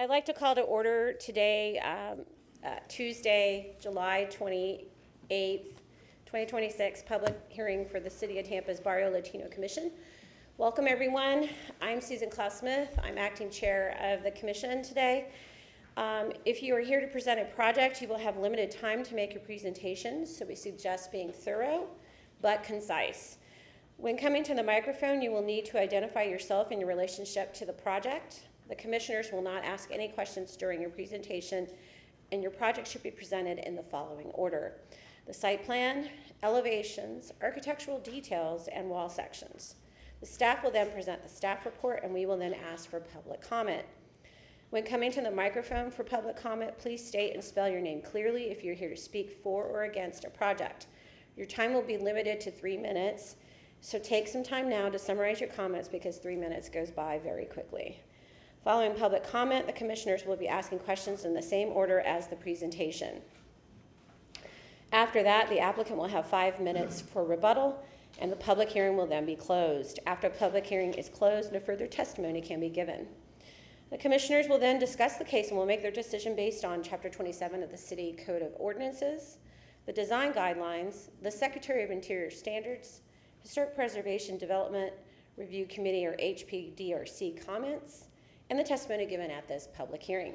I'd like to call to order today, Tuesday, July 28th, 2026, public hearing for the City of Tampa's Barrio Latino Commission. Welcome, everyone. I'm Susan Klaus-Smith. I'm acting chair of the commission today. If you are here to present a project, you will have limited time to make your presentations, so we suggest being thorough but concise. When coming to the microphone, you will need to identify yourself and your relationship to the project. The commissioners will not ask any questions during your presentation, and your project should be presented in the following order: the site plan, elevations, architectural details, and wall sections. The staff will then present the staff report, and we will then ask for public comment. When coming to the microphone for public comment, please state and spell your name clearly if you're here to speak for or against a project. Your time will be limited to 3 minutes, so take some time now to summarize your comments because 3 minutes goes by very quickly. Following public comment, the commissioners will be asking questions in the same order as the presentation. After that, the applicant will have 5 minutes for rebuttal, and the public hearing will then be closed. After public hearing is closed, no further testimony can be given. The commissioners will then discuss the case and will make their decision based on Chapter 27 of the City Code of Ordinances, the design guidelines, the Secretary of Interior standards, Historic Preservation Development Review Committee or HPDRC comments, and the testimony given at this public hearing.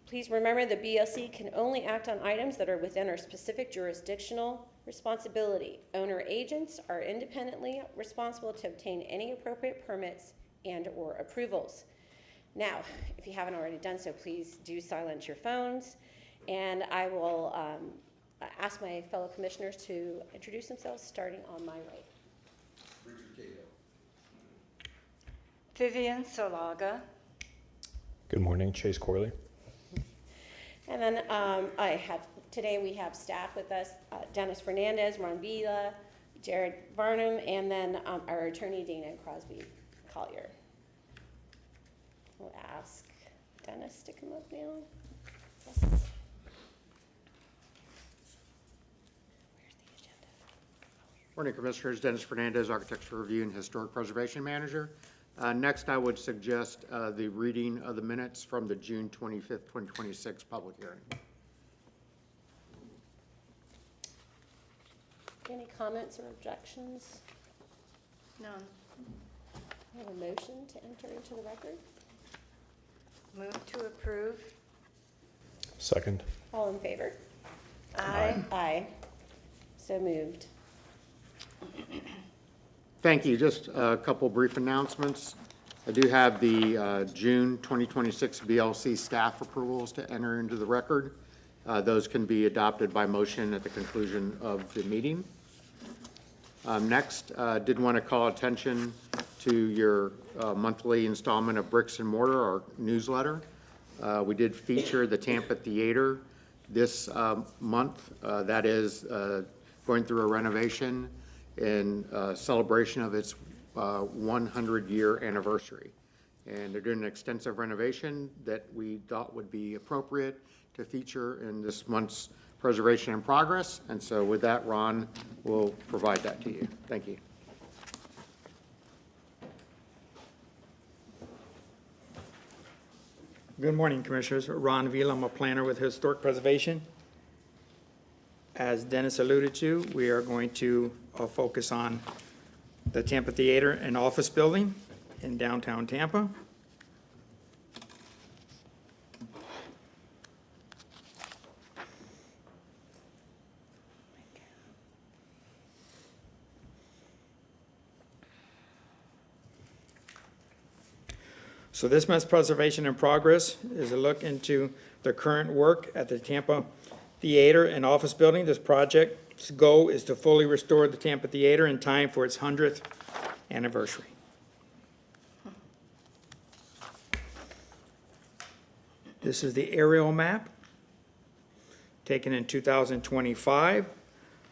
Please remember the BLC can only act on items that are within our specific jurisdictional responsibility. Owner agents are independently responsible to obtain any appropriate permits and/or approvals. Now, if you haven't already done so, please do silence your phones, and I will ask my fellow commissioners to introduce themselves, starting on my right. Richard Cato. Vivian Solaga. Good morning, Chase Corley. And then today we have staff with us, Dennis Fernandez, Ron Villa, Jared Varnum, and then our attorney, Dana Crosby Collier. We'll ask Dennis to come up now. Yes. Where's the agenda? Morning, Commissioners. Dennis Fernandez, Architectural Review and Historic Preservation Manager. Next, I would suggest the reading of the minutes from the June 25th, 2026 public hearing. Any comments or objections? None. I have a motion to enter into the record. Move to approve. Second. All in favor? Aye. Aye. So moved. Thank you. Just a couple brief announcements. I do have the June 2026 BLC staff approvals to enter into the record. Those can be adopted by motion at the conclusion of the meeting. Next, did want to call attention to your monthly installment of Bricks and Mortar, our newsletter. We did feature the Tampa Theater this month. That is going through a renovation in celebration of its 100-year anniversary. And they're doing an extensive renovation that we thought would be appropriate to feature in this month's Preservation in Progress. And so with that, Ron will provide that to you. Thank you. Good morning, Commissioners. Ron Villa, I'm a planner with Historic Preservation. as Dennis alluded to, we are going to focus on the Tampa Theater and Office Building in downtown Tampa. So this month's Preservation in Progress is a look into the current work at the Tampa Theater and Office Building. This project's goal is to fully restore the Tampa Theater in time for its 100th anniversary. This is the aerial map taken in 2025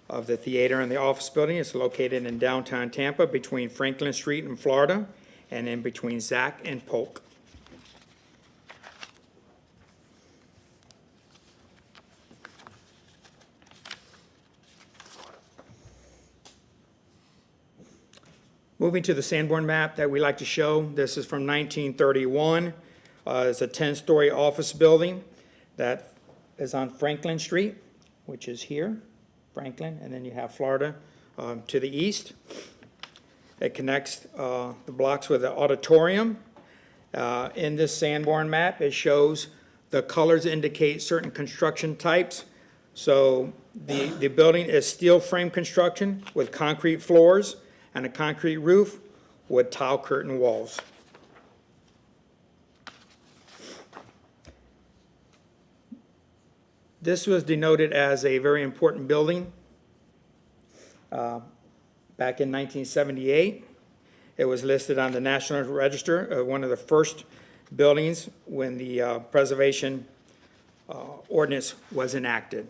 of the theater and the office building. It's located in downtown Tampa between Franklin Street and Florida, and in between Zack and Polk. Moving to the Sanborn map that we like to show, this is from 1931. It's a 10-story office building that is on Franklin Street, which is here, Franklin, and then you have Florida to the east. It connects the blocks with the auditorium. In this Sanborn map, it shows the colors indicate certain construction types. So the building is steel frame construction with concrete floors and a concrete roof with tile curtain walls. This was denoted as a very important building back in 1978. It was listed on the National Register, one of the first buildings when the preservation ordinance was enacted.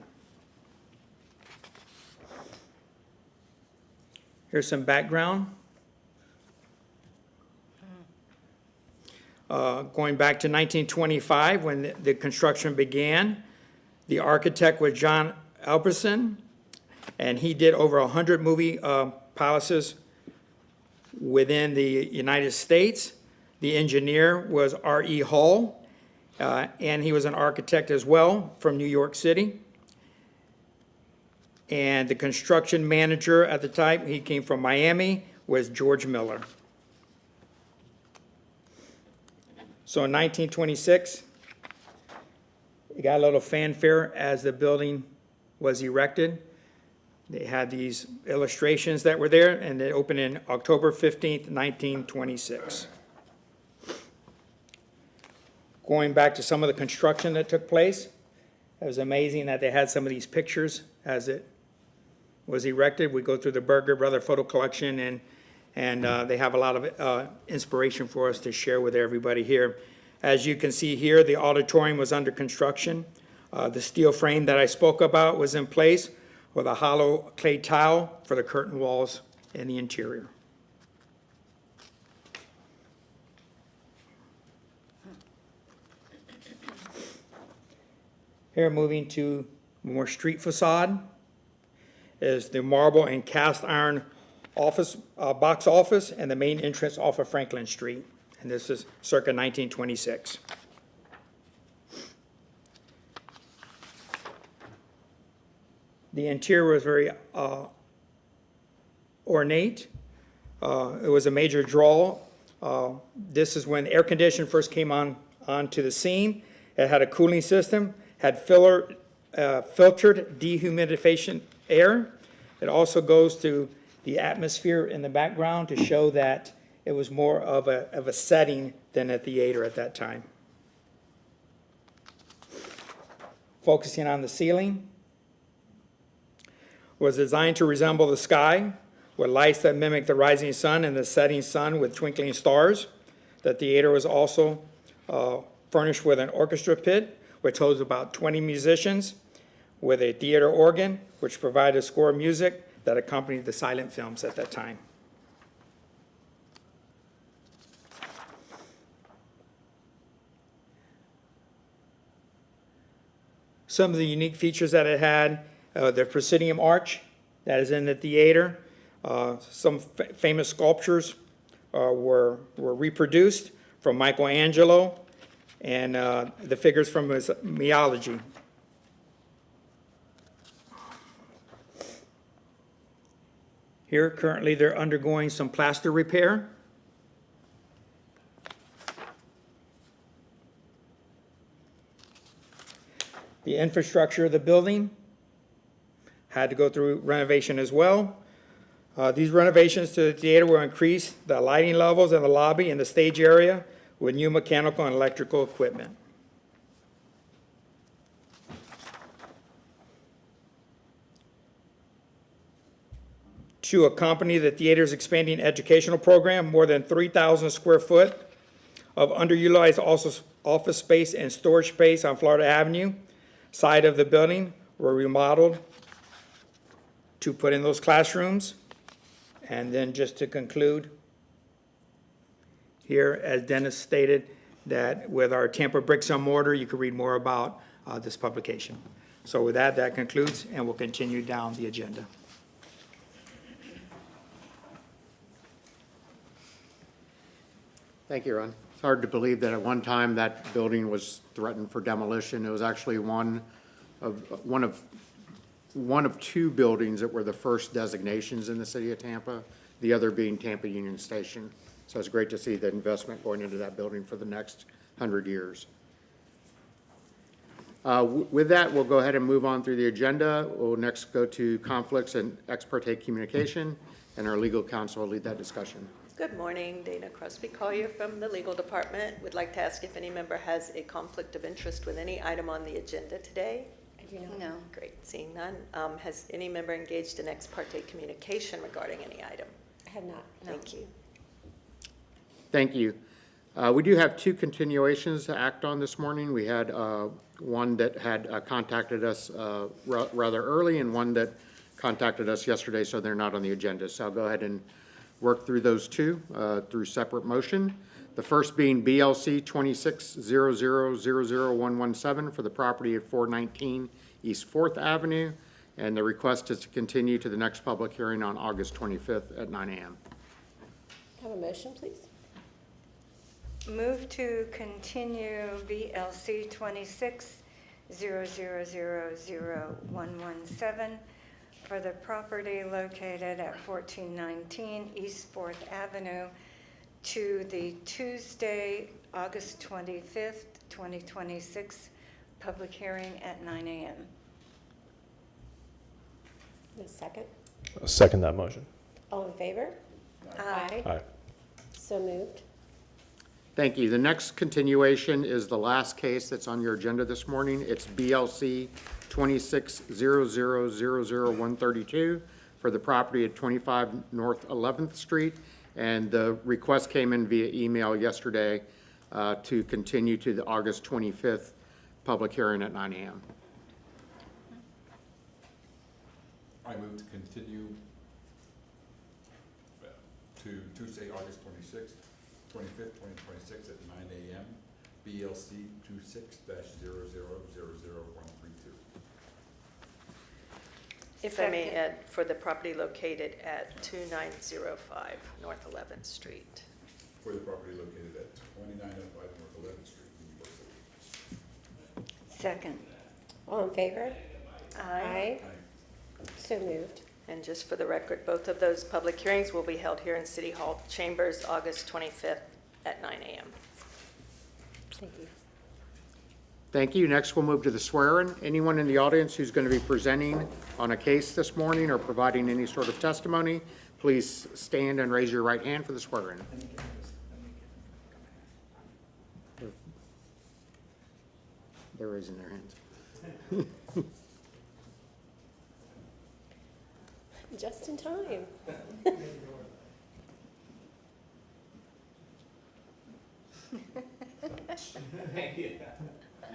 Here's some background. Going back to 1925, when the construction began, the architect was John Albertson, and he did over 100 movie palaces within the United States. The engineer was R.E. Hall, and he was an architect as well from New York City. And the construction manager at the time, he came from Miami, was George Miller. So in 1926, it got a little fanfare as the building was erected. They had these illustrations that were there, and they opened in October 15th, 1926. Going back to some of the construction that took place, it was amazing that they had some of these pictures as it was erected. We go through the Berger Brother photo collection, and they have a lot of inspiration for us to share with everybody here. As you can see here, the auditorium was under construction. The steel frame that I spoke about was in place with a hollow clay tile for the curtain walls in the interior. Here, moving to more street facade, is the marble and cast iron office, box office, and the main entrance off of Franklin Street. And this is circa 1926. The interior was very ornate. It was a major draw. This is when air conditioning first came onto the scene. It had a cooling system, had filtered dehumidification air. It also goes to the atmosphere in the background to show that it was more of a setting than a theater at that time. Focusing on the ceiling, was designed to resemble the sky with lights that mimic the rising sun and the setting sun with twinkling stars. The theater was also furnished with an orchestra pit, which holds about 20 musicians, with a theater organ, which provided score music that accompanied the silent films at that time. Some of the unique features that it had, the proscenium arch that is in the theater. Some famous sculptures were reproduced from Michelangelo, and the figures from his Meology. Here, currently, they're undergoing some plaster repair. The infrastructure of the building had to go through renovation as well. These renovations to the theater will increase the lighting levels in the lobby and the stage area with new mechanical and electrical equipment. To accompany the theater's expanding educational program, more than 3,000 square foot of underutilized office space and storage space on Florida Avenue side of the building were remodeled to put in those classrooms. And then just to conclude, here, as Dennis stated, that with our Tampa Bricks and Mortar, you can read more about this publication. So with that, that concludes, and we'll continue down the agenda. Thank you, Ron. It's hard to believe that at one time that building was threatened for demolition. It was actually one of two buildings that were the first designations in the city of Tampa, the other being Tampa Union Station. So it's great to see the investment going into that building for the next 100 years. With that, we'll go ahead and move on through the agenda. We'll next go to conflicts and ex parte communication, and our legal counsel will lead that discussion. Good morning, Dana Crosby Collier from the Legal Department. Would like to ask if any member has a conflict of interest with any item on the agenda today. I do not. No. Great, seeing none. Has any member engaged in ex parte communication regarding any item? I have not. Thank you. Thank you. We do have two continuations to act on this morning. We had one that had contacted us rather early and one that contacted us yesterday, so they're not on the agenda. So I'll go ahead and work through those two through separate motion. The first being BLC 2600000117 for the property at 419 East 4th Avenue. And the request is to continue to the next public hearing on August 25th at 9 a.m. Have a motion, please? Move to continue BLC 2600000117 for the property located at 1419 East 4th Avenue to the Tuesday, August 25th, 2026, public hearing at 9 a.m. A second? I'll second that motion. All in favor? Aye. Aye. So moved. Thank you. The next continuation is the last case that's on your agenda this morning. It's BLC 2600000132 for the property at 25 North 11th Street. And the request came in via email yesterday to continue to the August 25th public hearing at 9 a.m. I move to continue to Tuesday, August 25th, 2026 at 9 a.m. BLC 26-00000132. If I may Second. add, for the property located at 2905 North 11th Street. For the property located at 2905 North 11th Street, New York City. Second. All in favor? Aye. Aye. So moved. And just for the record, both of those public hearings will be held here in City Hall Chambers, August 25th at 9 a.m. Thank you. Thank you. Next, we'll move to the swearing. Anyone in the audience who's going to be presenting on a case this morning or providing any sort of testimony, please stand and raise your right hand for the swearing. They're raising their hands. Just in time. Thank you. Do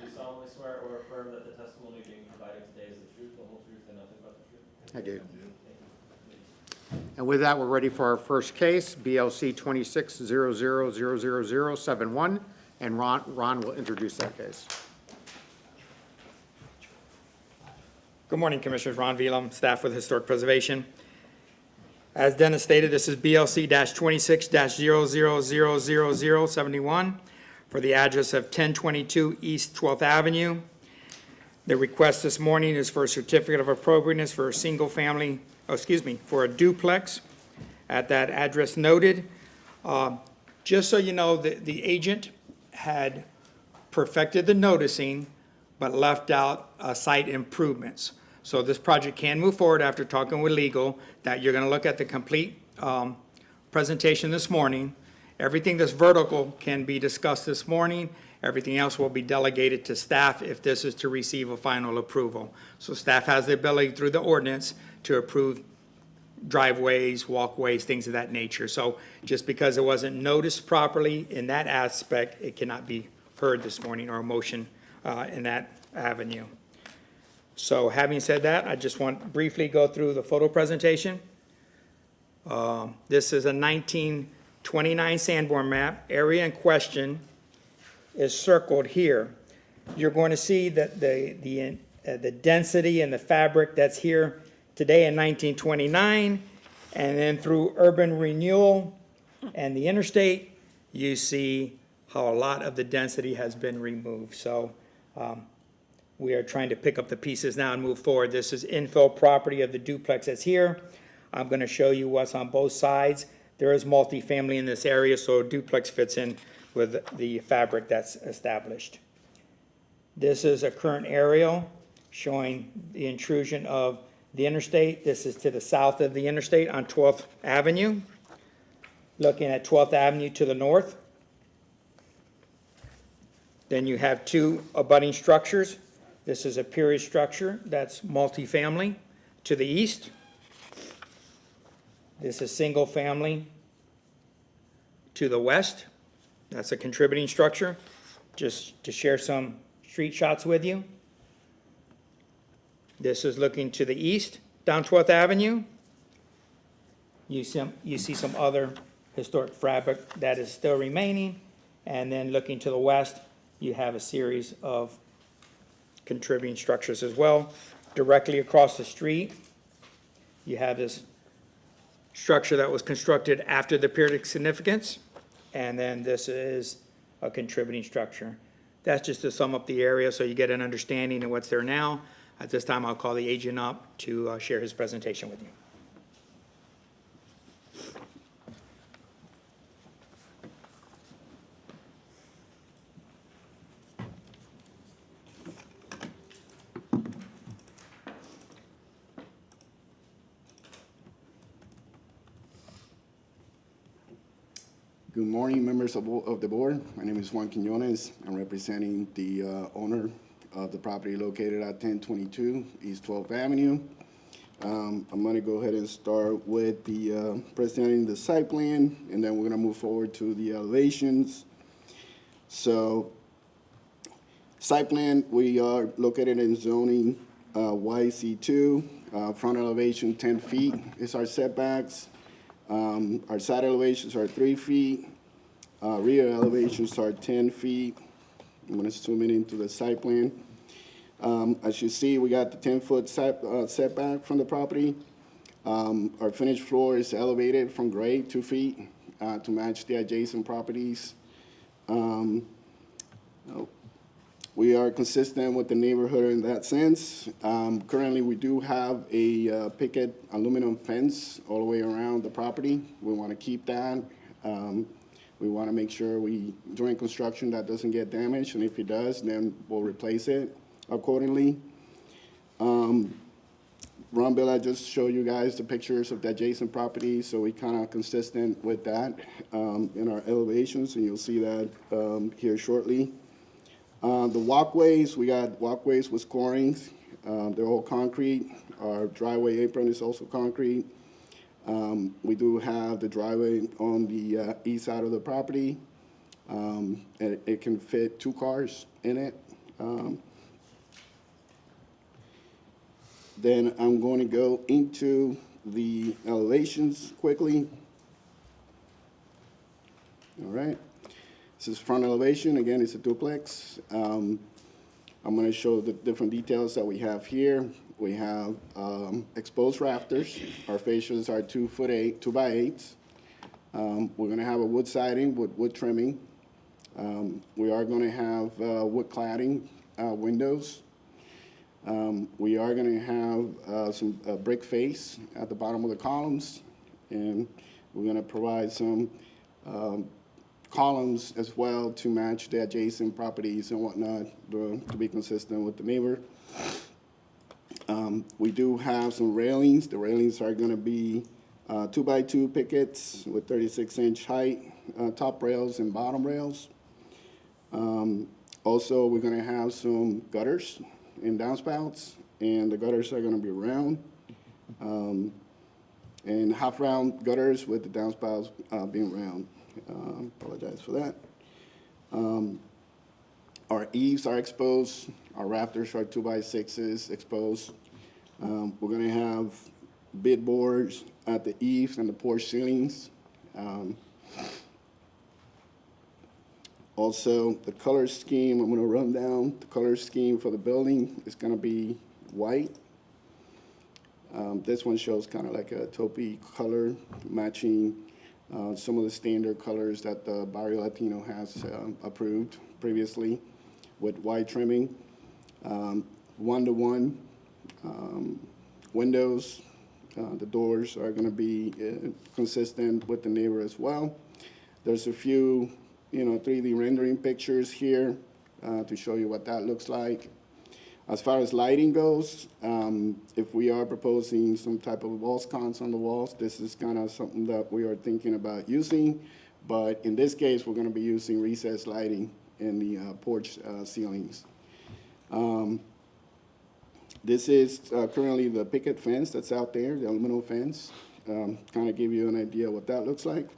you solemnly swear or affirm that the testimony being provided today is the truth, the whole truth, and nothing but the truth? I do. Thank you. And with that, we're ready for our first case, BLC 26000071, and Ron will introduce that case. Good morning, Commissioners. Ron Velam, staff with Historic Preservation. As Dennis stated, this is BLC-26-000071 for the address of 1022 East 12th Avenue. The request this morning is for a certificate of appropriateness for a for a duplex at that address noted. Just so you know, the agent had perfected the noticing, but left out site improvements. So this project can move forward after talking with legal, that you're gonna look at the complete presentation this morning. Everything that's vertical can be discussed this morning. Everything else will be delegated to staff if this is to receive a final approval. So staff has the ability through the ordinance to approve driveways, walkways, things of that nature. So just because it wasn't noticed properly in that aspect, it cannot be heard this morning or a motion in that avenue. So having said that, I just want to briefly go through the photo presentation. This is a 1929 Sanborn map. Area in question is circled here. You're going to see that the density and the fabric that's here today in 1929, and then through urban renewal and the interstate, you see how a lot of the density has been removed. So we are trying to pick up the pieces now and move forward. This is infill property of the duplex that's here. I'm going to show you what's on both sides. There is multifamily in this area, so duplex fits in with the fabric that's established. This is a current aerial showing the intrusion of the interstate. This is to the south of the interstate on 12th Avenue. Looking at 12th Avenue to the north. Then you have two abutting structures. This is a period structure that's multifamily to the east. This is single family to the west. That's a contributing structure. Just to share some street shots with you. This is looking to the east, down 12th Avenue. You see some other historic fabric that is still remaining. And then looking to the west, you have a series of contributing structures as well. Directly across the street, you have this structure that was constructed after the period of significance. And then this is a contributing structure. That's just to sum up the area so you get an understanding of what's there now. At this time, I'll call the agent up to share his presentation with you. Good morning, members of the board. My name is Juan Quinones. I'm representing the owner of the property located at 1022 East 12th Avenue. I'm going to go ahead and start with the presenting the site plan, and then we're going to move forward to the elevations. So, site plan, we are located in zoning YC2. Front elevation 10 feet is our setbacks. Our side elevations are 3 feet. Rear elevations are 10 feet. I'm going to zoom in into the site plan. As you see, we got the 10-foot setback from the property. Our finished floor is elevated from grade 2 feet to match the adjacent properties. We are consistent with the neighborhood in that sense. Currently, we do have a picket aluminum fence all the way around the property. We want to keep that. We want to make sure during construction, that doesn't get damaged, and if it does, then we'll replace it accordingly. Ron Bill, I just showed you guys the pictures of the adjacent property, so we kind of consistent with that in our elevations, and you'll see that here shortly. The walkways, we got walkways with scorings. They're all concrete. Our driveway apron is also concrete. We do have the driveway on the east side of the property. And it can fit 2 cars in it. Then I'm going to go into the elevations quickly. All right. This is front elevation. Again, it's a duplex. I'm going to show the different details that we have here. We have exposed rafters. Our fascias are 2'8", 2x8s. We're going to have a wood siding with wood trimming. We are going to have wood cladding windows. We are gonna have some brick face at the bottom of the columns, and we're gonna provide some columns as well to match the adjacent properties and whatnot, to be consistent with the neighbor. We do have some railings. The railings are gonna be 2x2 pickets with 36-inch height, top rails and bottom rails. Also, we're gonna have some gutters and downspouts, and the gutters are gonna be round, and half-round gutters with the downspouts being round. Apologize for that. Our eaves are exposed, our rafters are 2x6s exposed. We're gonna have bid boards at the eaves and the porch ceilings. Also, the color scheme, I'm gonna run down, the color scheme for the building is gonna be white. This one shows kind of like a taupey color, matching some of the standard colors that the Barrio Latino has approved previously with white trimming. One-to-one windows, the doors are gonna be consistent with the neighbor as well. There's a few 3D rendering pictures here to show you what that looks like. As far as lighting goes, if we are proposing some type of wall sconce on the walls, this is kind of something that we are thinking about using. But in this case, we're going to be using recessed lighting in the porch ceilings. This is currently the picket fence that's out there, the aluminum fence. Kind of give you an idea what that looks like.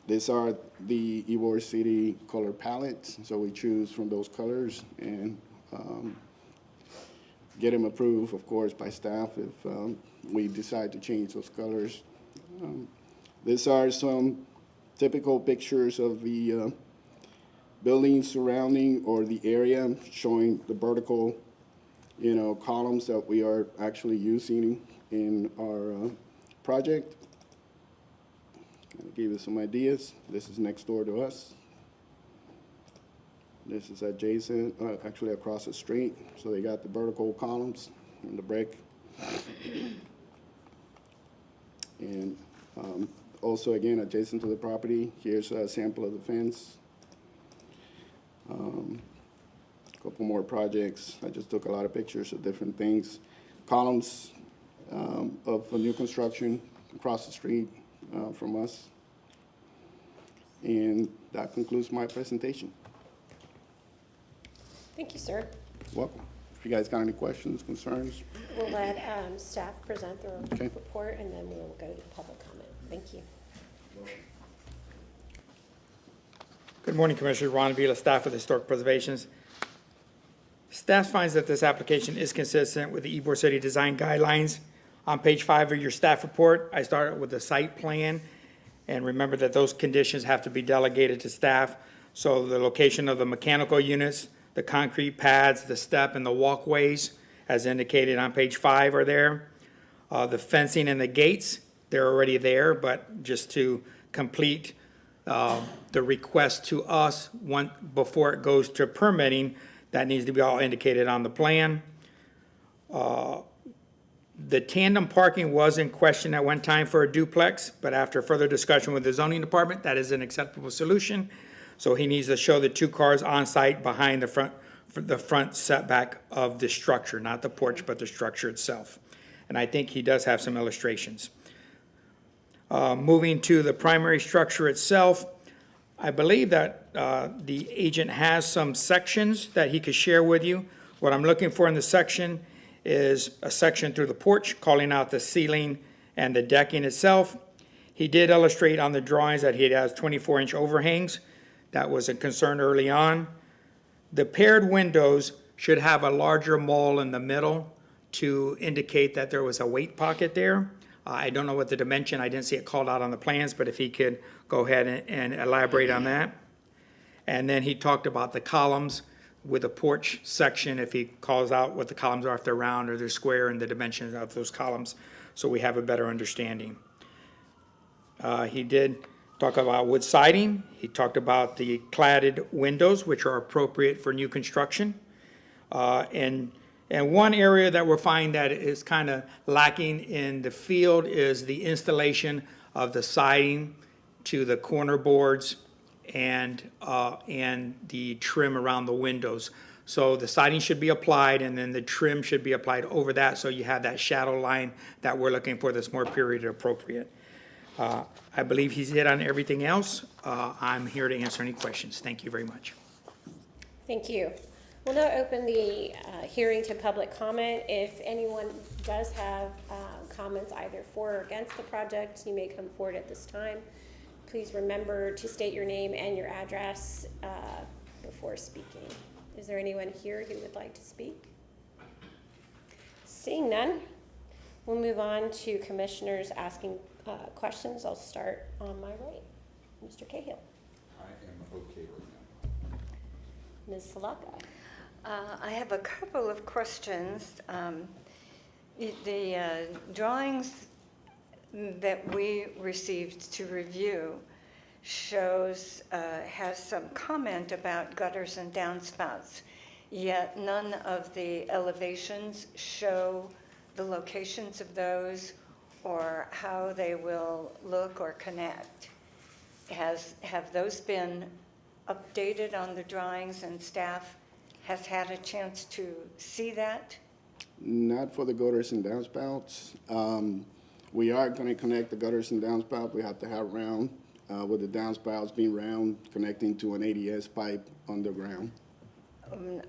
These are the Ybor City color palettes, so we choose from those colors and get them approved, of course, by staff if we decide to change those colors. These are some typical pictures of the buildings surrounding or the area, showing the vertical, columns that we are actually using in our project. I'll give you some ideas. This is next door to us. This is adjacent, actually across the street. So they got the vertical columns and the brick. And also, again, adjacent to the property, here's a sample of the fence. A couple more projects. I just took a lot of pictures of different things. Columns of a new construction across the street from us. And that concludes my presentation. Thank you, sir. Welcome. If you guys got any questions, concerns, We'll let staff present their Okay. report, and then we'll go to public comment. Thank you. Good morning, Commissioner. Ron Vila, staff with Historic Preservations. Staff finds that this application is consistent with the Ybor City Design Guidelines. On page 5 of your staff report, I started with the site plan, and remember that those conditions have to be delegated to staff. So the location of the mechanical units, the concrete pads, the step, and the walkways, as indicated on page 5, are there. The fencing and the gates, they're already there, but just to complete the request to us before it goes to permitting, that needs to be all indicated on the plan. The tandem parking was in question at one time for a duplex, but after further discussion with the zoning department, that is an acceptable solution. So he needs to show the 2 cars on site behind the front setback of the structure, not the porch, but the structure itself. And I think he does have some illustrations. Moving to the primary structure itself, I believe that the agent has some sections that he could share with you. What I'm looking for in the section is a section through the porch, calling out the ceiling and the decking itself. He did illustrate on the drawings that he has 24-inch overhangs. That was a concern early on. The paired windows should have a larger mole in the middle to indicate that there was a weight pocket there. I don't know what the dimension, I didn't see it called out on the plans, but if he could go ahead and elaborate on that. And then he talked about the columns with a porch section, if he calls out what the columns are, if they're round or they're square, and the dimensions of those columns, so we have a better understanding. He did talk about wood siding. He talked about the cladded windows, which are appropriate for new construction. And one area that we're finding that is kind of lacking in the field is the installation of the siding to the corner boards and the trim around the windows. So the siding should be applied, and then the trim should be applied over that, so you have that shadow line that we're looking for that's more period appropriate. I believe he's hit on everything else. I'm here to answer any questions. Thank you very much. Thank you. We'll now open the hearing to public comment. If anyone does have comments either for or against the project, you may come forward at this time. Please remember to state your name and your address before speaking. Is there anyone here who would like to speak? Seeing none, we'll move on to commissioners asking questions. I'll start on my right. Mr. Cahill. I am okay right now. Ms. Salaka. I have a couple of questions. The drawings that we received to review has some comment about gutters and downspouts, yet none of the elevations show the locations of those or how they will look or connect. Have those been updated on the drawings, and staff has had a chance to see that? Not for the gutters and downspouts. We are going to connect the gutters and downspout. We have to have round, with the downspouts being round, connecting to an ADS pipe underground.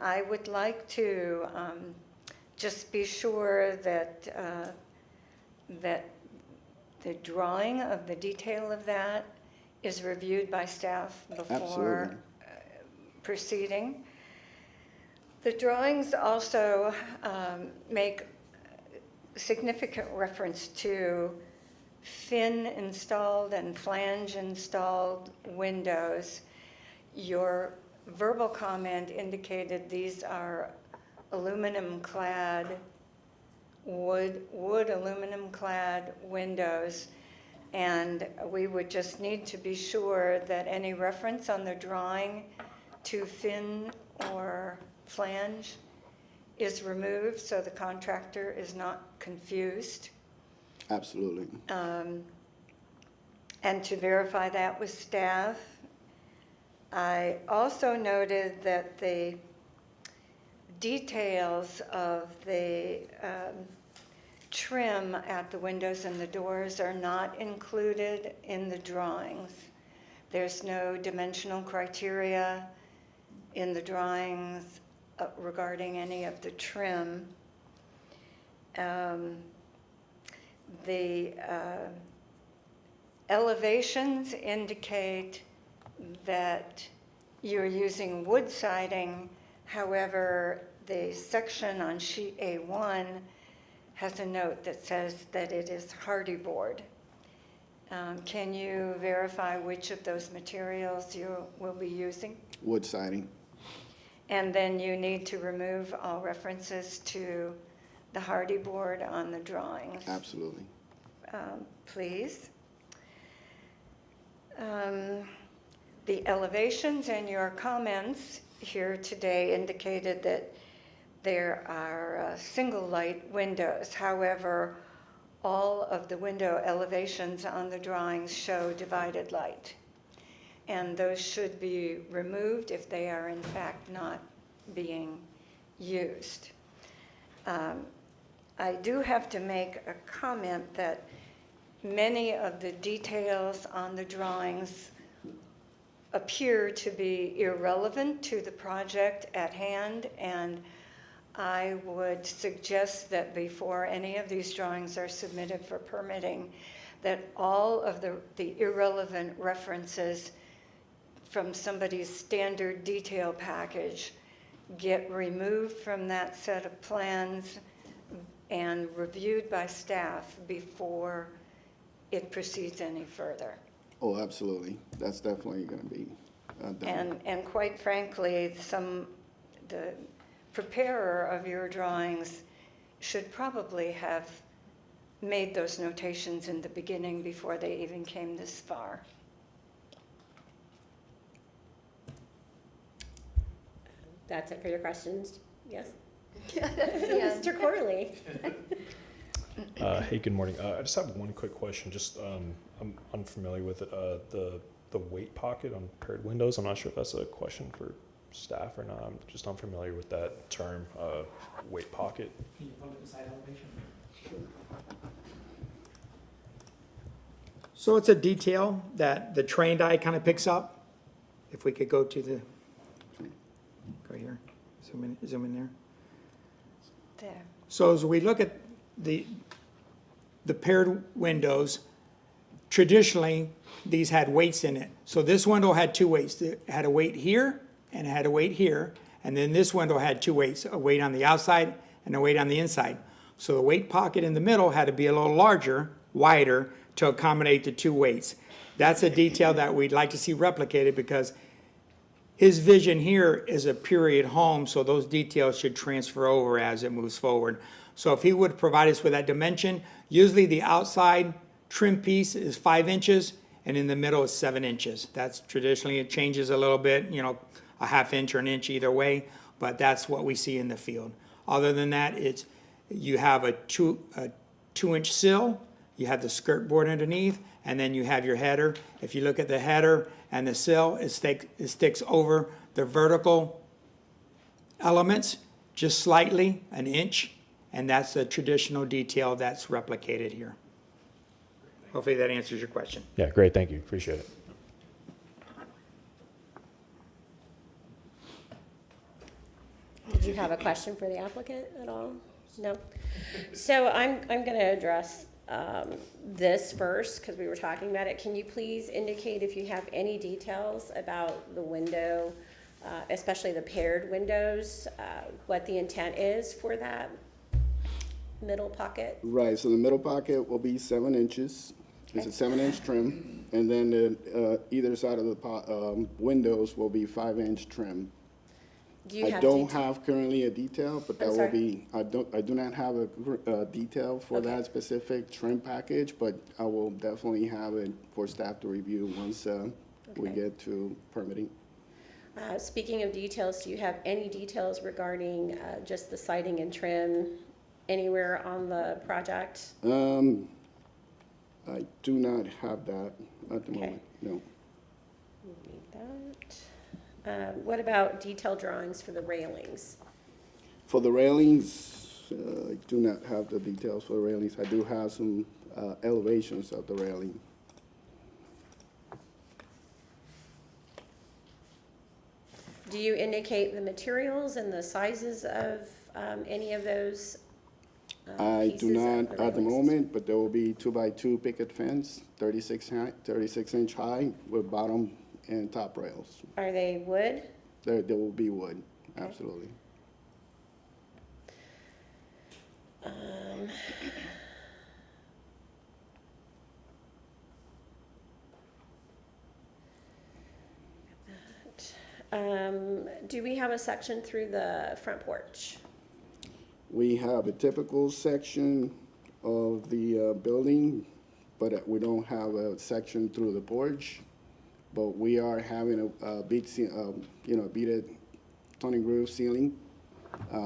I would like to just be sure that that the drawing of the detail of that is reviewed by staff before Absolutely. Proceeding. The drawings also make significant reference to fin installed and flange installed windows. Your verbal comment indicated these are aluminum clad, wood aluminum clad windows, and we would just need to be sure that any reference on the drawing to fin or flange is removed so the contractor is not confused. Absolutely. And to verify that with staff. I also noted that the details of the trim at the windows and the doors are not included in the drawings. There's no dimensional criteria in the drawings regarding any of the trim. The elevations indicate that you're using wood siding. However, the section on sheet A1 has a note that says that it is hardy board. Can you verify which of those materials you will be using? Wood siding. And then you need to remove all references to the hardy board on the drawings. Absolutely. Please. The elevations and your comments here today indicated that there are single light windows. However, all of the window elevations on the drawings show divided light. And those should be removed if they are in fact not being used. I do have to make a comment that many of the details on the drawings appear to be irrelevant to the project at hand, and I would suggest that before any of these drawings are submitted for permitting, that all of the irrelevant references from somebody's standard detail package get removed from that set of plans and reviewed by staff before it proceeds any further. Oh, absolutely. That's definitely going to be done. And quite frankly, the preparer of your drawings should probably have made those notations in the beginning before they even came this far. That's it for your questions, Yes? Mr. Corley? Hey, good morning. I just have one quick question. Just I'm unfamiliar with it. The weight pocket on paired windows. I'm not sure if that's a question for staff or not. I'm just unfamiliar with that term, weight pocket. Can you pull up the side elevation? So it's a detail that the trained eye kind of picks up. If we could go to the, go here, zoom in there. There. So as we look at the paired windows, traditionally, these had weights in it. So this window had two weights. It had a weight here and it had a weight here. And then this window had two weights, a weight on the outside and a weight on the inside. So the weight pocket in the middle had to be a little larger, wider, to accommodate the two weights. That's a detail that we'd like to see replicated because his vision here is a period home, so those details should transfer over as it moves forward. So if he would provide us with that dimension, usually the outside trim piece is 5 inches and in the middle is 7 inches. That's traditionally, it changes a little bit, you know, a ½ inch or an inch either way, but that's what we see in the field. Other than that, it's, you have a 2-inch sill, you have the skirt board underneath, and then you have your header. If you look at the header and the sill, it sticks over the vertical elements just slightly, an inch, and that's a traditional detail that's replicated here. Hopefully that answers your question. Yeah, great. Thank you. Appreciate it. Did you have a question for the applicant at all? No? So I'm going to address this first because we were talking about it. Can you please indicate if you have any details about the window, especially the paired windows, what the intent is for that middle pocket? Right, so the middle pocket will be 7 inches. It's a 7-inch trim, and then the, either side of the windows will be 5-inch trim. Do you I have don't detail? have currently a detail, but that I'm will sorry? be, I do not have a detail for Okay. that specific trim package, but I will definitely have it for staff to review once we Okay. get to permitting. Speaking of details, do you have any details regarding just the siding and trim anywhere on the project? I do not have that at the Okay. moment, no. Need that. What about detailed drawings for the railings? For the railings, I do not have the details for the railings. I do have some elevations of the railing. Do you indicate the materials and the sizes of any of those I pieces do of not the at the railings? moment, but there will be 2x2 picket fence, 36-inch high with bottom and top rails. Are they wood? There will be wood, absolutely. Do we have a section through the front porch? We have a typical section of the building, but we don't have a section through the porch. But we are having a beaded tonic roof ceiling,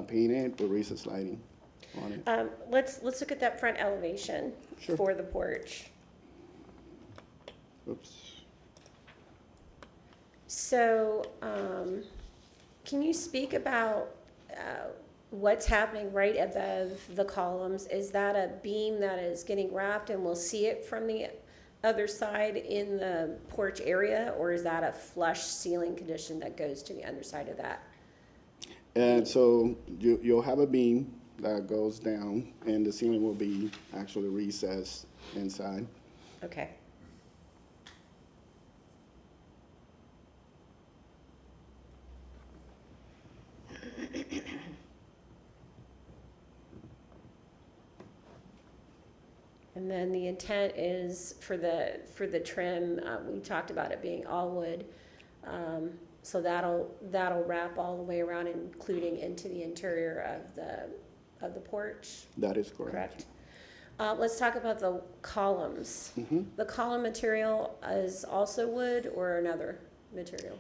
painted with recessed lighting on it. Let's look at that front elevation Sure. for the porch. Oops. So, can you speak about what's happening right above the columns? Is that a beam that is getting wrapped and we'll see it from the other side in the porch area? Or is that a flush ceiling condition that goes to the underside of that? And so you'll have a beam that goes down, and the ceiling will be actually recessed inside. Okay. And then the intent is for the trim, we talked about it being all wood. So that'll wrap all the way around, including into the interior of the porch, That is correct. correct? Let's talk about the columns. The column material is also wood or another material?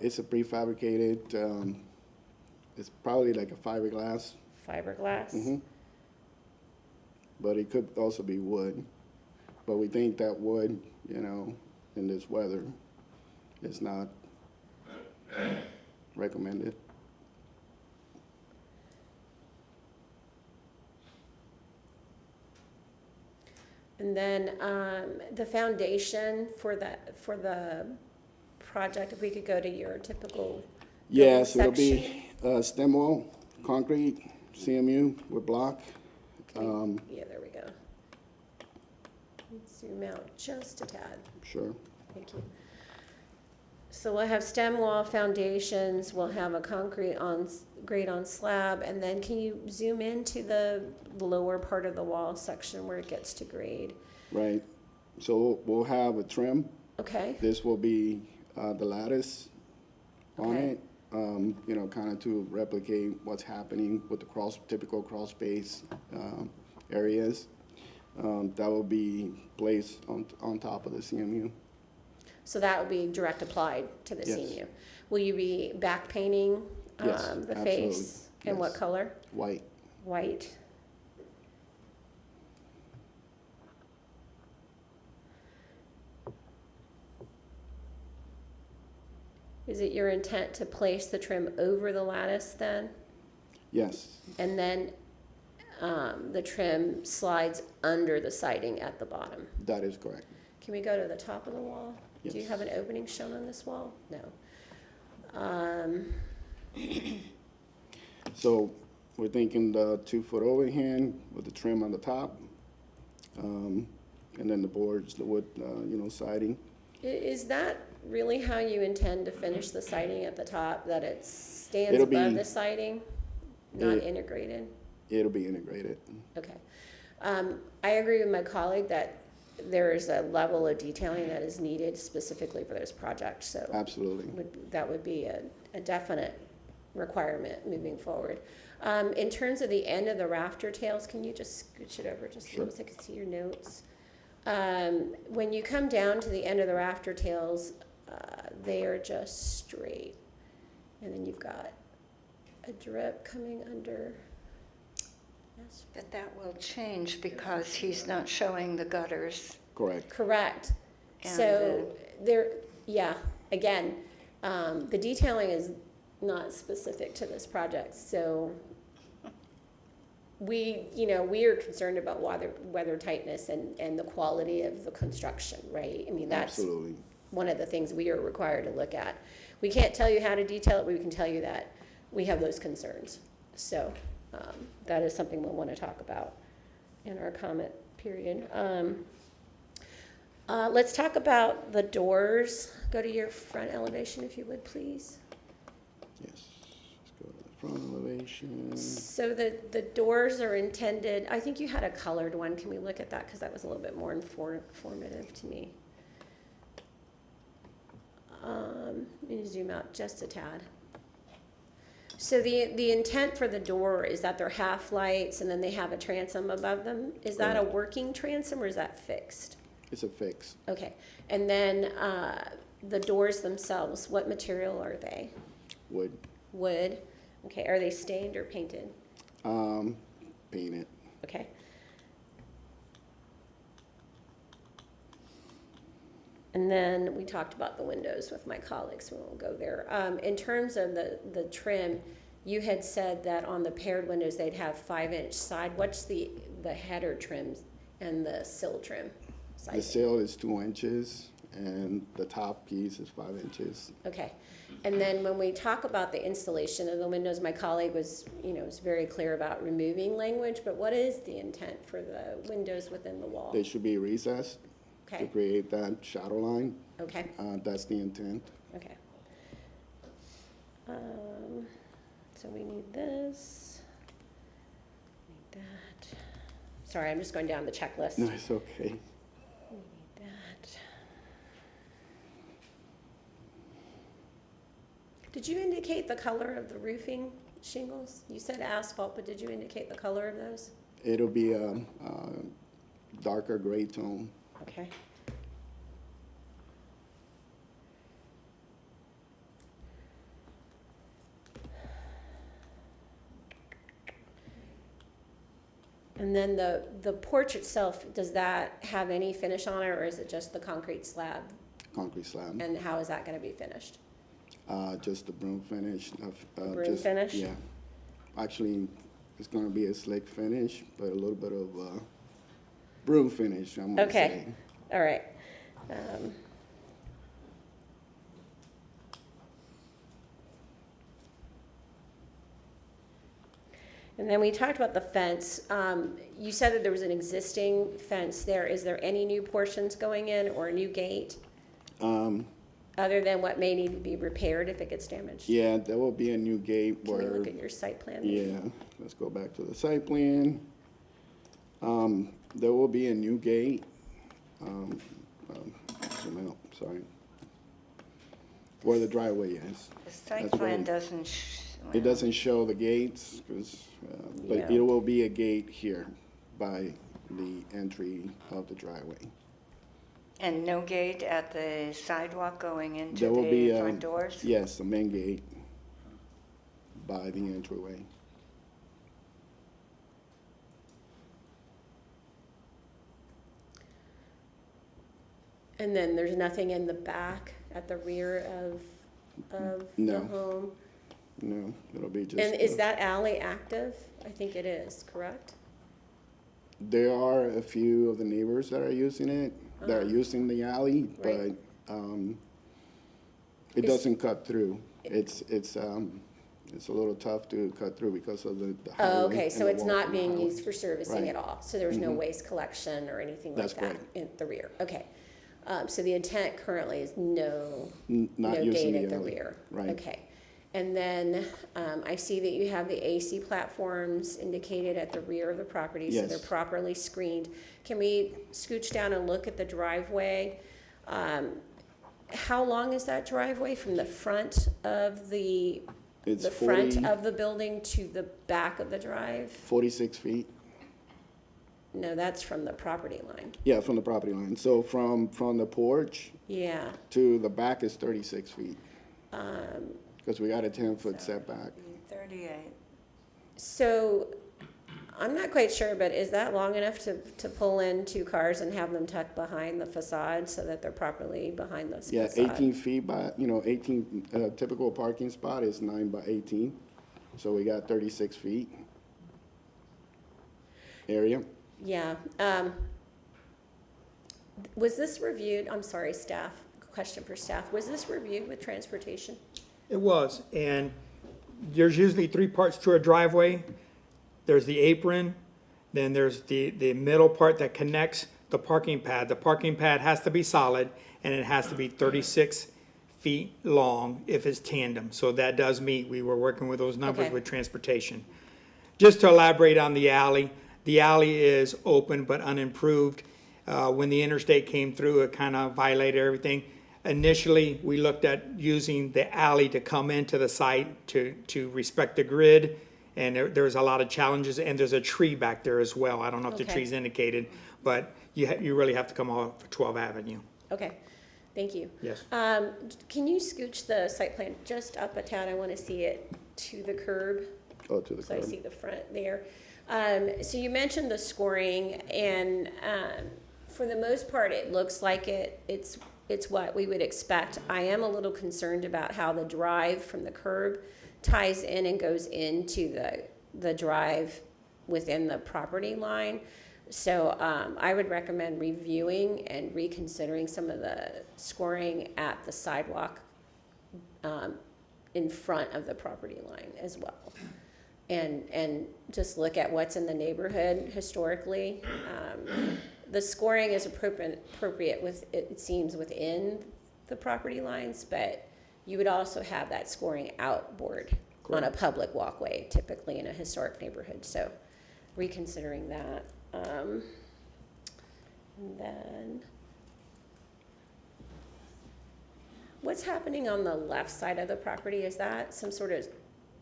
It's a prefabricated It's probably like a fiberglass, Fiberglass? but it could also be wood. But we think that wood, you know, in this weather, is not recommended. And then the foundation for the project, if we could go to your typical Yes, it'll section. be stem wall, concrete, CMU with block. Yeah, there we go. Zoom out just a tad. Sure. Thank you. So we'll have stem wall foundations, we'll have a concrete grade on slab, and then can you zoom into the lower part of the wall section where it gets to grade? Right. So we'll have a trim. Okay, This will be the lattice on Okay. it, you know, kind of to replicate what's happening with the typical crawl space areas. That will be placed on top of the CMU. so that would be direct applied to the Yes. CMU. Will you be back painting Yes, the absolutely. face? And what Yes. color? White. White. Is it your intent to place the trim over the lattice then? Yes. And then the trim slides under the siding at the bottom? That is correct. Can we go to the top of the wall? Do you Yes. have an opening shown on this wall? No. So we're thinking the 2-foot overhang with the trim on the top, and then the boards, the wood, you know, siding. Is that really how you intend to finish the siding at the top, that it stands It'll above be- the siding, not it- integrated? It'll be integrated. Okay. I agree with my colleague that there is a level of detailing that is needed specifically for this project, so Absolutely. that would be a definite requirement moving forward. In terms of the end of the rafter tails, can you just scooch it over just a little so I can see your notes? When you come down to the end of the rafter tails, they are just straight. And then you've got a drip coming under. Yes. But that will change because he's not showing the gutters. Correct. Correct. And So there, yeah, again, the detailing is not specific to this project, so we are concerned about weather tightness and the quality of the construction, right? I mean, that's Absolutely. one of the things we are required to look at. We can't tell you how to detail it, but we can tell you that we have those concerns. So that is something we'll want to talk about in our comment period. Let's talk about the doors. Go to your front elevation if you would, please. Yes. Let's go to the front elevation. So the doors are intended, I think you had a colored one. Can we look at that? Because that was a little bit more informative to me. Let me zoom out just a tad. So the intent for the door is that they're half lights and then they have a transom above them. Is that a Correct. working transom or is that fixed? It's a fix. Okay. And then the doors themselves, what material are they? Wood. Wood. Okay. Are they stained or painted? Painted. Okay. And then we talked about the windows with my colleagues, so we won't go there. In terms of the trim, you had said that on the paired windows, they'd have 5-inch side. What's the header trims and the sill trim? The sizing? sill is 2 inches and the top piece is 5 inches. Okay. And then when we talk about the installation of the windows, my colleague was very clear about removing language, but what is the intent for the windows within the wall? They should be recessed to Okay, create that shadow line. okay, That's the intent. okay. So we need this, need that. Sorry, I'm just going down the checklist. No, it's okay. We need that. Did you indicate the color of the roofing shingles? You said asphalt, but did you indicate the color of those? It'll be a darker gray tone. Okay. And then the porch itself, does that have any finish on it, or is it just the concrete slab? Concrete slab. And how is that gonna be finished? Just the broom finish. Broom finish? Yeah. Actually, it's gonna be a slick finish, but a little bit of broom finish, I'm gonna Okay. say. All right. And then we talked about the fence. You said that there was an existing fence there. Is there any new portions going in or a new gate, other than what may need to be repaired if it gets damaged? Yeah, there will be a new gate Can we where, look at your site plan? yeah, let's go back to the site plan. There will be a new gate. Zoom out, sorry. Where the driveway is. The site That's plan right. doesn't, It doesn't show the gates, but Yeah. it will be a gate here by the entry of the driveway. and no gate at the sidewalk going into There will be, the front doors? yes, the main gate by the entryway. And then there's nothing in the back at the rear of the No. home? No, it'll be just. And is that alley active? I think it is, correct? There are a few of the neighbors that are using it, that are using the alley, but, Right. it Is- doesn't cut through. It's a little tough to cut through because of the highway. Oh, okay, and so the it's wall not from the being highway. used for servicing Right. at all? So there's no waste collection or anything like That's that correct. in the rear? Okay. So the intent currently is no Not no using gate the at the alley. rear? Right. Okay. And then I see that you have the AC platforms indicated at the rear of the property, so Yes. they're properly screened. Can we scooch down and look at the driveway? How long is that driveway from the front of the It's front 40 of the building to the back of the drive? 46 feet. No, that's from the property line. Yeah, from the property line. So from the porch Yeah. to the back is 36 feet. Because we got a 10-foot setback. 38. So I'm not quite sure, but is that long enough to pull in two cars and have them tucked behind the facade so that they're properly behind the Yeah, facade? 18 feet by, 18, typical parking spot is 9 by 18. So we got 36 feet area. Yeah. Was this reviewed, I'm sorry, staff, question for staff. Was this reviewed with transportation? It was, and there's usually three parts to a driveway. There's the apron, then there's the middle part that connects the parking pad. The parking pad has to be solid, and it has to be 36 feet long if it's tandem. So that does meet, we were working with those numbers Okay. with transportation. Just to elaborate on the alley is open but unimproved. When the interstate came through, it kind of violated everything. Initially, we looked at using the alley to come into the site to respect the grid, and there was a lot of challenges, and there's a tree back there as well. I don't know if the Okay. tree's indicated, but you really have to come off 12th Avenue. Okay, thank you. Yes. Can you scooch the site plan just up a tad? I want to see it to the curb. Oh, to the So I curb. see the front there. So you mentioned the scoring, and for the most part, it looks like it's what we would expect. I am a little concerned about how the drive from the curb ties in and goes into the drive within the property line. So I would recommend reviewing and reconsidering some of the scoring at the sidewalk in front of the property line as well. And just look at what's in the neighborhood historically. The scoring is appropriate with, it seems, within the property lines, but you would also have that scoring outboard on a public walkway, typically in a historic neighborhood. So reconsidering that. And then, what's happening on the left side of the property? Is that some sort of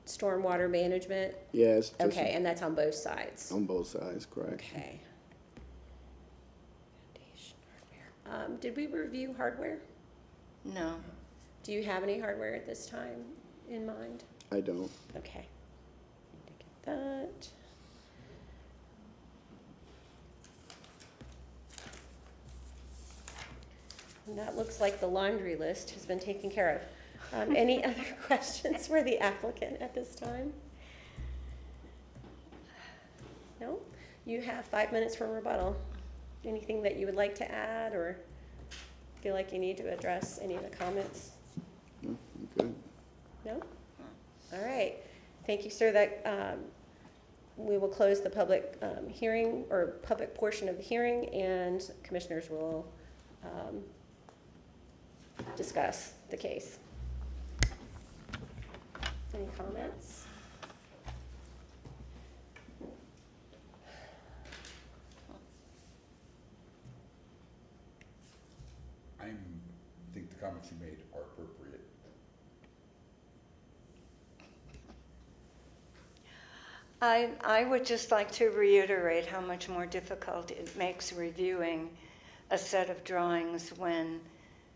stormwater management? Yes. just Okay, and that's on both sides? On both sides, correct. Okay. Foundation hardware. Did we review hardware? No. Do you have any hardware at this time in mind? I don't. Okay. Need to get that. that looks like the laundry list has been taken care of. Any other questions for the applicant at this time? No? You have 5 minutes for rebuttal. Anything that you would like to add or feel like you need to address any of the comments? No, I'm good. No? All right. Thank you, sir. That we will close the public hearing or public portion of the hearing, and commissioners will discuss the case. Any comments? I think the comments you made are appropriate. I would just like to reiterate how much more difficult it makes reviewing a set of drawings when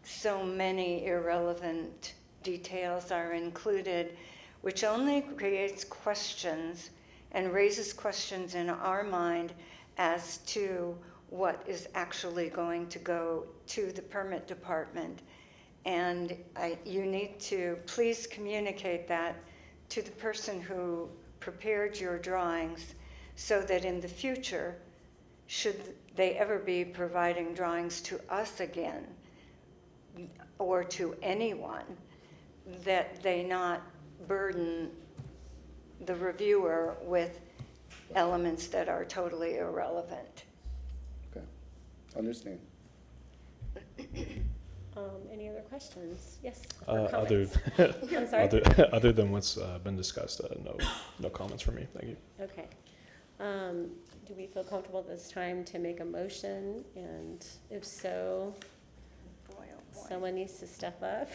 so many irrelevant details are included, which only creates questions and raises questions in our mind as to what is actually going to go to the permit department. And you need to please communicate that to the person who prepared your drawings so that in the future, should they ever be providing drawings to us again or to anyone, that they not burden the reviewer with elements that are totally irrelevant. Okay, understand. Any other questions? Yes. or Other, comments? I'm sorry. other than what's been discussed, no comments from me. Thank you. Okay. Do we feel comfortable at this time to make a motion? And if so, Boy, oh boy. someone needs to step up.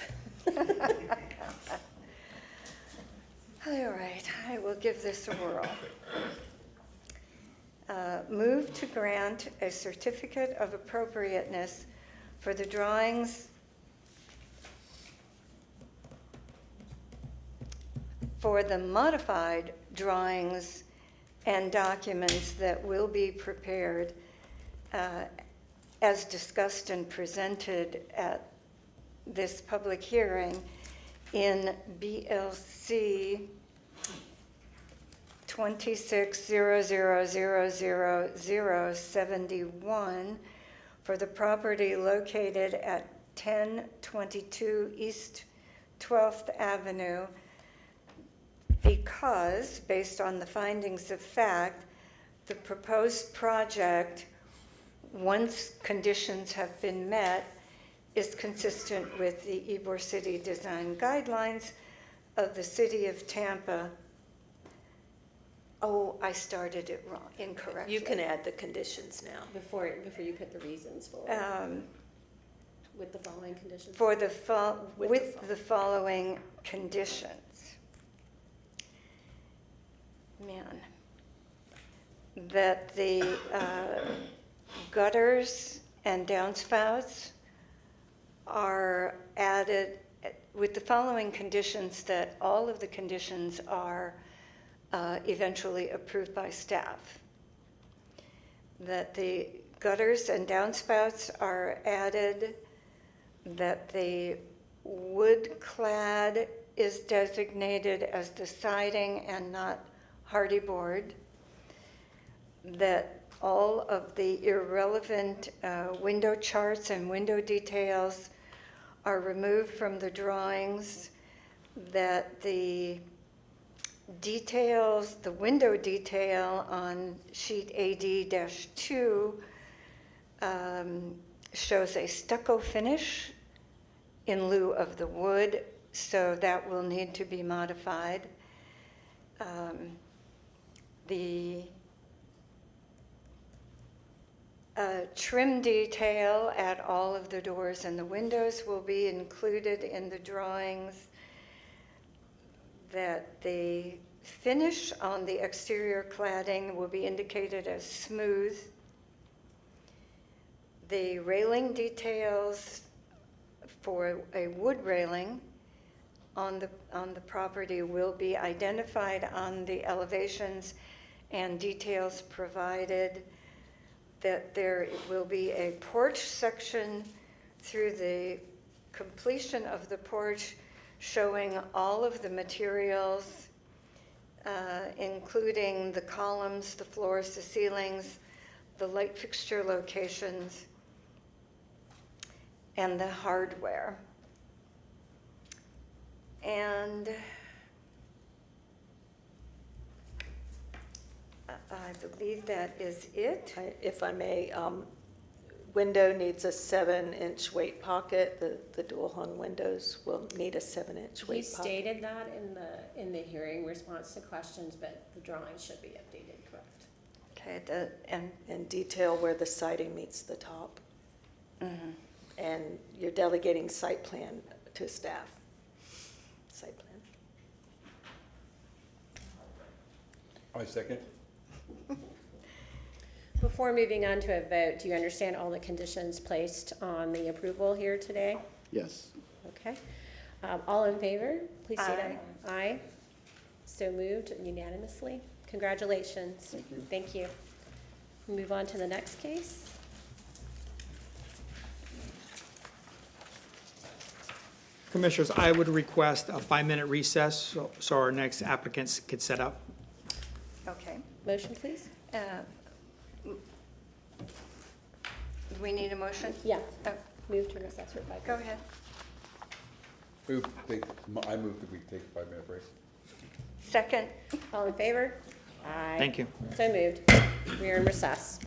All right, I will give this a whirl. Move to grant a certificate of appropriateness for the drawings for the modified drawings and documents that will be prepared as discussed and presented at this public hearing in BLC 26000071 for the property located at 1022 East 12th Avenue, because, based on the findings of fact, the proposed project, once conditions have been met, is consistent with the Ybor City Design Guidelines of the City of Tampa. Oh, I started it wrong, incorrectly. You can add the conditions now. Before you put the reasons for with the following conditions. For the With with the the following conditions. Man. That the gutters and downspouts are added with the following conditions, that all of the conditions are eventually approved by staff. That the gutters and downspouts are added, that the wood clad is designated as the siding and not hardy board, that all of the irrelevant window charts and window details are removed from the drawings, that the details, the window detail on sheet AD-2 shows a stucco finish in lieu of the wood, so that will need to be modified. The trim detail at all of the doors and the windows will be included in the drawings. That the finish on the exterior cladding will be indicated as smooth. The railing details for a wood railing on the property will be identified on the elevations and details provided. That there will be a porch section through the completion of the porch, showing all of the materials, including the columns, the floors, the ceilings, the light fixture locations, and the hardware. And I believe that is it. If I may, window needs a 7-inch weight pocket. The dual hung windows will need a 7-inch He weight pocket. stated that in the hearing response to questions, but the drawing should be updated, correct? Okay, And detail where the siding meets the top. mhm. And you're delegating site plan to staff. Site plan. I second. Before moving on to a vote, do you understand all the conditions placed on the approval here today? Yes. Okay. All in favor, please say Aye. aye. Aye. So moved unanimously. Congratulations. Thank you. Thank you. Move on to the next case. Commissioners, I would request a 5-minute recess so our next applicants could set up. Okay. Motion, please? Do we need a motion? Yeah. Oh, Move to recess for 5 minutes. go ahead. I move that we take a 5-minute break. Second. All in favor? Aye. Thank you. So moved. We are in recess.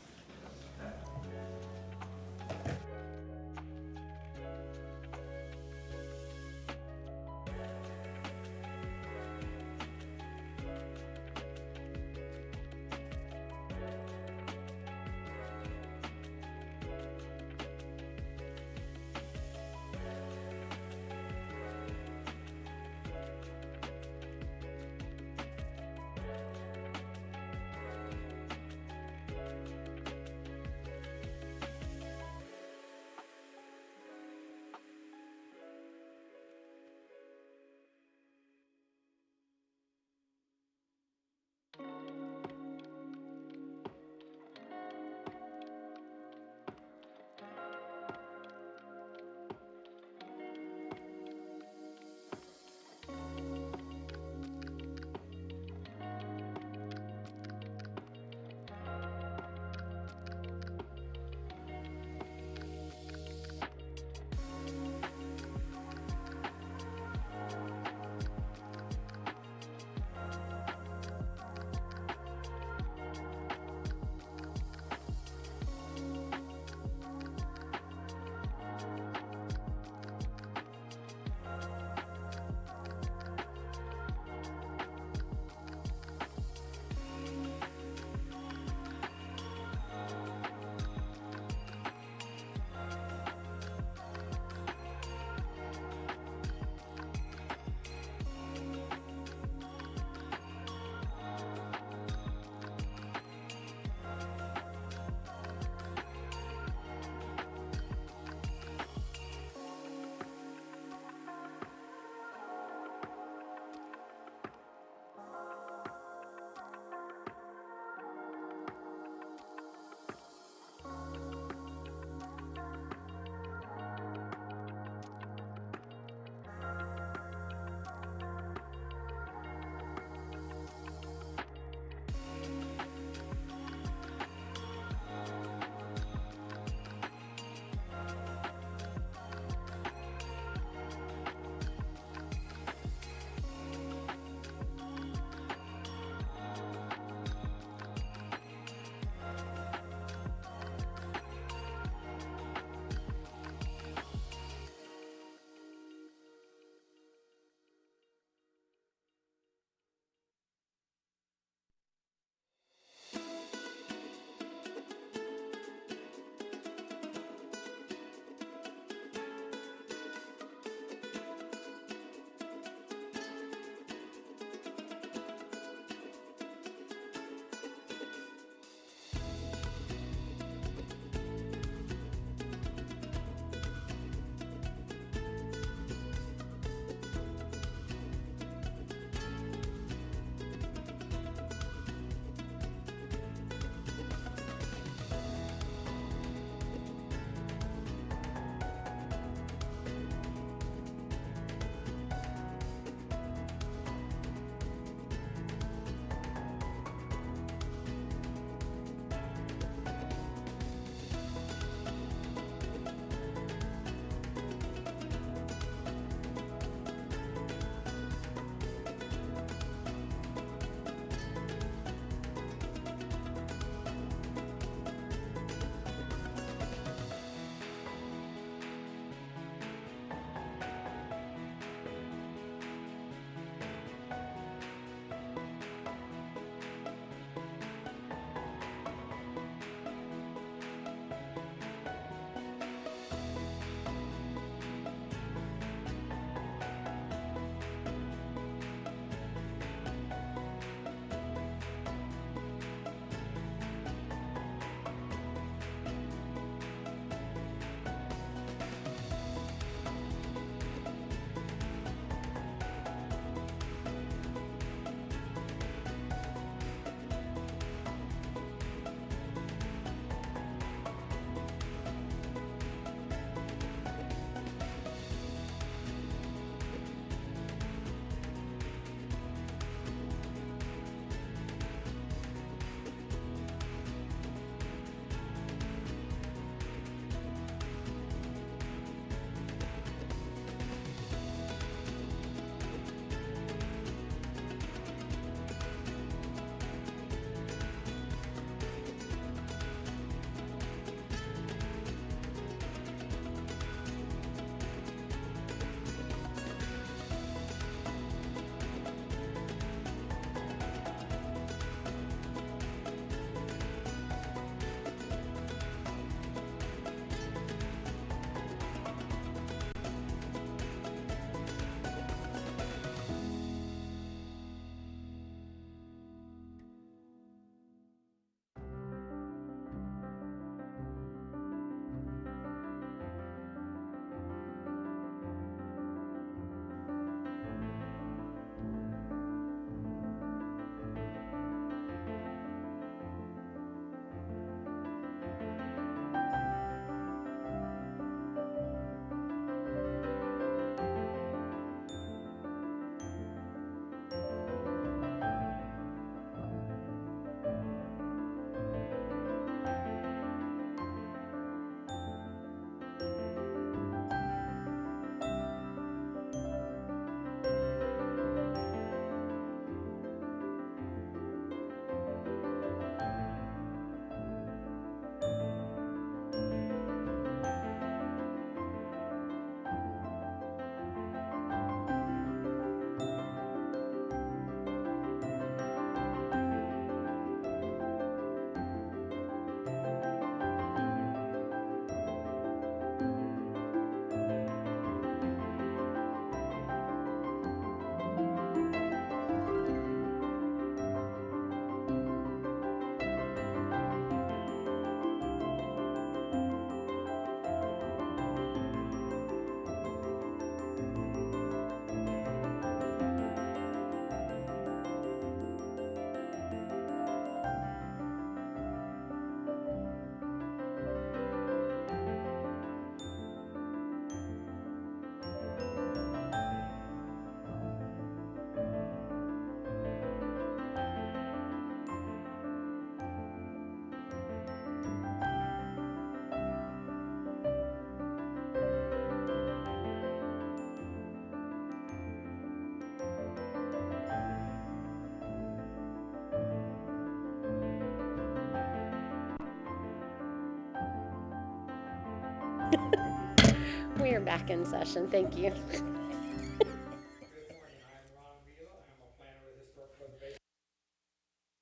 We are back in session. Thank you.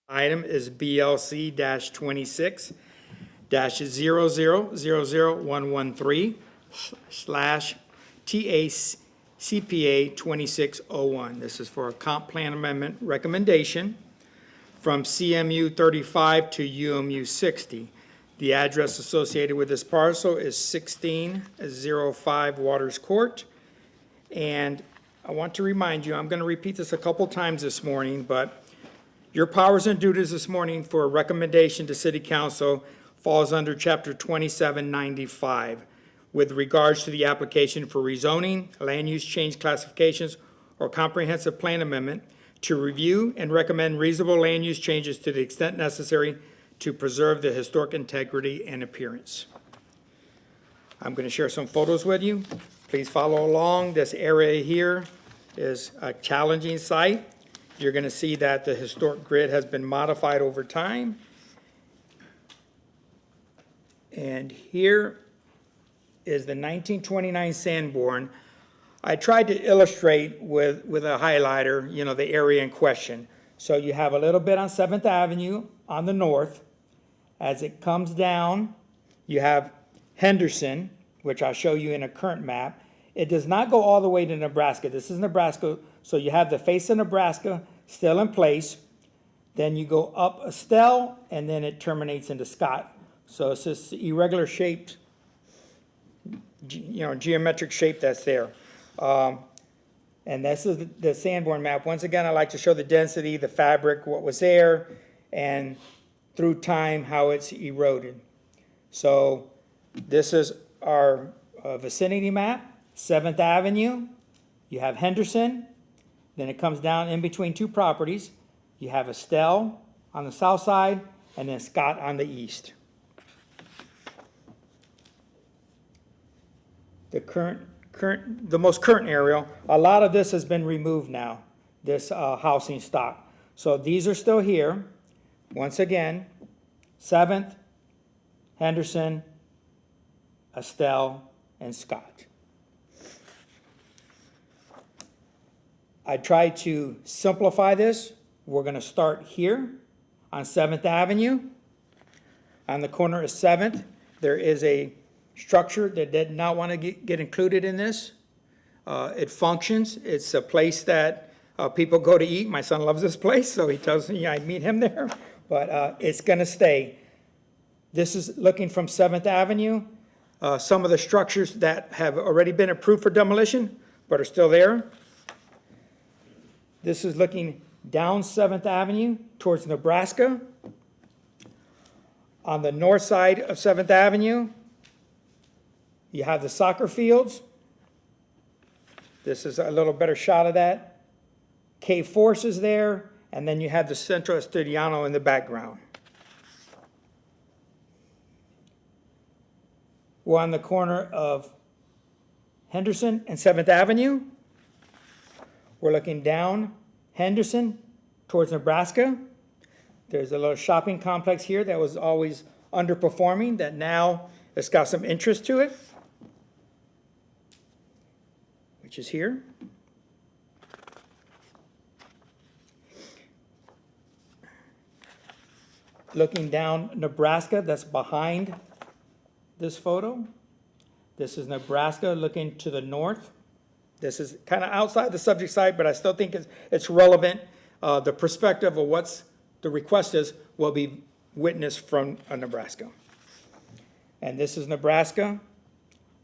Item is BLC 26-00000113 / TACPA 2601. This is for a comp plan amendment recommendation from CMU 35 to UMU 60. The address associated with this parcel is 1605 Waters Court. And I want to remind you, I'm going to repeat this a couple times this morning, but your powers and duties this morning for a recommendation to City Council falls under Chapter 2795 with regards to the application for rezoning, land use change classifications, or comprehensive plan amendment to review and recommend reasonable land use changes to the extent necessary to preserve the historic integrity and appearance. I'm going to share some photos with you. Please follow along. This area here is a challenging site. You're going to see that the historic grid has been modified over time. And here is the 1929 Sanborn. I tried to illustrate with a highlighter, the area in question. So you have a little bit on 7th Avenue on the north. As it comes down, you have Henderson, which I'll show you in a current map. It does not go all the way to Nebraska. This is Nebraska, so you have the face of Nebraska still in place. Then you go up Estelle, and then it terminates into Scott. So it's this irregular shaped, geometric shape that's there. And this is the Sanborn map. Once again, I like to show the density, the fabric, what was there, and through time, how it's eroded. So this is our vicinity map, 7th Avenue. You have Henderson. Then it comes down in between two properties. You have Estelle on the south side, and then Scott on the east. The most current aerial, a lot of this has been removed now, this housing stock. So these are still here. Once again, 7th, Henderson, Estelle, and Scott. I tried to simplify this. We're going to start here on 7th Avenue. On the corner of 7th, there is a structure that did not want to get included in this. It functions. It's a place that people go to eat. My son loves this place, so he tells me I meet him there. But it's going to stay. This is looking from 7th Avenue. Some of the structures that have already been approved for demolition, but are still there. This is looking down 7th Avenue towards Nebraska. On the north side of 7th Avenue, you have the soccer fields. This is a little better shot of that. K-Force is there, and then you have the Centro Estudiano in the background. We're on the corner of Henderson and 7th Avenue. We're looking down Henderson towards Nebraska. There's a little shopping complex here that was always underperforming that now it's got some interest to it, which is here. Looking down Nebraska, that's behind this photo. This is Nebraska looking to the north. This is kind of outside the subject site, but I still think it's relevant. The perspective of what's the request is will be witnessed from Nebraska. And this is Nebraska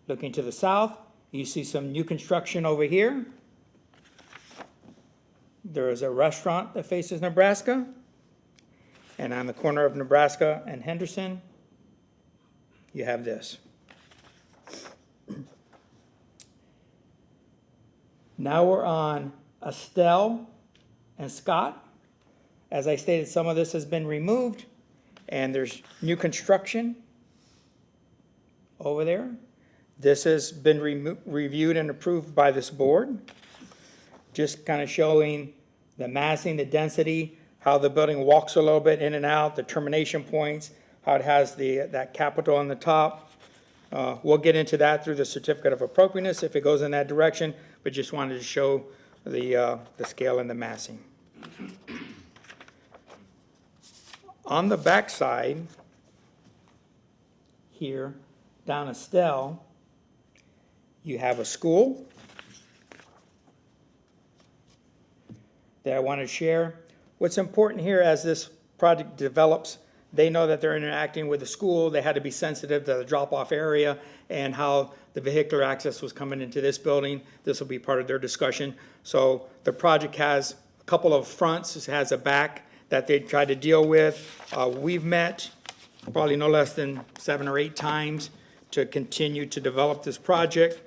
looking to the south. You see some new construction over here. There is a restaurant that faces Nebraska. And on the corner of Nebraska and Henderson, you have this. Now we're on Estelle and Scott. As I stated, some of this has been removed, and there's new construction over there. This has been reviewed and approved by this board. Just kind of showing the massing, the density, how the building walks a little bit in and out, the termination points, how it has that capital on the top. We'll get into that through the certificate of appropriateness if it goes in that direction, but just wanted to show the scale and the massing. On the backside, here, down Estelle, you have a school that I want to share. What's important here as this project develops, they know that they're interacting with the school. They had to be sensitive to the drop-off area and how the vehicular access was coming into this building. This will be part of their discussion. So the project has a couple of fronts, it has a back that they tried to deal with. We've met probably no less than 7 or 8 times to continue to develop this project.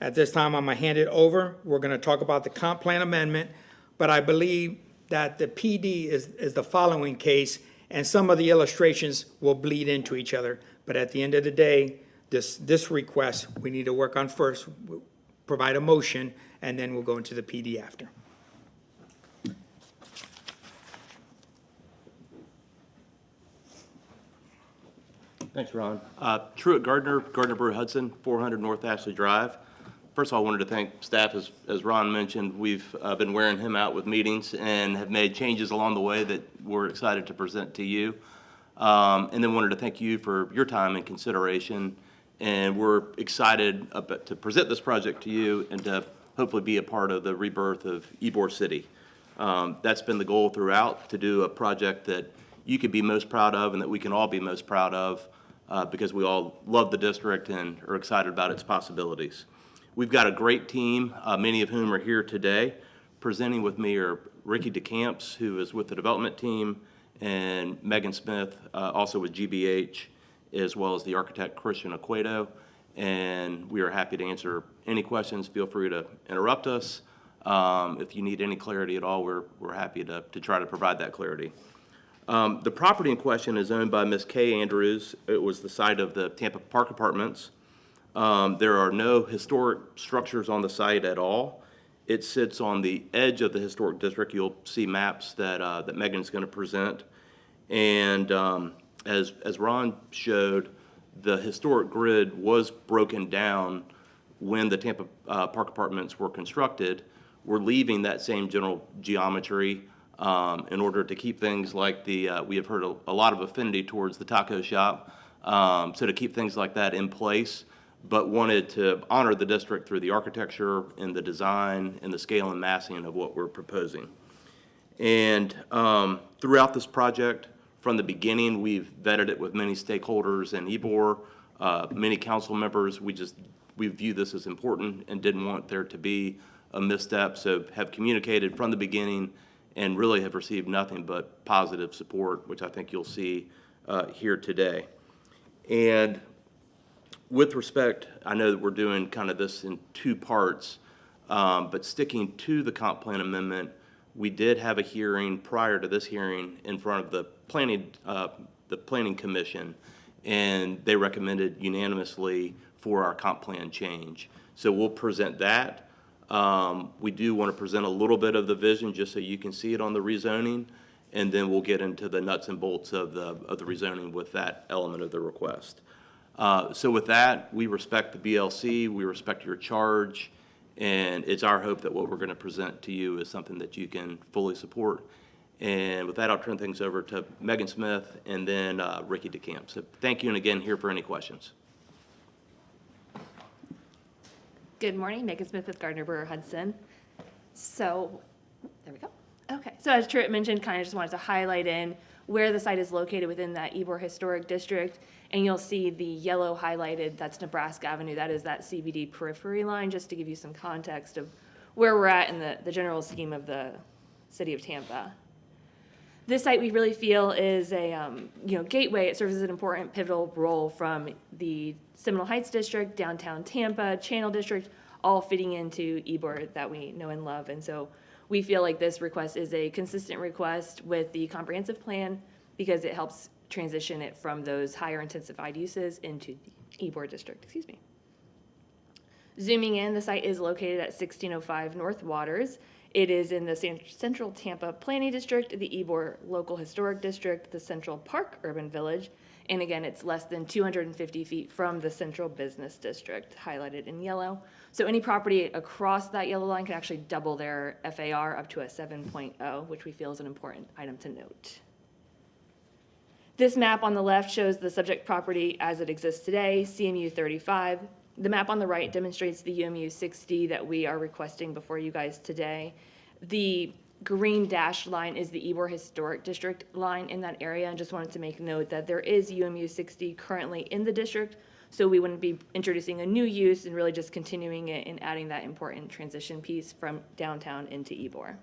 At this time, I'm gonna hand it over. We're gonna talk about the comp plan amendment, but I believe that the PD is the following case, and some of the illustrations will bleed into each other. But at the end of the day, this request, we need to work on first, provide a motion, and then we'll go into the PD after. Thanks, Ron. Truett Gardner, Gardner Brewer Hudson, 400 North Ashley Drive. First of all, I wanted to thank staff. As Ron mentioned, we've been wearing him out with meetings and have made changes along the way that we're excited to present to you. And then wanted to thank you for your time and consideration. And we're excited to present this project to you and to hopefully be a part of the rebirth of Ybor City. That's been the goal throughout, to do a project that you could be most proud of and that we can all be most proud of, because we all love the district and are excited about its possibilities. We've got a great team, many of whom are here today. Presenting with me are Ricky DeCamps, who is with the development team, and Megan Smith, also with GBH, as well as the architect Christian Aquedo. And we are happy to answer any questions. Feel free to interrupt us. If you need any clarity at all, we're happy to try to provide that clarity. The property in question is owned by Ms. Kay Andrews. It was the site of the Tampa Park Apartments. There are no historic structures on the site at all. It sits on the edge of the historic district. You'll see maps that Megan's going to present. And as Ron showed, the historic grid was broken down when the Tampa Park Apartments were constructed. We're leaving that same general geometry in order to keep things like we have heard a lot of affinity towards the taco shop, so to keep things like that in place, but wanted to honor the district through the architecture and the design and the scale and massing of what we're proposing. And throughout this project, from the beginning, we've vetted it with many stakeholders and Ybor, many council members. We view this as important and didn't want there to be a misstep, so have communicated from the beginning and really have received nothing but positive support, which I think you'll see here today. And with respect, I know that we're doing kind of this in 2 parts, but sticking to the comp plan amendment, we did have a hearing prior to this hearing in front of the planning commission, and they recommended unanimously for our comp plan change. So we'll present that. We do want to present a little bit of the vision just so you can see it on the rezoning, and then we'll get into the nuts and bolts of the rezoning with that element of the request. So with that, we respect the BLC, we respect your charge, and it's our hope that what we're going to present to you is something that you can fully support. And with that, I'll turn things over to Megan Smith and then Ricky DeCamp. So thank you, and again, here for any questions. Good morning, Megan Smith with Gardner Brewer Hudson. So, there we go. Okay, so as Truett mentioned, kind of just wanted to highlight in where the site is located within that Ybor Historic District, and you'll see the yellow highlighted, that's Nebraska Avenue, that is that CBD periphery line, just to give you some context of where we're at in the general scheme of the city of Tampa. This site we really feel is a gateway. It serves as an important pivotal role from the Seminole Heights District, downtown Tampa, Channel District, all fitting into Ybor that we know and love. And so we feel like this request is a consistent request with the comprehensive plan because it helps transition it from those higher intensified uses into the Ybor district, Zooming in, the site is located at 1605 North Waters. It is in the Central Tampa Planning District, the Ybor Local Historic District, the Central Park Urban Village, And again, it's less than 250 feet from the central business district, highlighted in yellow. So any property across that yellow line can actually double their FAR up to a 7.0, which we feel is an important item to note. This map on the left shows the subject property as it exists today, CMU 35. The map on the right demonstrates the UMU 60 that we are requesting before you guys today. The green dashed line is the Ybor Historic District line in that area, and just wanted to make note that there is UMU 60 currently in the district, so we wouldn't be introducing a new use and really just continuing it and adding that important transition piece from downtown into Ybor.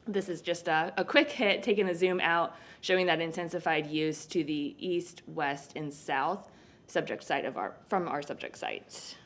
This is just a quick hit, taking a zoom out, showing that intensified use to the east, west, and south subject site from our subject site.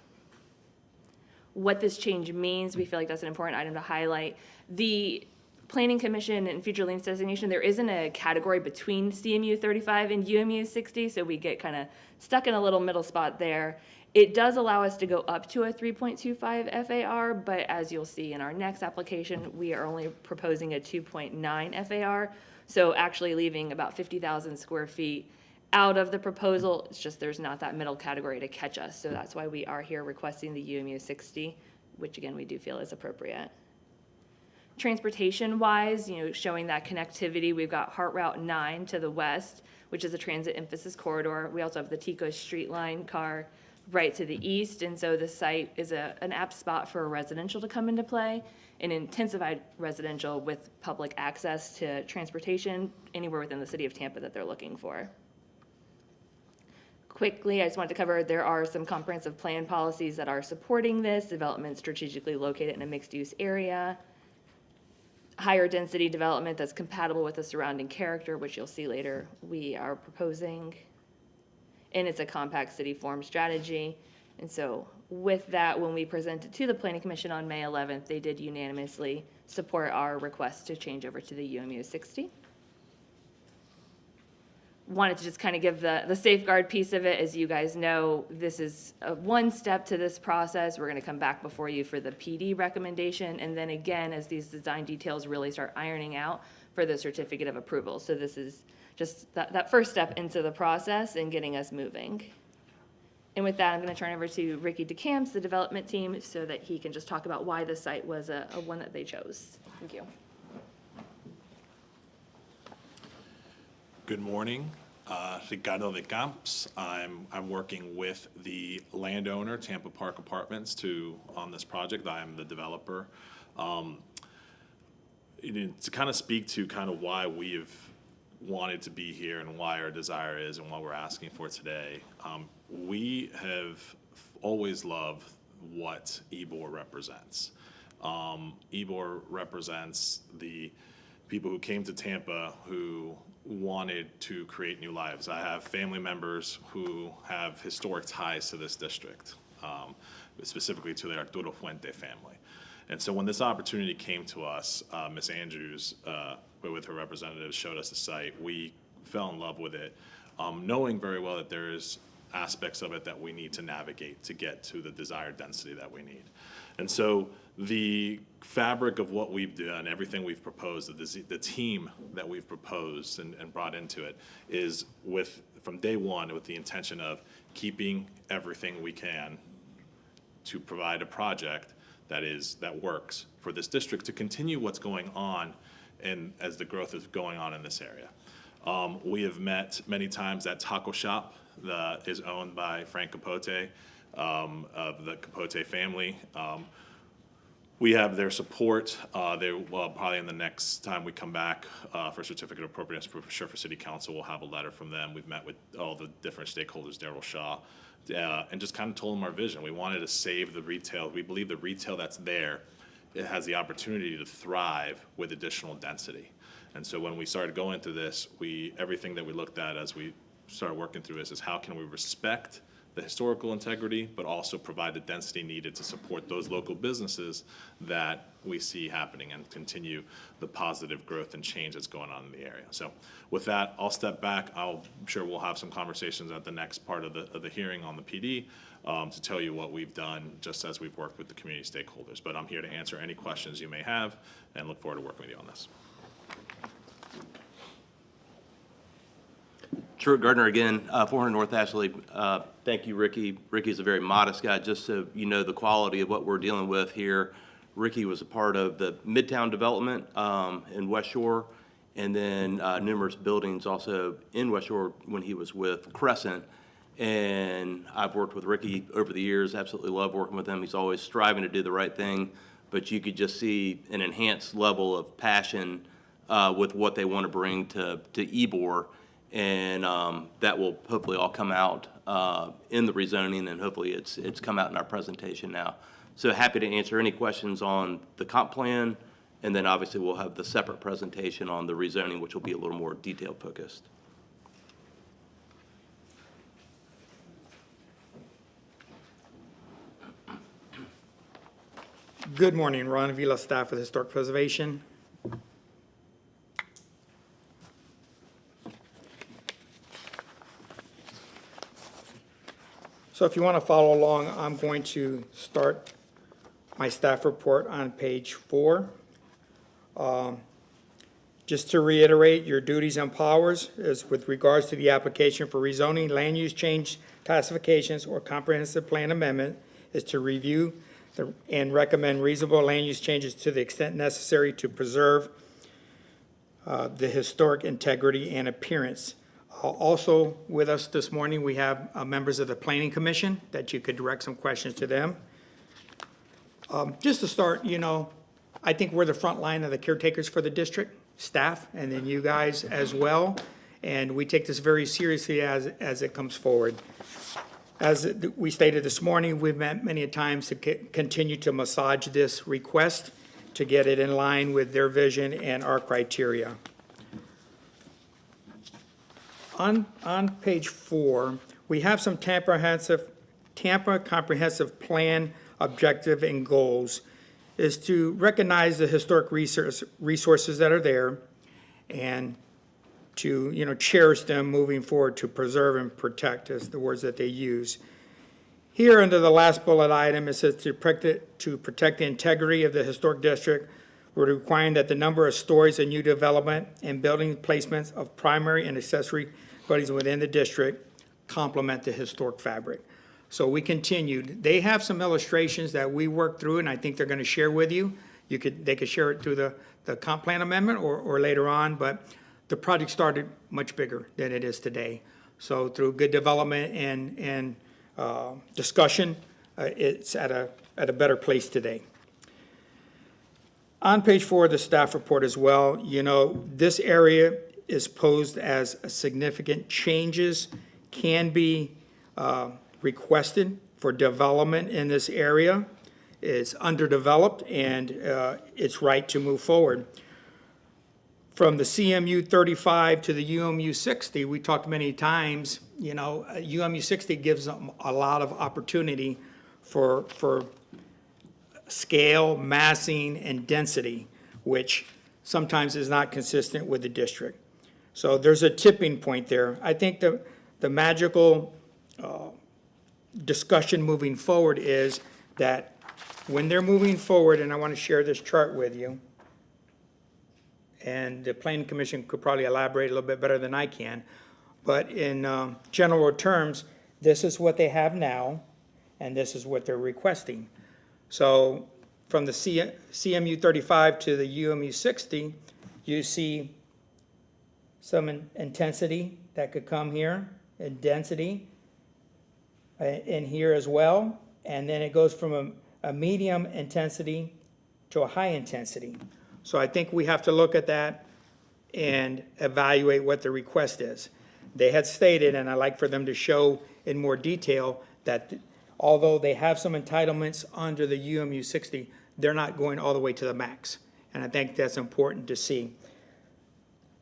What this change means, we feel like that's an important item to highlight. The Planning Commission and future liens designation, there isn't a category between CMU 35 and UMU 60, so we get kind of stuck in a little middle spot there. It does allow us to go up to a 3.25 FAR, but as you'll see in our next application, we are only proposing a 2.9 FAR, so actually leaving about 50,000 square feet out of the proposal. It's just there's not that middle category to catch us, so that's why we are here requesting the UMU 60, which again we do feel is appropriate. Transportation-wise, showing that connectivity, we've got Heart Route 9 to the west, which is a transit emphasis corridor. We also have the Tico Street Line car right to the east, and so the site is an apt spot for a residential to come into play, an intensified residential with public access to transportation anywhere within the city of Tampa that they're looking for. Quickly, I just wanted to cover, there are some comprehensive plan policies that are supporting this, development strategically located in a mixed-use area, higher density development that's compatible with the surrounding character, which you'll see later we are proposing, and it's a compact city form strategy. And so with that, when we presented to the Planning Commission on May 11th, they did unanimously support our request to change over to the UMU 60. Wanted to just kind of give the safeguard piece of it. As you guys know, this is one step to this process. We're going to come back before you for the PD recommendation, and then again, as these design details really start ironing out, for the certificate of approval. So this is just that first step into the process and getting us moving. And with that, I'm going to turn over to Ricky DeCamps, the development team, so that he can just talk about why the site was a one that they chose. Thank you. Good morning, Ricardo de Camps. I'm working with the landowner, Tampa Park Apartments, on this project. I am the developer. To kind of speak to kind of why we have wanted to be here and why our desire is and what we're asking for today. We have always loved what Ybor represents. Ybor represents the people who came to Tampa who wanted to create new lives. I have family members who have historic ties to this district, specifically to the Arturo Fuente family. And so when this opportunity came to us, Ms. Andrews, with her representatives, showed us the site. We fell in love with it, knowing very well that there is aspects of it that we need to navigate to get to the desired density that we need. And so the fabric of what we've done, everything we've proposed, the team that we've proposed and brought into it is from day one with the intention of keeping everything we can to provide a project that works for this district to continue what's going on and as the growth is going on in this area. We have met many times at Taco Shop that is owned by Frank Capote of the Capote family. We have their support. Probably in the next time we come back for certificate of appropriateness, for sure for City Council, we'll have a letter from them. We've met with all the different stakeholders, Daryl Shaw, and just kind of told them our vision. We wanted to save the retail. We believe the retail that's there, it has the opportunity to thrive with additional density. And so when we started going through this, everything that we looked at as we started working through this is how can we respect the historical integrity, but also provide the density needed to support those local businesses that we see happening and continue the positive growth and change that's going on in the area. So with that, I'll step back. I'm sure we'll have some conversations at the next part of the hearing on the PD to tell you what we've done just as we've worked with the community stakeholders. But I'm here to answer any questions you may have and look forward to working with you on this. Truett Gardner again, 400 North Ashley. Thank you, Ricky. Ricky's a very modest guy, just so you know the quality of what we're dealing with here. Ricky was a part of the Midtown development in West Shore, and then numerous buildings also in West Shore when he was with Crescent. And I've worked with Ricky over the years, absolutely love working with him. He's always striving to do the right thing, but you could just see an enhanced level of passion with what they want to bring to Ybor. And that will hopefully all come out in the rezoning, and hopefully it's come out in our presentation now. So happy to answer any questions on the comp plan, and then obviously we'll have the separate presentation on the rezoning, which will be a little more detailed focused. Good morning, Ron Vila, staff with Historic Preservation. So if you want to follow along, I'm going to start my staff report on page 4. Just to reiterate, your duties and powers is with regards to the application for rezoning, land use change classifications, or comprehensive plan amendment is to review and recommend reasonable land use changes to the extent necessary to preserve the historic integrity and appearance. Also with us this morning, we have members of the Planning Commission that you could direct some questions to them. Just to start, I think we're the front line of the caretakers for the district, staff, and then you guys as well. And we take this very seriously as it comes forward. As we stated this morning, we've met many times to continue to massage this request to get it in line with their vision and our criteria. On page 4, we have some Tampa Comprehensive Plan objective and goals is to recognize the historic resources that are there and to, cherish them moving forward, to preserve and protect is the words that they use. Here under the last bullet item, it says to protect the integrity of the historic district, we're requiring that the number of stories in new development and building placements of primary and accessory buildings within the district complement the historic fabric. So we continued. They have some illustrations that we worked through, and I think they're going to share with you. They could share it through the comp plan amendment or later on, but the project started much bigger than it is today. So through good development and discussion, it's at a better place today. On page 4 of the staff report as well, this area is posed as significant changes can be requested for development in this area. It's underdeveloped and it's right to move forward. From the CMU 35 to the UMU 60, we talked many times, UMU 60 gives them a lot of opportunity for scale, massing, and density, which sometimes is not consistent with the district. So there's a tipping point there. I think the magical discussion moving forward is that when they're moving forward, and I want to share this chart with you, and the Planning Commission could probably elaborate a little bit better than I can, but in general terms, this is what they have now, and this is what they're requesting. So from the CMU 35 to the UMU 60, you see some intensity that could come here, and density in here as well, and then it goes from a medium intensity to a high intensity. So I think we have to look at that and evaluate what the request is. They had stated, and I'd like for them to show in more detail, that although they have some entitlements under the UMU 60, they're not going all the way to the max. And I think that's important to see.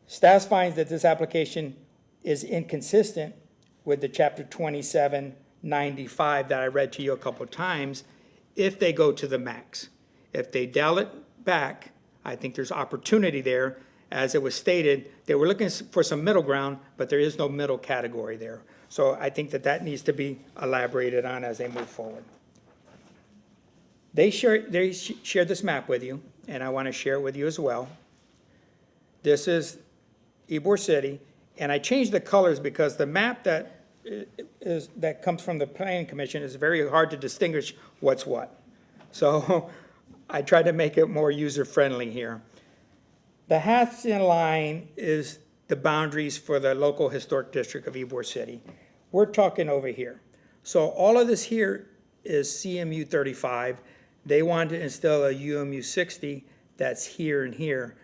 Staff finds that this application is inconsistent with the Chapter 2795 that I read to you a couple of times if they go to the max. If they dial it back, I think there's opportunity there. As it was stated, they were looking for some middle ground, but there is no middle category there. So I think that needs to be elaborated on as they move forward. They shared this map with you, and I want to share it with you as well. This is Ybor City, And I changed the colors because the map that comes from the planning commission is very hard to distinguish what's what. So I tried to make it more user-friendly here. The hatched line is the boundaries for the local historic district of Ybor City. We're talking over here. So all of this here is CMU 35. They wanted to instill a UMU 60 that's here and here.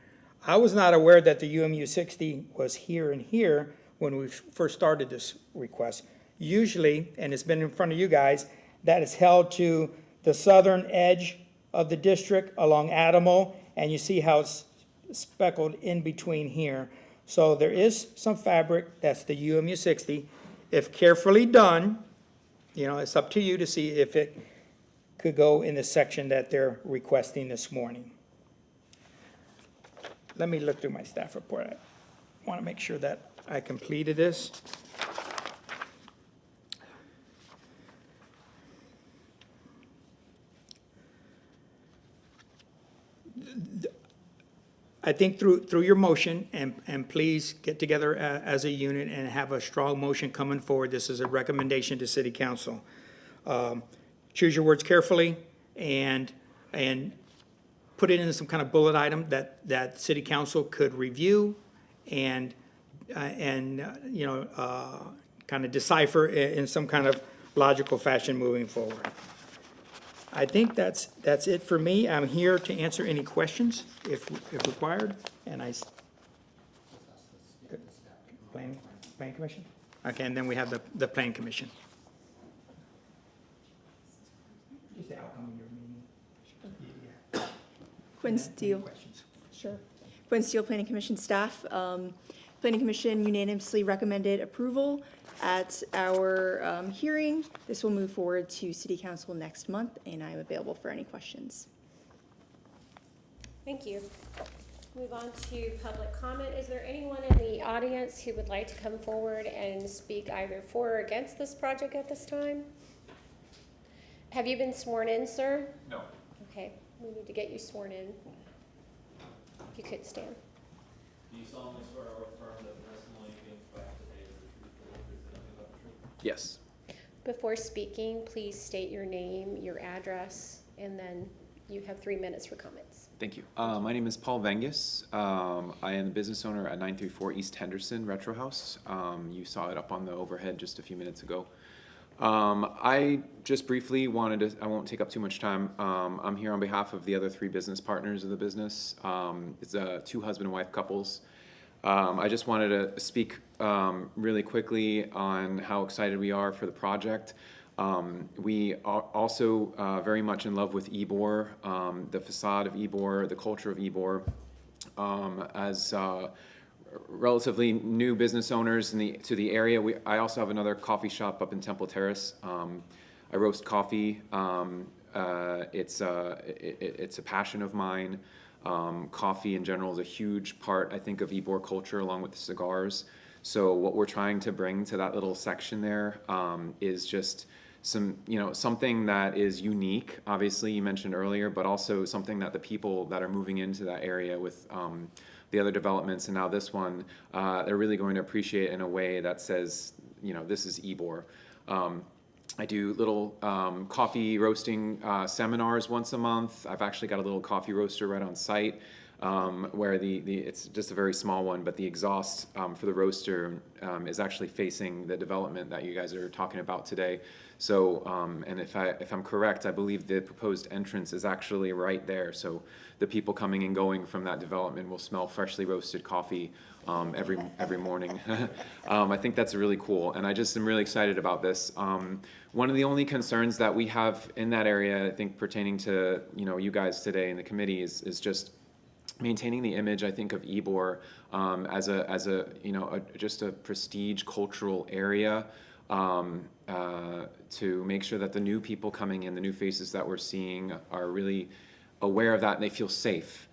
I was not aware that the UMU 60 was here and here when we first started this request. Usually, and it's been in front of you guys, that is held to the southern edge of the district along Adamo, and you see how it's speckled in between here. So there is some fabric, that's the UMU 60. If carefully done, it's up to you to see if it could go in the section that they're requesting this morning. Let me look through my staff report. I want to make sure that I completed this. I think through your motion, and please get together as a unit and have a strong motion coming forward. This is a recommendation to City Council. Choose your words carefully and put it into some kind of bullet item that City Council could review and kind of decipher in some kind of logical fashion moving forward. I think that's it for me. I'm here to answer any questions if required, and Planning Commission? Okay, and then we have the Plan Commission. Just the outcome of your meeting. Quinn Steele. Questions? Sure. Quinn Steele, Planning Commission staff. Planning Commission unanimously recommended approval at our hearing. This will move forward to City Council next month, and I am available for any questions. Thank you. Move on to public comment. Is there anyone in the audience who would like to come forward and speak either for or against this project at this time? Have you been sworn in, sir? No. Okay, we need to get you sworn in. If you could stand. Do you solemnly swear or affirm that the testimony being provided today is the truth, the whole truth, and nothing but the truth? Yes. Before speaking, please state your name, your address, and then you have 3 minutes for comments. Thank you. My name is Paul Vengus. I am the business owner at 934 East Henderson Retro House. You saw it up on the overhead just a few minutes ago. I just briefly wanted to, I won't take up too much time. I'm here on behalf of the other 3 business partners of the business. It's 2 husband and wife couples. I just wanted to speak really quickly on how excited we are for the project. We are also very much in love with Ybor, the facade of Ybor, the culture of Ybor. As relatively new business owners to the area, I also have another coffee shop up in Temple Terrace. I roast coffee. It's a passion of mine. Coffee in general is a huge part, I think, of Ybor culture, along with the cigars. So what we're trying to bring to that little section there is just something that is unique. Obviously, you mentioned earlier, but also something that the people that are moving into that area with the other developments and now this one, they're really going to appreciate in a way that says, this is Ybor. I do little coffee roasting seminars once a month. I've actually got a little coffee roaster right on site where it's just a very small one, but the exhaust for the roaster is actually facing the development that you guys are talking about today. So, and if I'm correct, I believe the proposed entrance is actually right there. So the people coming and going from that development will smell freshly roasted coffee every morning. I think that's really cool, and I just am really excited about this. One of the only concerns that we have in that area, I think, pertaining to you guys today in the committee is just maintaining the image, I think, of Ybor as a just a prestige cultural area. To make sure that the new people coming in, the new faces that we're seeing, are really aware of that and they feel safe.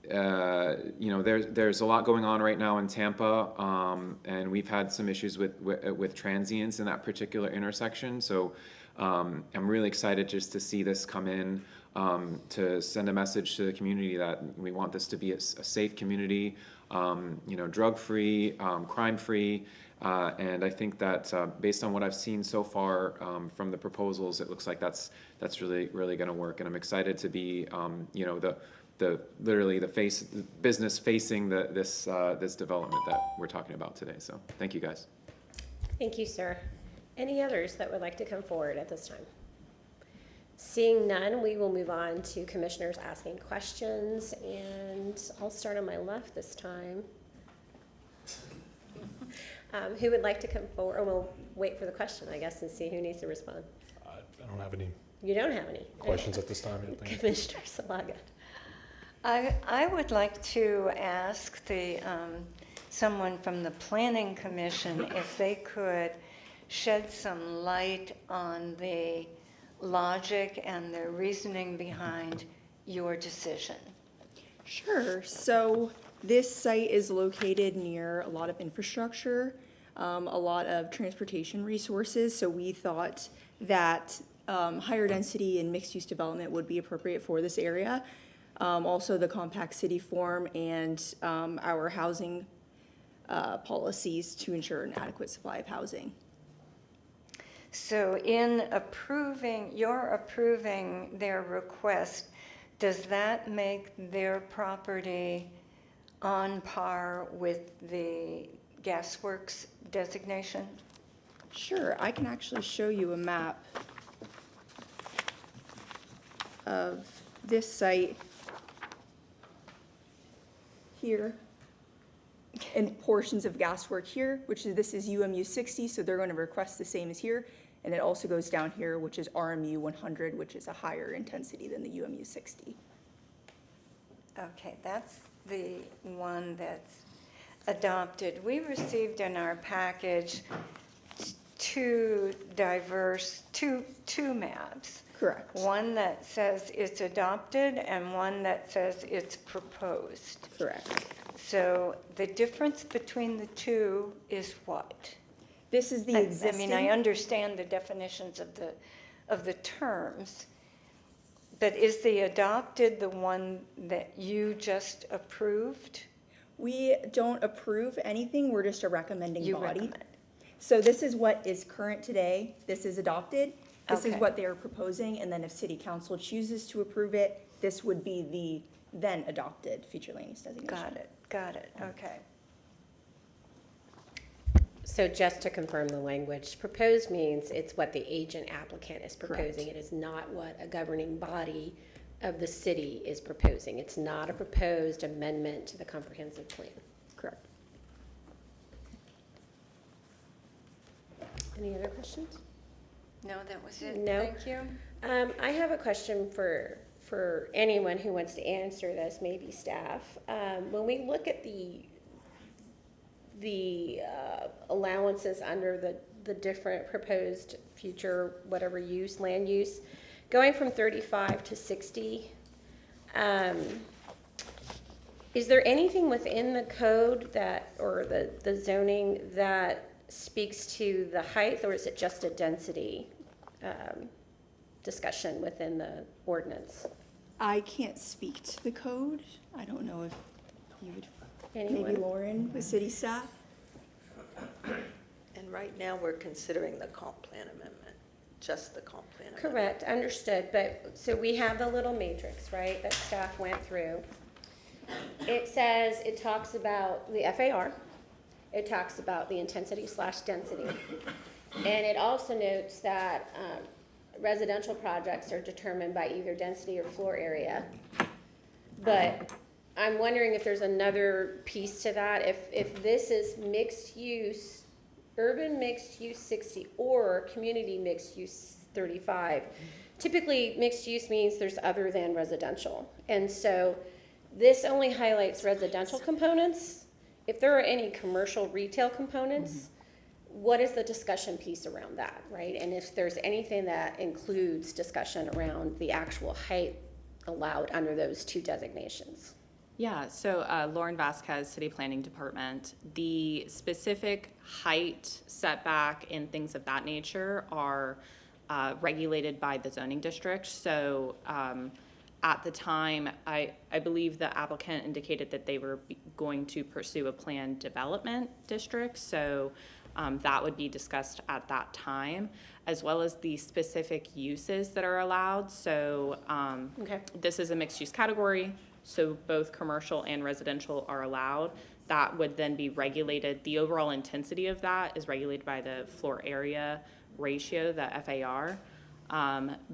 you know, there's a lot going on right now in Tampa, and we've had some issues with transients in that particular intersection. So I'm really excited just to see this come in, to send a message to the community that we want this to be a safe community, you know, drug-free, crime-free. And I think that based on what I've seen so far from the proposals, it looks like that's really going to work. And I'm excited to be, you know, literally the business facing this development that we're talking about today. So thank you guys. Thank you, sir. Any others that would like to come forward at this time? Seeing none, we will move on to commissioners asking questions, and I'll start on my left this time. Who would like to come forward? Or we'll wait for the question, I guess, and see who needs to respond. I don't have any You don't have any questions at this time. I think. Commissioner Salaga. I would like to ask someone from the Planning Commission if they could shed some light on the logic and the reasoning behind your decision. Sure. So this site is located near a lot of infrastructure, a lot of transportation resources. So we thought that higher density and mixed-use development would be appropriate for this area. Also, the compact city form and our housing policies to ensure an adequate supply of housing. So in you're approving their request, does that make their property on par with the gasworks designation? Sure, I can actually show you a map of this site here and portions of gaswork here, this is UMU 60, so they're going to request the same as here. And it also goes down here, which is RMU 100, which is a higher intensity than the UMU 60. Okay, that's the one that's adopted. We received in our package two maps. Correct. One that says it's adopted and one that says it's proposed. Correct. So the difference between the two is what? This is the existing. I mean, I understand the definitions of the terms, but is the adopted the one that you just approved? We don't approve anything, we're just a recommending You body. recommend. So this is what is current today, this is adopted, this is Okay. what they are proposing, and then if city council chooses to approve it, this would be the then adopted future land use designation. Got it, okay. So just to confirm the language, proposed means it's what the agent applicant is proposing. Correct. It is not what a governing body of the city is proposing. It's not a proposed amendment to the comprehensive plan. Correct. Any other questions? No, that was it. No. Thank you. I have a question for anyone who wants to answer this, maybe staff. When we look at the allowances under the different proposed future, whatever use, land use, going from 35 to 60, is there anything within the code that, or the zoning that speaks to the height, or is it just a density discussion within the ordinance? I can't speak to the code. I don't know if you would, Anyone? maybe Lauren with city staff? And right now, we're considering the comp plan amendment, just the comp plan amendment. Correct, understood, but, so we have the little matrix, right, that staff went through. It talks about the FAR, it talks about the intensity/density, and it also notes that residential projects are determined by either density or floor area. But I'm wondering if there's another piece to that, if this is mixed use, urban mixed use 60 or community mixed use 35. Typically, mixed use means there's other than residential. And so this only highlights residential components. If there are any commercial retail components, what is the discussion piece around that, right? And if there's anything that includes discussion around the actual height allowed under those two designations. Yeah, so Lauren Vasquez, City Planning Department. The specific height, setback, and things of that nature are regulated by the zoning district. So at the time, I believe the applicant indicated that they were going to pursue a planned development district. So that would be discussed at that time, as well as the specific uses that are allowed. So this is a mixed-use category. So both commercial and residential are allowed. That would then be regulated. The overall intensity of that is regulated by the floor area ratio, the FAR.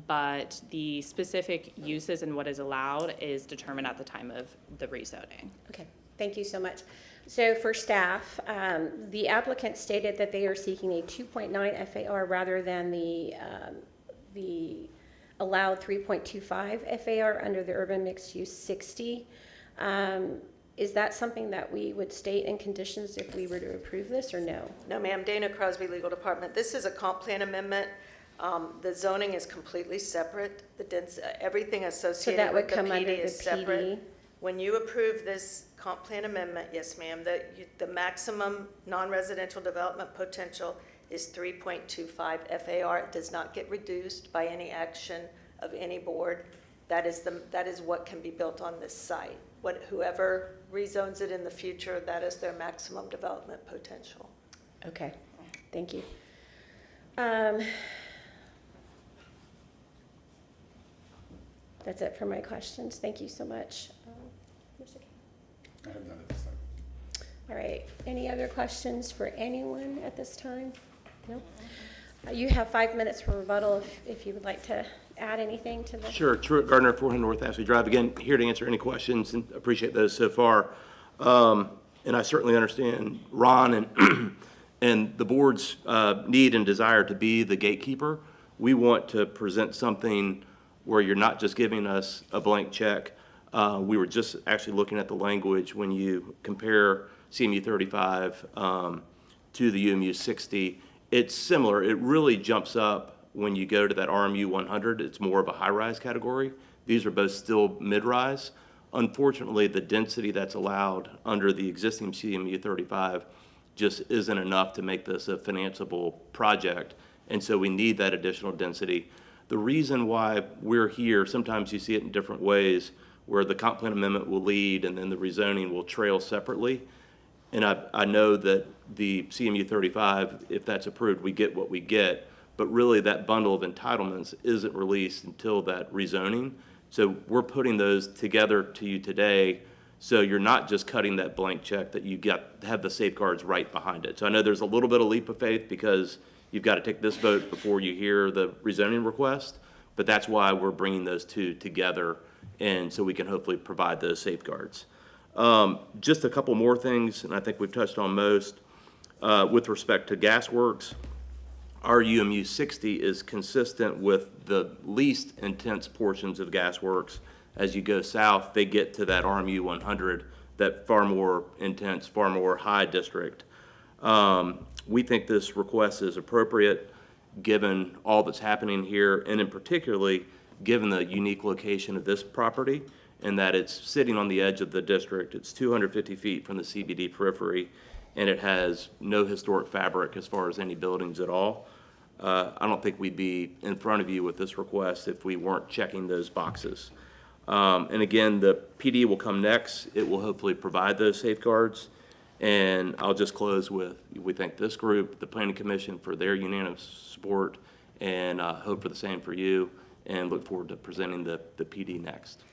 But the specific uses and what is allowed is determined at the time of the rezoning. Okay, thank you so much. So for staff, the applicant stated that they are seeking a 2.9 FAR rather than the allowed 3.25 FAR under the urban mixed use 60. Is that something that we would state in conditions if we were to approve this, or no? No, ma'am. Dana Crosby, Legal Department. This is a comp plan amendment. The zoning is completely separate. Everything associated with the PD is separate. When you approve this comp plan amendment, yes, ma'am, the maximum non-residential development potential is 3.25 FAR. It does not get reduced by any action of any board. That is what can be built on this site. Whoever rezones it in the future, that is their maximum development potential. Okay, thank you. That's it for my questions. Thank you so much. I have none at this time. All right, any other questions for anyone at this time? No? You have 5 minutes for rebuttal if you would like to add anything to the. Sure. Truett Gardner, 400 North Ashley Drive. Again, here to answer any questions and appreciate those so far. And I certainly understand Ron and the board's need and desire to be the gatekeeper. We want to present something where you're not just giving us a blank check. We were just actually looking at the language when you compare CMU 35 to the UMU 60. It's similar. It really jumps up when you go to that RMU 100. It's more of a high-rise category. These are both still mid-rise. Unfortunately, the density that's allowed under the existing CMU 35 just isn't enough to make this a financeable project, and so we need that additional density. The reason why we're here, sometimes you see it in different ways, where the comp plan amendment will lead and then the rezoning will trail separately. And I know that the CMU 35, if that's approved, we get what we get, but really that bundle of entitlements isn't released until that rezoning. So we're putting those together to you today, so you're not just cutting that blank check, that you have the safeguards right behind it. So I know there's a little bit of leap of faith because you've got to take this vote before you hear the rezoning request, but that's why we're bringing those two together, and so we can hopefully provide those safeguards. Just a couple more things, and I think we've touched on most. With respect to gasworks, our UMU 60 is consistent with the least intense portions of gasworks. As you go south, they get to that RMU 100, that far more intense, far more high district. We think this request is appropriate given all that's happening here, and in particularly given the unique location of this property and that it's sitting on the edge of the district. It's 250 feet from the CBD periphery, and it has no historic fabric as far as any buildings at all. I don't think we'd be in front of you with this request if we weren't checking those boxes. And again, the PD will come next. It will hopefully provide those safeguards. And I'll just close with, we thank this group, the Planning Commission, for their unanimous support, and hope for the same for you, and look forward to presenting the PD next.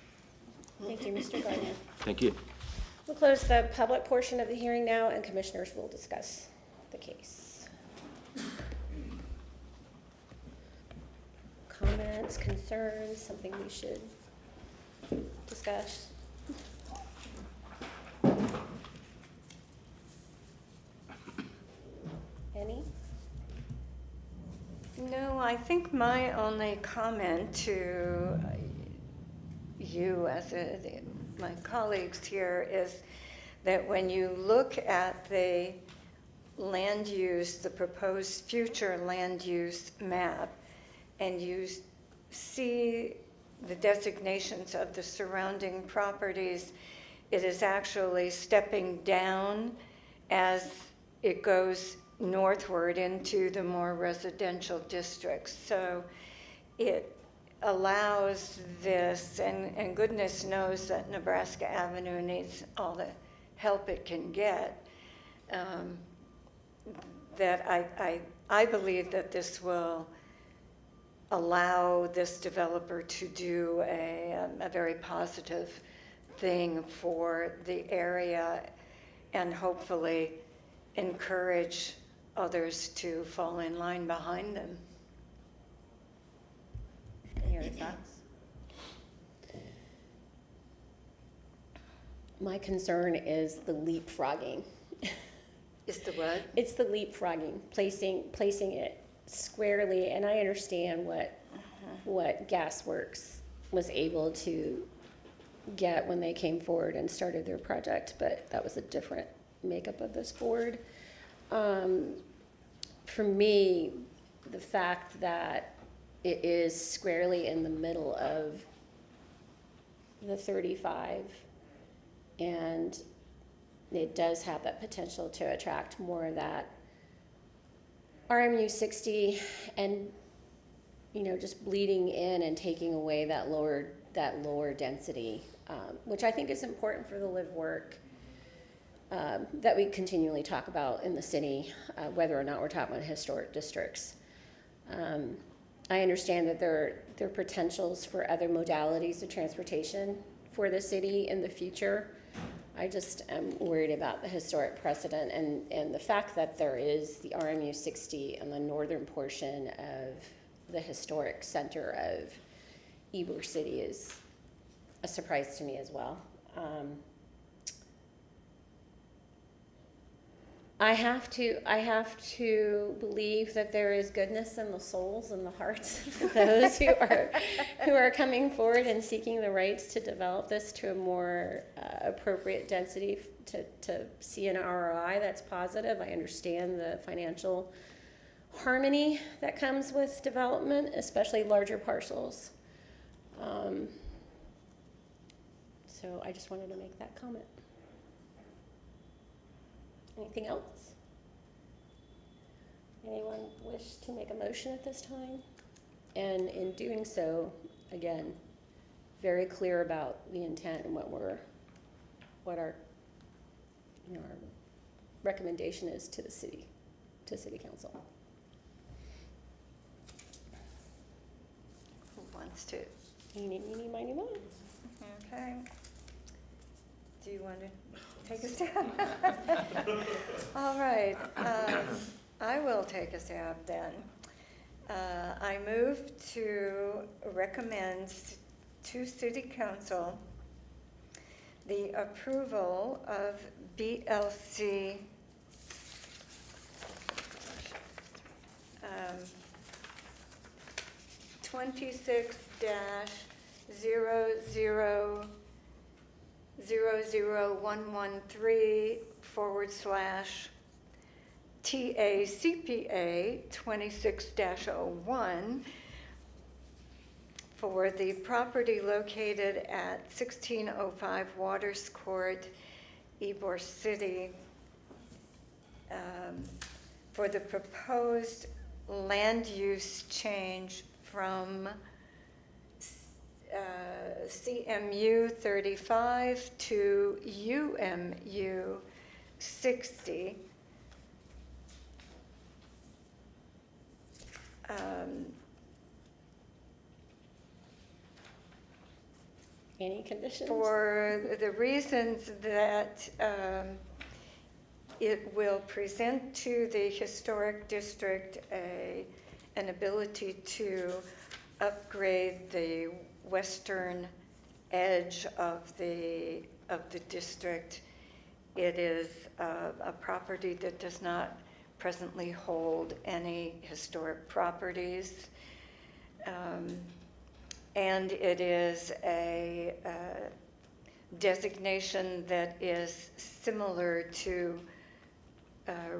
Thank you, Mr. Gardner. Thank you. We'll close the public portion of the hearing now, and commissioners will discuss the case. Comments, concerns, something we should discuss? Any? No, I think my only comment to you as my colleagues here is that when you look at the land use, the proposed future land use map, and you see the designations of the surrounding properties, it is actually stepping down as it goes northward into the more residential districts. So it allows this, and goodness knows that Nebraska Avenue needs all the help it can get, that I believe that this will allow this developer to do a very positive thing for the area and hopefully encourage others to fall in line behind them. Any other thoughts? My concern is the leapfrogging. Is the what? It's the leapfrogging, placing it squarely, and I understand what Gasworks was able to get when they came forward and started their project, but that was a different makeup of this board. For me, the fact that it is squarely in the middle of the 35, and it does have that potential to attract more of that RMU 60 and, you know, just bleeding in and taking away that lower density, which I think is important for the live-work that we continually talk about in the city, whether or not we're talking about historic districts. I understand that there are potentials for other modalities of transportation for the city in the future. I just am worried about the historic precedent and the fact that there is the RMU 60 on the northern portion of the historic center of Ybor City is a surprise to me as well. I have to believe that there is goodness in the souls and the hearts of those who are coming forward and seeking the rights to develop this to a more appropriate density to see an ROI that's positive. I understand the financial harmony that comes with development, especially larger parcels. So I just wanted to make that comment. Anything else? Anyone wish to make a motion at this time? And in doing so, again, very clear about the intent and what our recommendation is to the city, to city council. Who wants to? Eeny, miny, moe. Okay. Do you want to take a stab? All right. I will take a stab then. I move to recommend to City Council the approval of BLC 26-00113/TACPA 26-01 for the property located at 1605 Waters Court, Ybor City, for the proposed land use change from CMU 35 to UMU 60. Any conditions? For the reasons that it will present to the historic district an ability to upgrade the western edge of the district. It is a property that does not presently hold any historic properties. And it is a designation that is similar to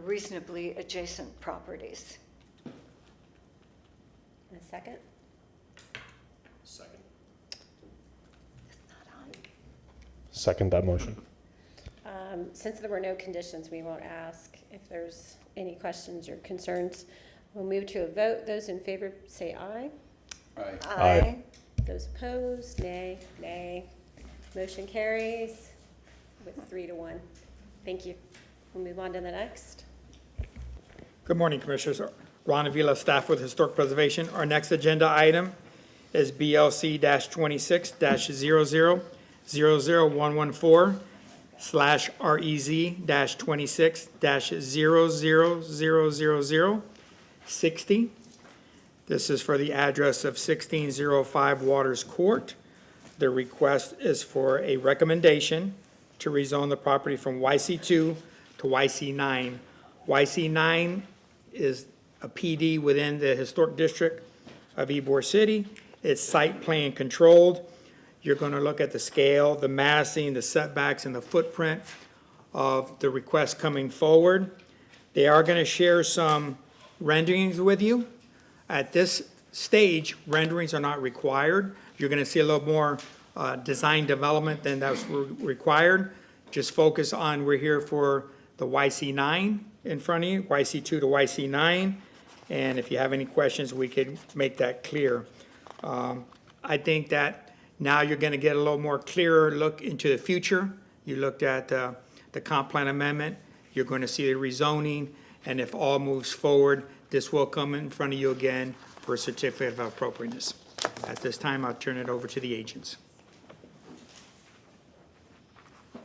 reasonably adjacent properties. And a second? Second. It's not on. Second that motion. Since there were no conditions, we won't ask if there's any questions or concerns. We'll move to a vote. Those in favor say aye. Aye. Aye. Those opposed, nay, nay. Motion carries with 3-1. Thank you. We'll move on to the next. Good morning, Commissioners. Ron Avila, staff with Historic Preservation. Our next agenda item is BLC-26-00114/REZ-26-00060. This is for the address of 1605 Waters Court. The request is for a recommendation to rezone the property from YC2 to YC9. YC9 is a PD within the Historic District of Ybor City. It's site plan controlled. You're going to look at the scale, the massing, the setbacks, and the footprint of the request coming forward. They are going to share some renderings with you. At this stage, renderings are not required. You're going to see a little more design development than that's required. Just focus on, we're here for the YC9 in front of you, YC2 to YC9. And if you have any questions, we could make that clear. I think that now you're going to get a little more clearer look into the future. You looked at the comp plan amendment. You're going to see the rezoning. And if all moves forward, this will come in front of you again for a certificate of appropriateness. At this time, I'll turn it over to the agents.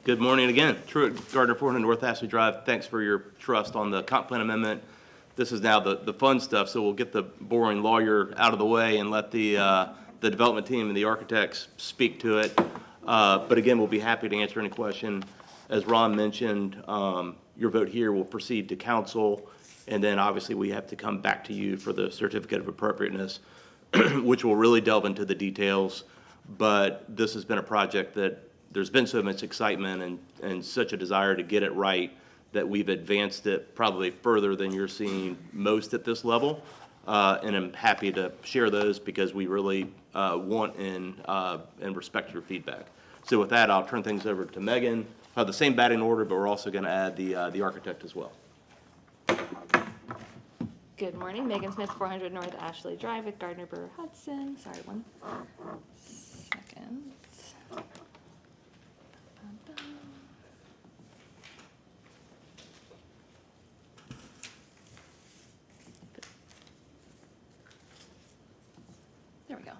Good morning again. Truett Gardner, 400 North Ashley Drive. Thanks for your trust on the comp plan amendment. This is now the fun stuff, so we'll get the boring lawyer out of the way and let the development team and the architects speak to it. But again, we'll be happy to answer any question. As Ron mentioned, your vote here will proceed to council, and then obviously we have to come back to you for the certificate of appropriateness, which will really delve into the details. But this has been a project that there's been so much excitement and such a desire to get it right that we've advanced it probably further than you're seeing most at this level. And I'm happy to share those because we really want and respect your feedback. So with that, I'll turn things over to Megan. The same batting order, but we're also going to add the architect as well. Good morning, Megan Smith, 400 North Ashley Drive with Gardner Brewer Hudson. Sorry, 1 second. There we go.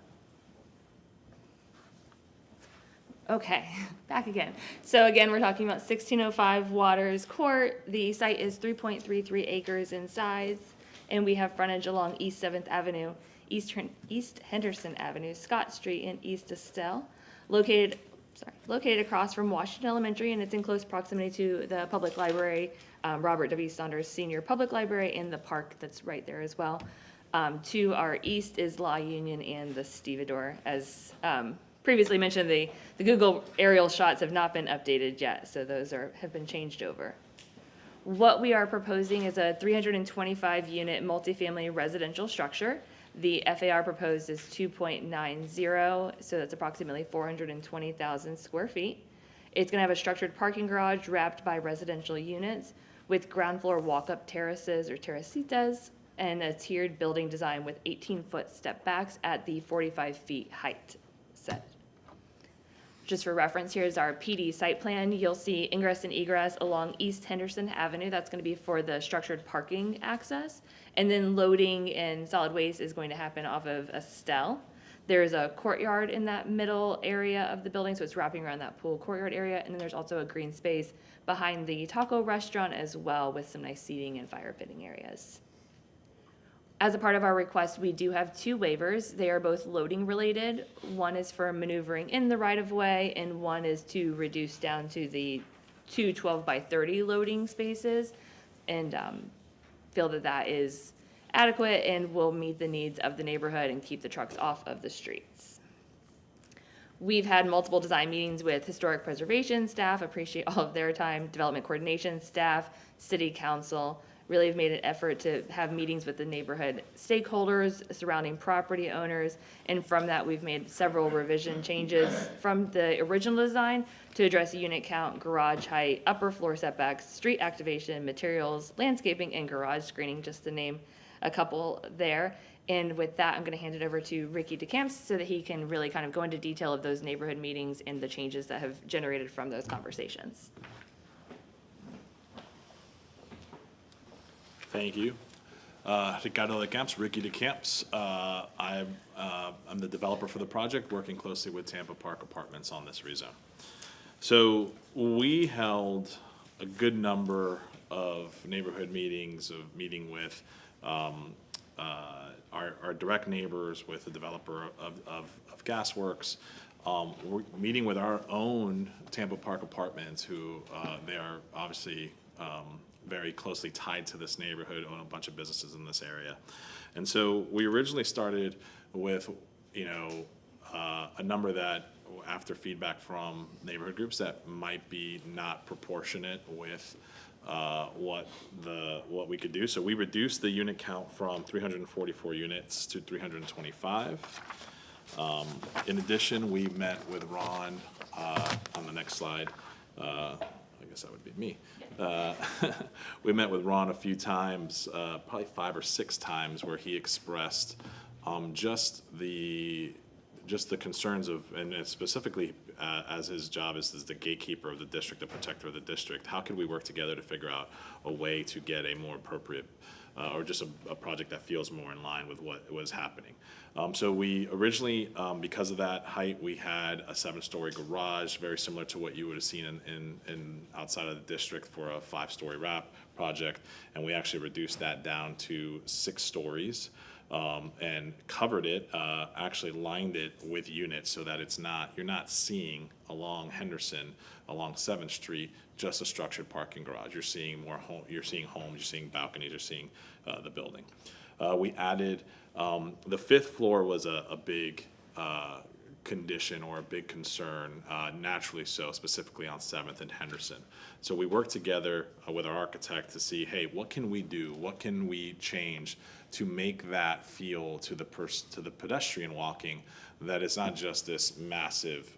Okay, back again. So again, we're talking about 1605 Waters Court. The site is 3.33 acres in size, and we have frontage along East 7th Avenue, East Henderson Avenue, Scott Street, and East Estelle, located across from Washington Elementary, and it's in close proximity to the public library, Robert W. Saunders Senior Public Library, and the park that's right there as well. To our east is La Union and the Stevedore. As previously mentioned, the Google aerial shots have not been updated yet, so those have been changed over. What we are proposing is a 325-unit multifamily residential structure. The FAR proposed is 2.90, so that's approximately 420,000 square feet. It's going to have a structured parking garage wrapped by residential units with ground floor walk-up terraces or terracitas, and a tiered building design with 18-foot step backs at the 45 feet height set. Just for reference, here's our PD site plan. You'll see ingress and egress along East Henderson Avenue. That's going to be for the structured parking access. And then loading and solid waste is going to happen off of Estelle. There's a courtyard in that middle area of the building, so it's wrapping around that pool courtyard area. And then there's also a green space behind the taco restaurant as well with some nice seating and fire pitting areas. As a part of our request, we do have 2 waivers. They are both loading related. One is for maneuvering in the right-of-way, and one is to reduce down to the 2 12-by-30 loading spaces, and feel that that is adequate and will meet the needs of the neighborhood and keep the trucks off of the streets. We've had multiple design meetings with historic preservation staff, appreciate all of their time, development coordination staff, city council, really have made an effort to have meetings with the neighborhood stakeholders, surrounding property owners, and from that, we've made several revision changes from the original design to address unit count, garage height, upper floor setbacks, street activation, materials, landscaping, and garage screening, just to name a couple there. And with that, I'm going to hand it over to Ricky DeCamps so that he can really kind of go into detail of those neighborhood meetings and the changes that have generated from those conversations. Thank you. Ricardo DeCamps, Ricky DeCamps. I'm the developer for the project, working closely with Tampa Park Apartments on this rezone. So we held a good number of neighborhood meetings, of meeting with our direct neighbors, with the developer of Gasworks. We're meeting with our own Tampa Park Apartments, who they are obviously very closely tied to this neighborhood, own a bunch of businesses in this area. And so we originally started with, a number that, after feedback from neighborhood groups, that might be not proportionate with what we could do. So we reduced the unit count from 344 units to 325. In addition, we met with Ron on the next slide. I guess that would be me. We met with Ron a few times, probably 5 or 6 times, where he expressed just the concerns of, and specifically as his job is the gatekeeper of the district, the protector of the district. How could we work together to figure out a way to get a more appropriate or just a project that feels more in line with what was happening? So we originally, because of that height, we had a 7-story garage, very similar to what you would have seen in outside of the district for a 5-story wrap project, and we actually reduced that down to 6 stories. And covered it, actually lined it with units so that you're not seeing along Henderson, along 7th Street, just a structured parking garage. You're seeing homes, you're seeing balconies, you're seeing the building. We added, the 5th floor was a big condition or a big concern, naturally so, specifically on 7th and Henderson. So we worked together with our architect to see, hey, what can we do? What can we change to make that feel to the pedestrian walking that it's not just this massive,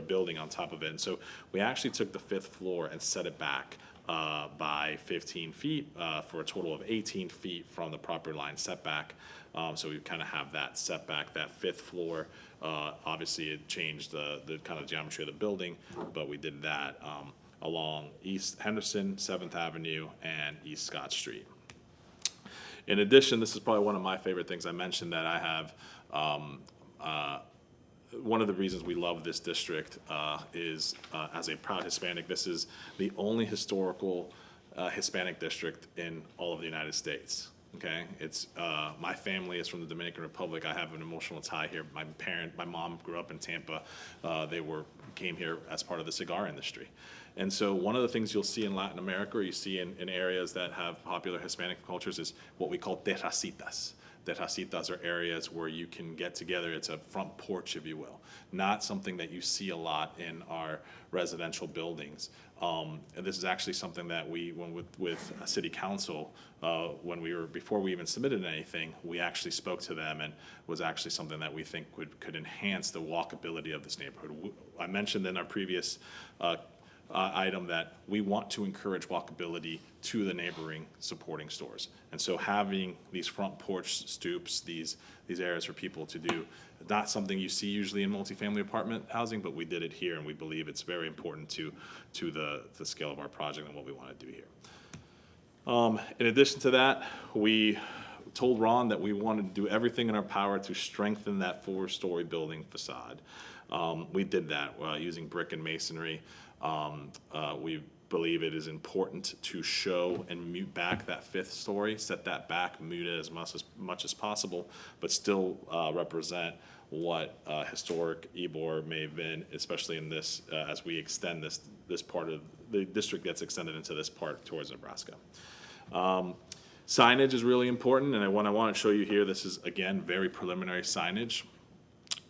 building on top of it. And so we actually took the 5th floor and set it back by 15 feet for a total of 18 feet from the property line setback. So we kind of have that setback, that 5th floor. Obviously, it changed the kind of geometry of the building, but we did that along East Henderson, 7th Avenue, and East Scott Street. In addition, this is probably one of my favorite things I mentioned, that I have. One of the reasons we love this district is, as a proud Hispanic, this is the only historical Hispanic district in all of the United States. Okay, it's my family is from the Dominican Republic. I have an emotional tie here. My mom grew up in Tampa. They came here as part of the cigar industry. And so one of the things you'll see in Latin America, or you see in areas that have popular Hispanic cultures, is what we call terracitas. Terracitas are areas where you can get together. It's a front porch, if you will, not something that you see a lot in our residential buildings. And this is actually something that we, with City Council, before we even submitted anything, we actually spoke to them, and was actually something that we think could enhance the walkability of this neighborhood. I mentioned in our previous item that we want to encourage walkability to the neighboring supporting stores. And so having these front porch stoops, these areas for people to do, not something you see usually in multifamily apartment housing, but we did it here, and we believe it's very important to the scale of our project and what we want to do here. In addition to that, we told Ron that we wanted to do everything in our power to strengthen that 4-story building facade. We did that using brick and masonry. We believe it is important to show and mute back that 5th story, set that back, mute it as much as possible, but still represent what historic Ybor may have been, especially in this, as we extend this part of the district gets extended into this part towards Nebraska. Signage is really important, and what I want to show you here, this is, again, very preliminary signage.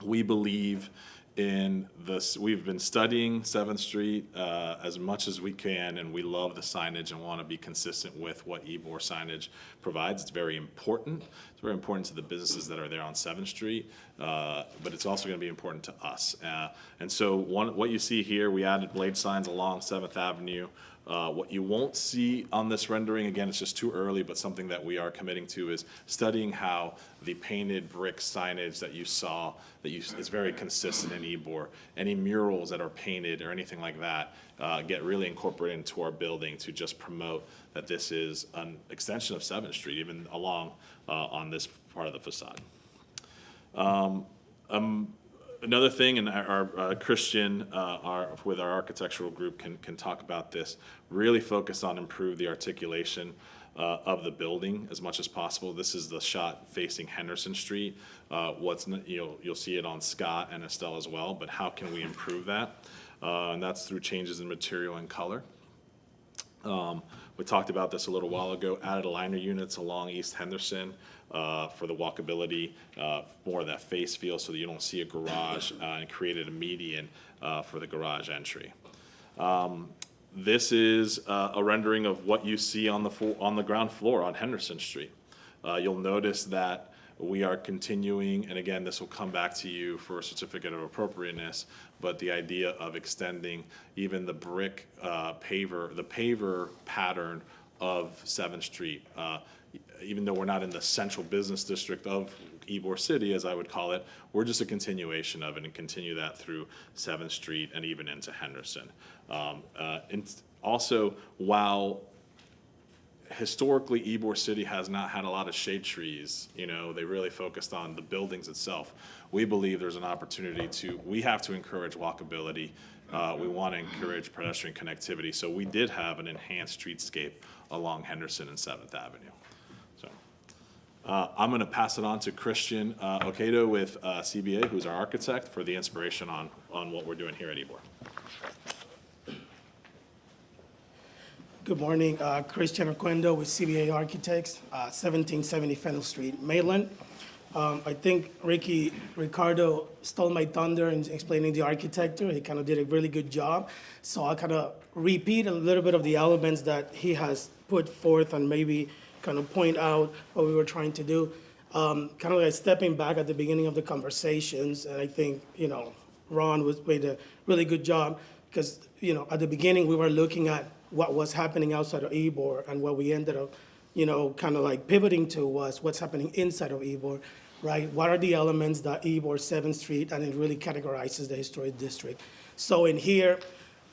We believe in this, we've been studying 7th Street as much as we can, and we love the signage and want to be consistent with what Ybor signage provides. It's very important. It's very important to the businesses that are there on 7th Street, but it's also going to be important to us. And so what you see here, we added blade signs along 7th Avenue. What you won't see on this rendering, again, it's just too early, but something that we are committing to is studying how the painted brick signage that you saw, is very consistent in Ybor. Any murals that are painted or anything like that get really incorporated into our building to just promote that this is an extension of 7th Street, even along on this part of the facade. Another thing, and our Christian, with our architectural group can talk about this, really focus on improve the articulation of the building as much as possible. This is the shot facing Henderson Street. You'll see it on Scott and Estelle as well, but how can we improve that? And that's through changes in material and color. We talked about this a little while ago, added liner units along East Henderson for the walkability, more of that face feel so that you don't see a garage, and created a median for the garage entry. This is a rendering of what you see on the ground floor on Henderson Street. You'll notice that we are continuing, and again, this will come back to you for a certificate of appropriateness, but the idea of extending even the brick paver pattern of 7th Street. Even though we're not in the central business district of Ybor City, as I would call it, we're just a continuation of it and continue that through 7th Street and even into Henderson. And also, while historically Ybor City has not had a lot of shade trees, they really focused on the buildings itself. We believe there's an opportunity we have to encourage walkability. We want to encourage pedestrian connectivity. So we did have an enhanced streetscape along Henderson and 7th Avenue. So I'm going to pass it on to Christian Okedo with CBA, who's our architect, for the inspiration on what we're doing here at Ybor. Good morning, Christian Oquendo with CBA Architects, 1770 Fennel Street, Maitland. I think Ricardo stole my thunder in explaining the architecture. He kind of did a really good job. So I'll kind of repeat a little bit of the elements that he has put forth and maybe kind of point out what we were trying to do. Kind of like stepping back at the beginning of the conversations, and I think, Ron made a really good job because, at the beginning we were looking at what was happening outside of Ybor, and what we ended up, kind of like pivoting to was what's happening inside of Ybor, right? What are the elements that Ybor, 7th Street, and it really categorizes the historic district. So in here,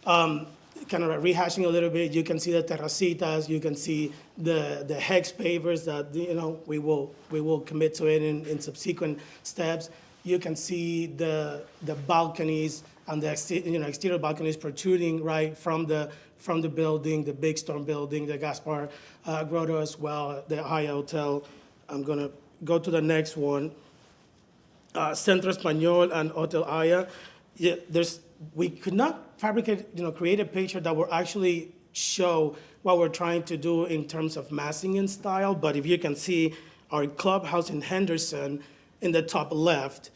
kind of rehashing a little bit, you can see the terracitas, you can see the hex pavers that, we will commit to it in subsequent steps. You can see the balconies and the exterior balconies protruding right from the building, the Big Storm building, the Gaspar Grotto as well, the High Hotel. I'm gonna go to the next one. Centro Español and Hotel Haya. Yeah, we could not create a picture that will actually show what we're trying to do in terms of massing and style, but if you can see our clubhouse in Henderson in the top left,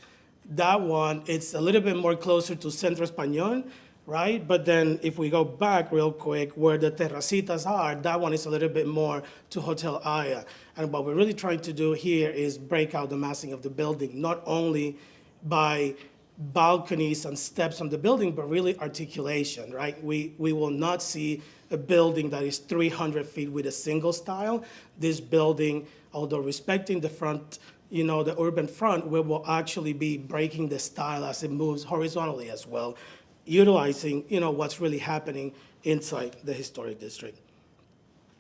that one, it's a little bit more closer to Centro Español, right? But then if we go back real quick, where the terracitas are, that one is a little bit more to Hotel Haya. And what we're really trying to do here is break out the massing of the building, not only by balconies and steps on the building, but really articulation, right? We will not see a building that is 300 feet with a single style. This building, although respecting the front, the urban front, we will actually be breaking the style as it moves horizontally as well, utilizing, what's really happening inside the historic district.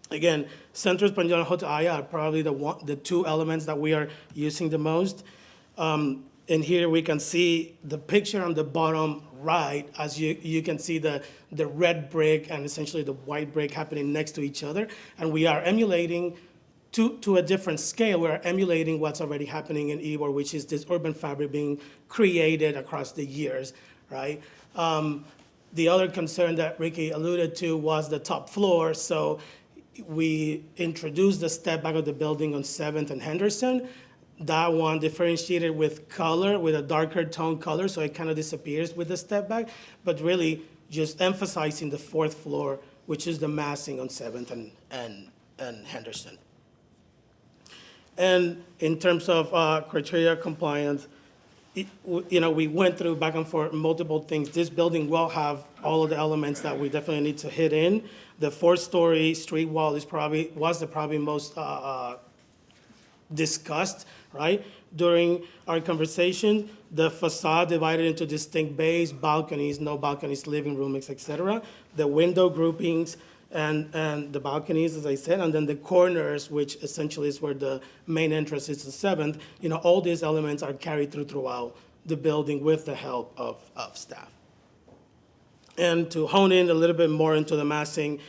Again, Centro Español and Hotel Haya are probably the two elements that we are using the most. And here we can see the picture on the bottom right, as you can see the red brick and essentially the white brick happening next to each other. And we are emulating to a different scale, we're emulating what's already happening in Ybor, which is this urban fabric being created across the years, right? The other concern that Ricky alluded to was the top floor. So we introduced the step back of the building on 7th and Henderson that one differentiated with color, with a darker tone color, so it kind of disappears with the step back, but really just emphasizing the fourth floor, which is the massing on 7th and Henderson. And in terms of criteria compliance, we went through back and forth multiple things. This building will have all of the elements that we definitely need to hit in. The 4-story street wall was the probably most discussed, right? During our conversation, the facade divided into distinct bays, balconies, no balconies, living rooms, etc. The window groupings and the balconies, as I said, and then the corners, which essentially is where the main entrance is, the 7th. All these elements are carried throughout the building with the help of staff. And to hone in a little bit more into the massing,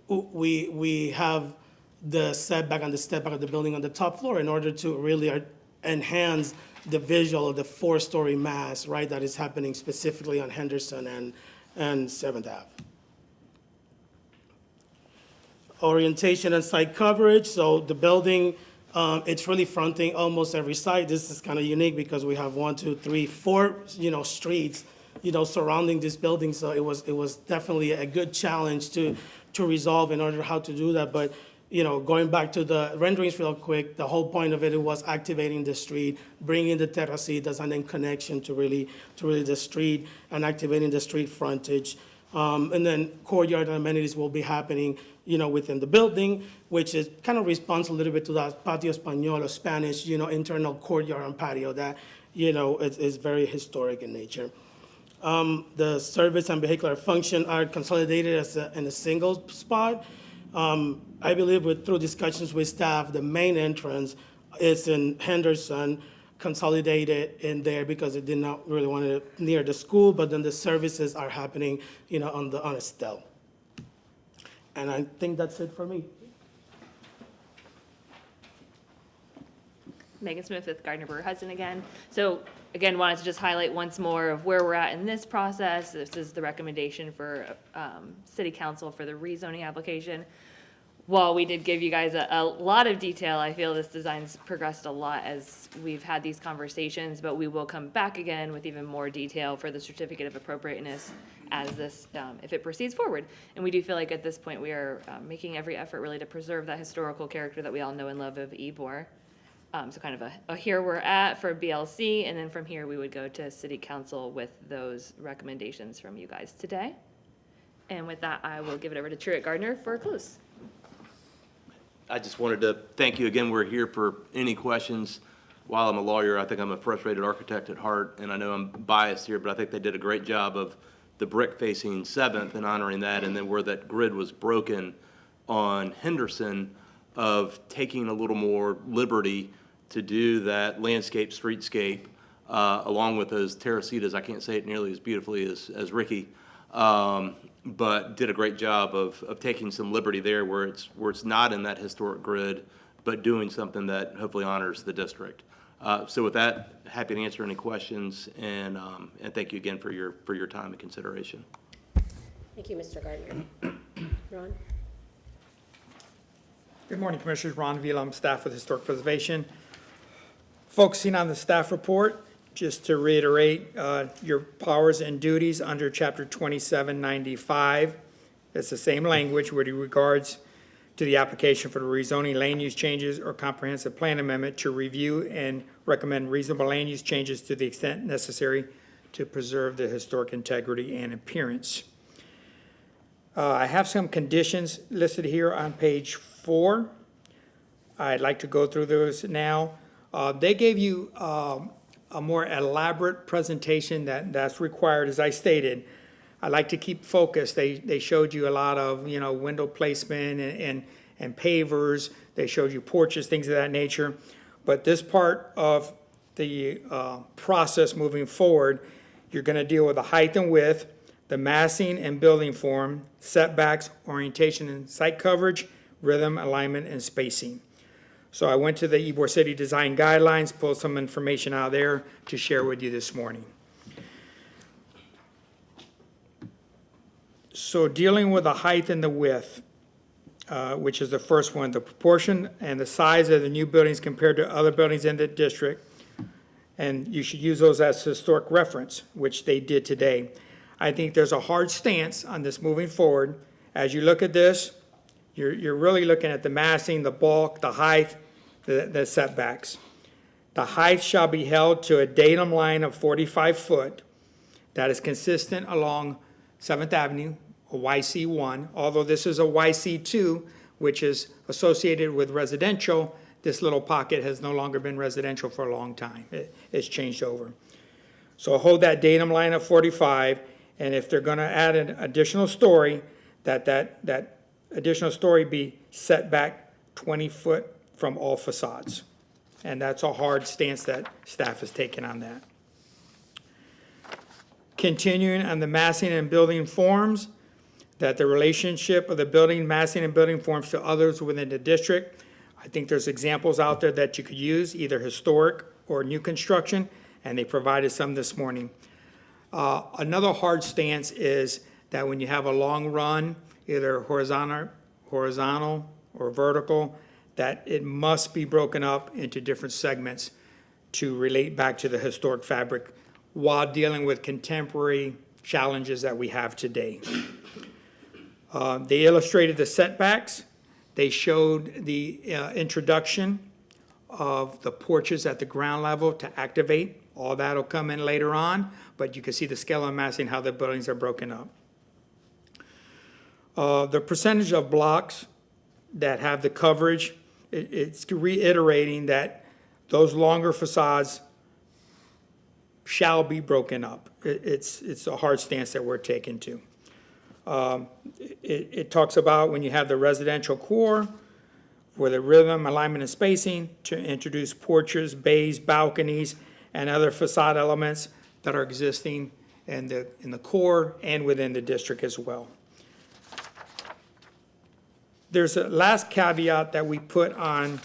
we have the setback and the step back of the building on the top floor in order to really enhance the visual of the 4-story mass, right, that is happening specifically on Henderson and 7th Ave. Orientation and site coverage, so the building, it's really fronting almost every site. This is kind of unique because we have 1, 2, 3, 4, streets, surrounding this building, so it was definitely a good challenge to resolve in order how to do that. But going back to the renderings real quick, the whole point of it was activating the street, bringing the terracitas and then connection to really the street and activating the street frontage. And then courtyard amenities will be happening, within the building, which is kind of responds a little bit to that patio español or Spanish, internal courtyard and patio that, is very historic in nature. The service and vehicular function are consolidated in a single spot. I believe through discussions with staff, the main entrance is in Henderson, consolidated in there because it did not really want it near the school, but then the services are happening, on Estelle. And I think that's it for me. Megan Smith with Gardner Brewer Hudson again. So again, wanted to just highlight once more of where we're at in this process. This is the recommendation for City Council for the rezoning application. While we did give you guys a lot of detail, I feel this design's progressed a lot as we've had these conversations, but we will come back again with even more detail for the certificate of appropriateness as this, if it proceeds forward. And we do feel like at this point we are making every effort really to preserve that historical character that we all know and love of Ybor. So kind of a here we're at for BLC, and then from here we would go to City Council with those recommendations from you guys today. And with that, I will give it over to Truett Gardner for a close. I just wanted to thank you again. We're here for any questions. While I'm a lawyer, I think I'm a frustrated architect at heart, and I know I'm biased here, but I think they did a great job of the brick facing 7th and honoring that, and then where that grid was broken on Henderson of taking a little more liberty to do that landscape, streetscape, along with those terracitas. I can't say it nearly as beautifully as Ricky, but did a great job of taking some liberty there where it's not in that historic grid, but doing something that hopefully honors the district. So with that, happy to answer any questions, and thank you again for your time and consideration. Thank you, Mr. Gardner. Ron? Good morning, Commissioners. Ron Vila, I'm staff with Historic Preservation. Focusing on the staff report, just to reiterate your powers and duties under Chapter 2795. It's the same language with regards to the application for the rezoning, land use changes, or comprehensive plan amendment to review and recommend reasonable land use changes to the extent necessary to preserve the historic integrity and appearance. I have some conditions listed here on page 4. I'd like to go through those now. They gave you a more elaborate presentation that's required, as I stated. I like to keep focused. They showed you a lot of, window placement and pavers. They showed you porches, things of that nature. But this part of the process moving forward, you're going to deal with the height and width, the massing and building form, setbacks, orientation and site coverage, rhythm, alignment, and spacing. So I went to the Ybor City Design Guidelines, pulled some information out of there to share with you this morning. So dealing with the height and the width, which is the first one, the proportion and the size of the new buildings compared to other buildings in the district. And you should use those as historic reference, which they did today. I think there's a hard stance on this moving forward. As you look at this, you're really looking at the massing, the bulk, the height, the setbacks. The height shall be held to a datum line of 45 foot that is consistent along 7th Avenue, a YC1. Although this is a YC2, which is associated with residential, this little pocket has no longer been residential for a long time. It's changed over. So hold that datum line of 45, and if they're going to add an additional story, that additional story be set back 20 foot from all facades. And that's a hard stance that staff has taken on that. Continuing on the massing and building forms, that the relationship of the building, massing and building forms to others within the district. I think there's examples out there that you could use, either historic or new construction, and they provided some this morning. Another hard stance is that when you have a long run, either horizontal or vertical, that it must be broken up into different segments to relate back to the historic fabric while dealing with contemporary challenges that we have today. They illustrated the setbacks. They showed the introduction of the porches at the ground level to activate. All that'll come in later on, but you can see the scale and massing, how the buildings are broken up. The percentage of blocks that have the coverage, it's reiterating that those longer facades shall be broken up. It's a hard stance that we're taking to. It talks about when you have the residential core for the rhythm, alignment, and spacing to introduce porches, bays, balconies, and other facade elements that are existing in the core and within the district as well. There's a last caveat that we put on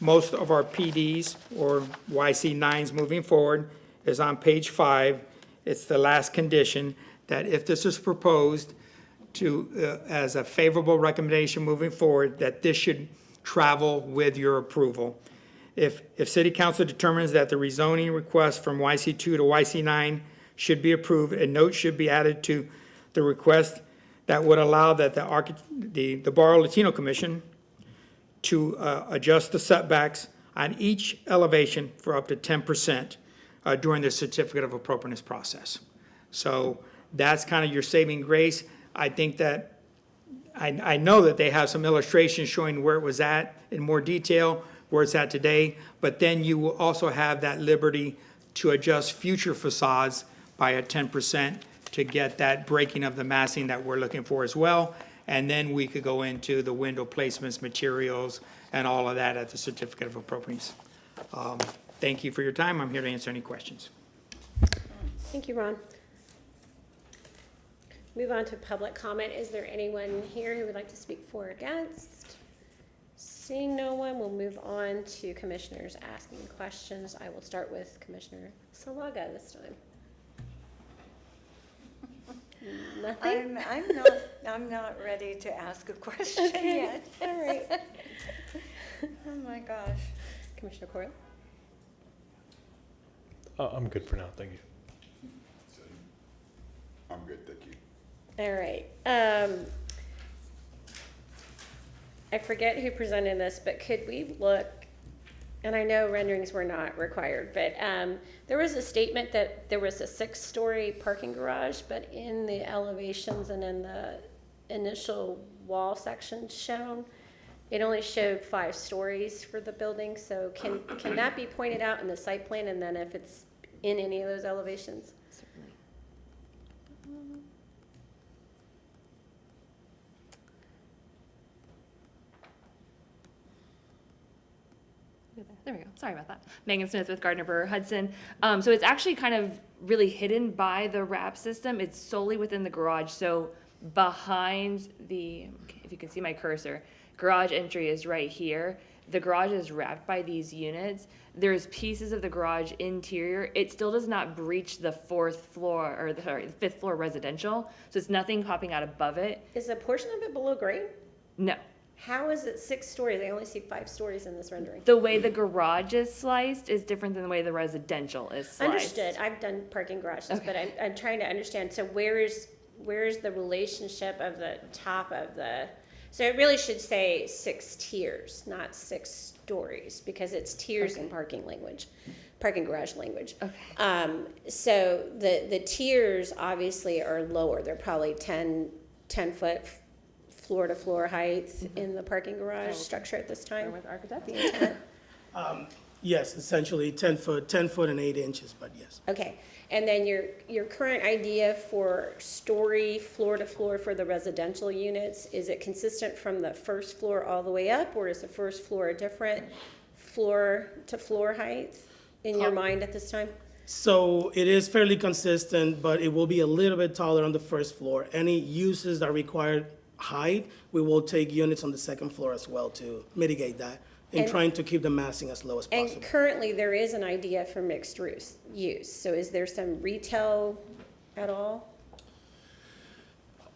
most of our PDs or YC9s moving forward is on page 5. It's the last condition that if this is proposed to, as a favorable recommendation moving forward, that this should travel with your approval. If City Council determines that the rezoning request from YC2 to YC9 should be approved, a note should be added to the request that would allow that the Barrio Latino Commission to adjust the setbacks on each elevation for up to 10% during the certificate of appropriateness process. So that's kind of your saving grace. I think that, I know that they have some illustrations showing where it was at in more detail, where it's at today, but then you will also have that liberty to adjust future facades by a 10% to get that breaking of the massing that we're looking for as well. And then we could go into the window placements, materials, and all of that at the certificate of appropriateness. Thank you for your time. I'm here to answer any questions. Thank you, Ron. Move on to public comment. Is there anyone here who would like to speak for or against? Seeing no one, we'll move on to commissioners asking questions. I will start with Commissioner Salaga this time. Nothing? I'm not ready to ask a question yet. All right. Oh, my gosh. Commissioner Coyle? I'm good for now, thank you. I'm good, thank you. All right. I forget who presented this, but could we look, and I know renderings were not required, but there was a statement that there was a 6-story parking garage, but in the elevations and in the initial wall section shown, it only showed 5 stories for the building. So can that be pointed out in the site plan, and then if it's in any of those elevations? Certainly. There we go. Sorry about that. Megan Smith with Gardner Brewer Hudson. So it's actually kind of really hidden by the wrap system. It's solely within the garage. So behind the, if you can see my cursor, garage entry is right here. The garage is wrapped by these units. There's pieces of the garage interior. It still does not breach the 4th floor, or the 5th floor residential. So it's nothing popping out above it. Is a portion of it below grade? No, How is it 6 stories? I only see 5 stories in this rendering. The way the garage is sliced is different than the way the residential is sliced. Understood. I've done parking garages, but I'm trying to understand. So where is the relationship of the top of the, so it really should say 6 tiers, not 6 stories, because it's tiers in parking garage language. Okay. So the tiers obviously are lower. They're probably 10 foot floor to floor heights in the parking garage structure at this time. With architect. The intent. Yes, essentially 10 foot and 8 inches, but yes. Okay, and then your current idea for story floor to floor for the residential units, is it consistent from the first floor all the way up, or is the first floor a different floor to floor height in your mind at this time? So it is fairly consistent, but it will be a little bit taller on the first floor. Any uses that require height, we will take units on the second floor as well to mitigate that, and trying to keep the massing as low as possible. And currently, there is an idea for mixed use, so is there some retail at all?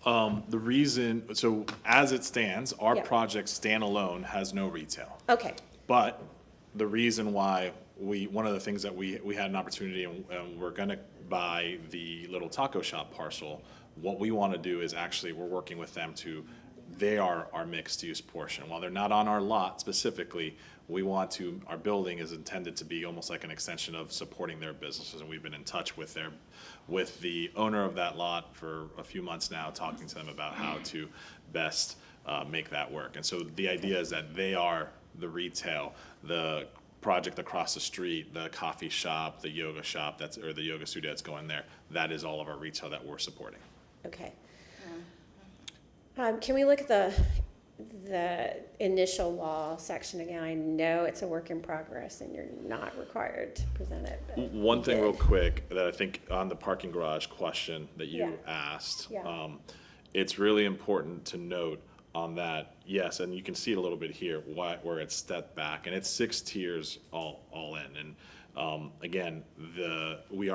The reason, so as it stands, our Yeah. project standalone has no retail. Okay, But the reason why one of the things that we had an opportunity and we're gonna buy the little taco shop parcel, what we wanna do is actually, we're working with them they are our mixed use portion. While they're not on our lot specifically, our building is intended to be almost like an extension of supporting their businesses. And we've been in touch with the owner of that lot for a few months now, talking to them about how to best make that work. And so the idea is that they are the retail, the project across the street, the coffee shop, the yoga shop, or the yoga studio that's going there, that is all of our retail that we're supporting. okay. Can we look at the initial law section again? I know it's a work in progress and you're not required to present it, but One thing you real did. quick that I think on the parking garage question that you Yeah. asked, Yeah. it's really important to note on that, yes, and you can see it a little bit here, where it's stepped back, and it's 6 tiers all in. And again, we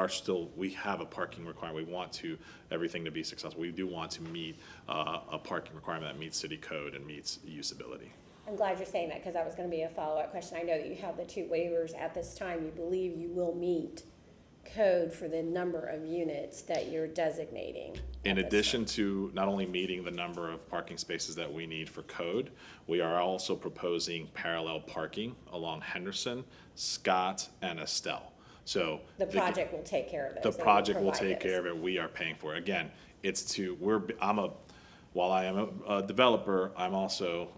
have a parking requirement. We want everything to be successful. We do want to meet a parking requirement that meets city code and meets usability. I'm glad you're saying that, because that was gonna be a follow-up question. I know that you have the 2 waivers at this time. You believe you will meet code for the number of units that you're designating. In addition to not only meeting the number of parking spaces that we need for code, we are also proposing parallel parking along Henderson, Scott, and Estelle. So The project will take care of it. the project will take care of it. We are paying for it. Again, while I am a developer, I'm also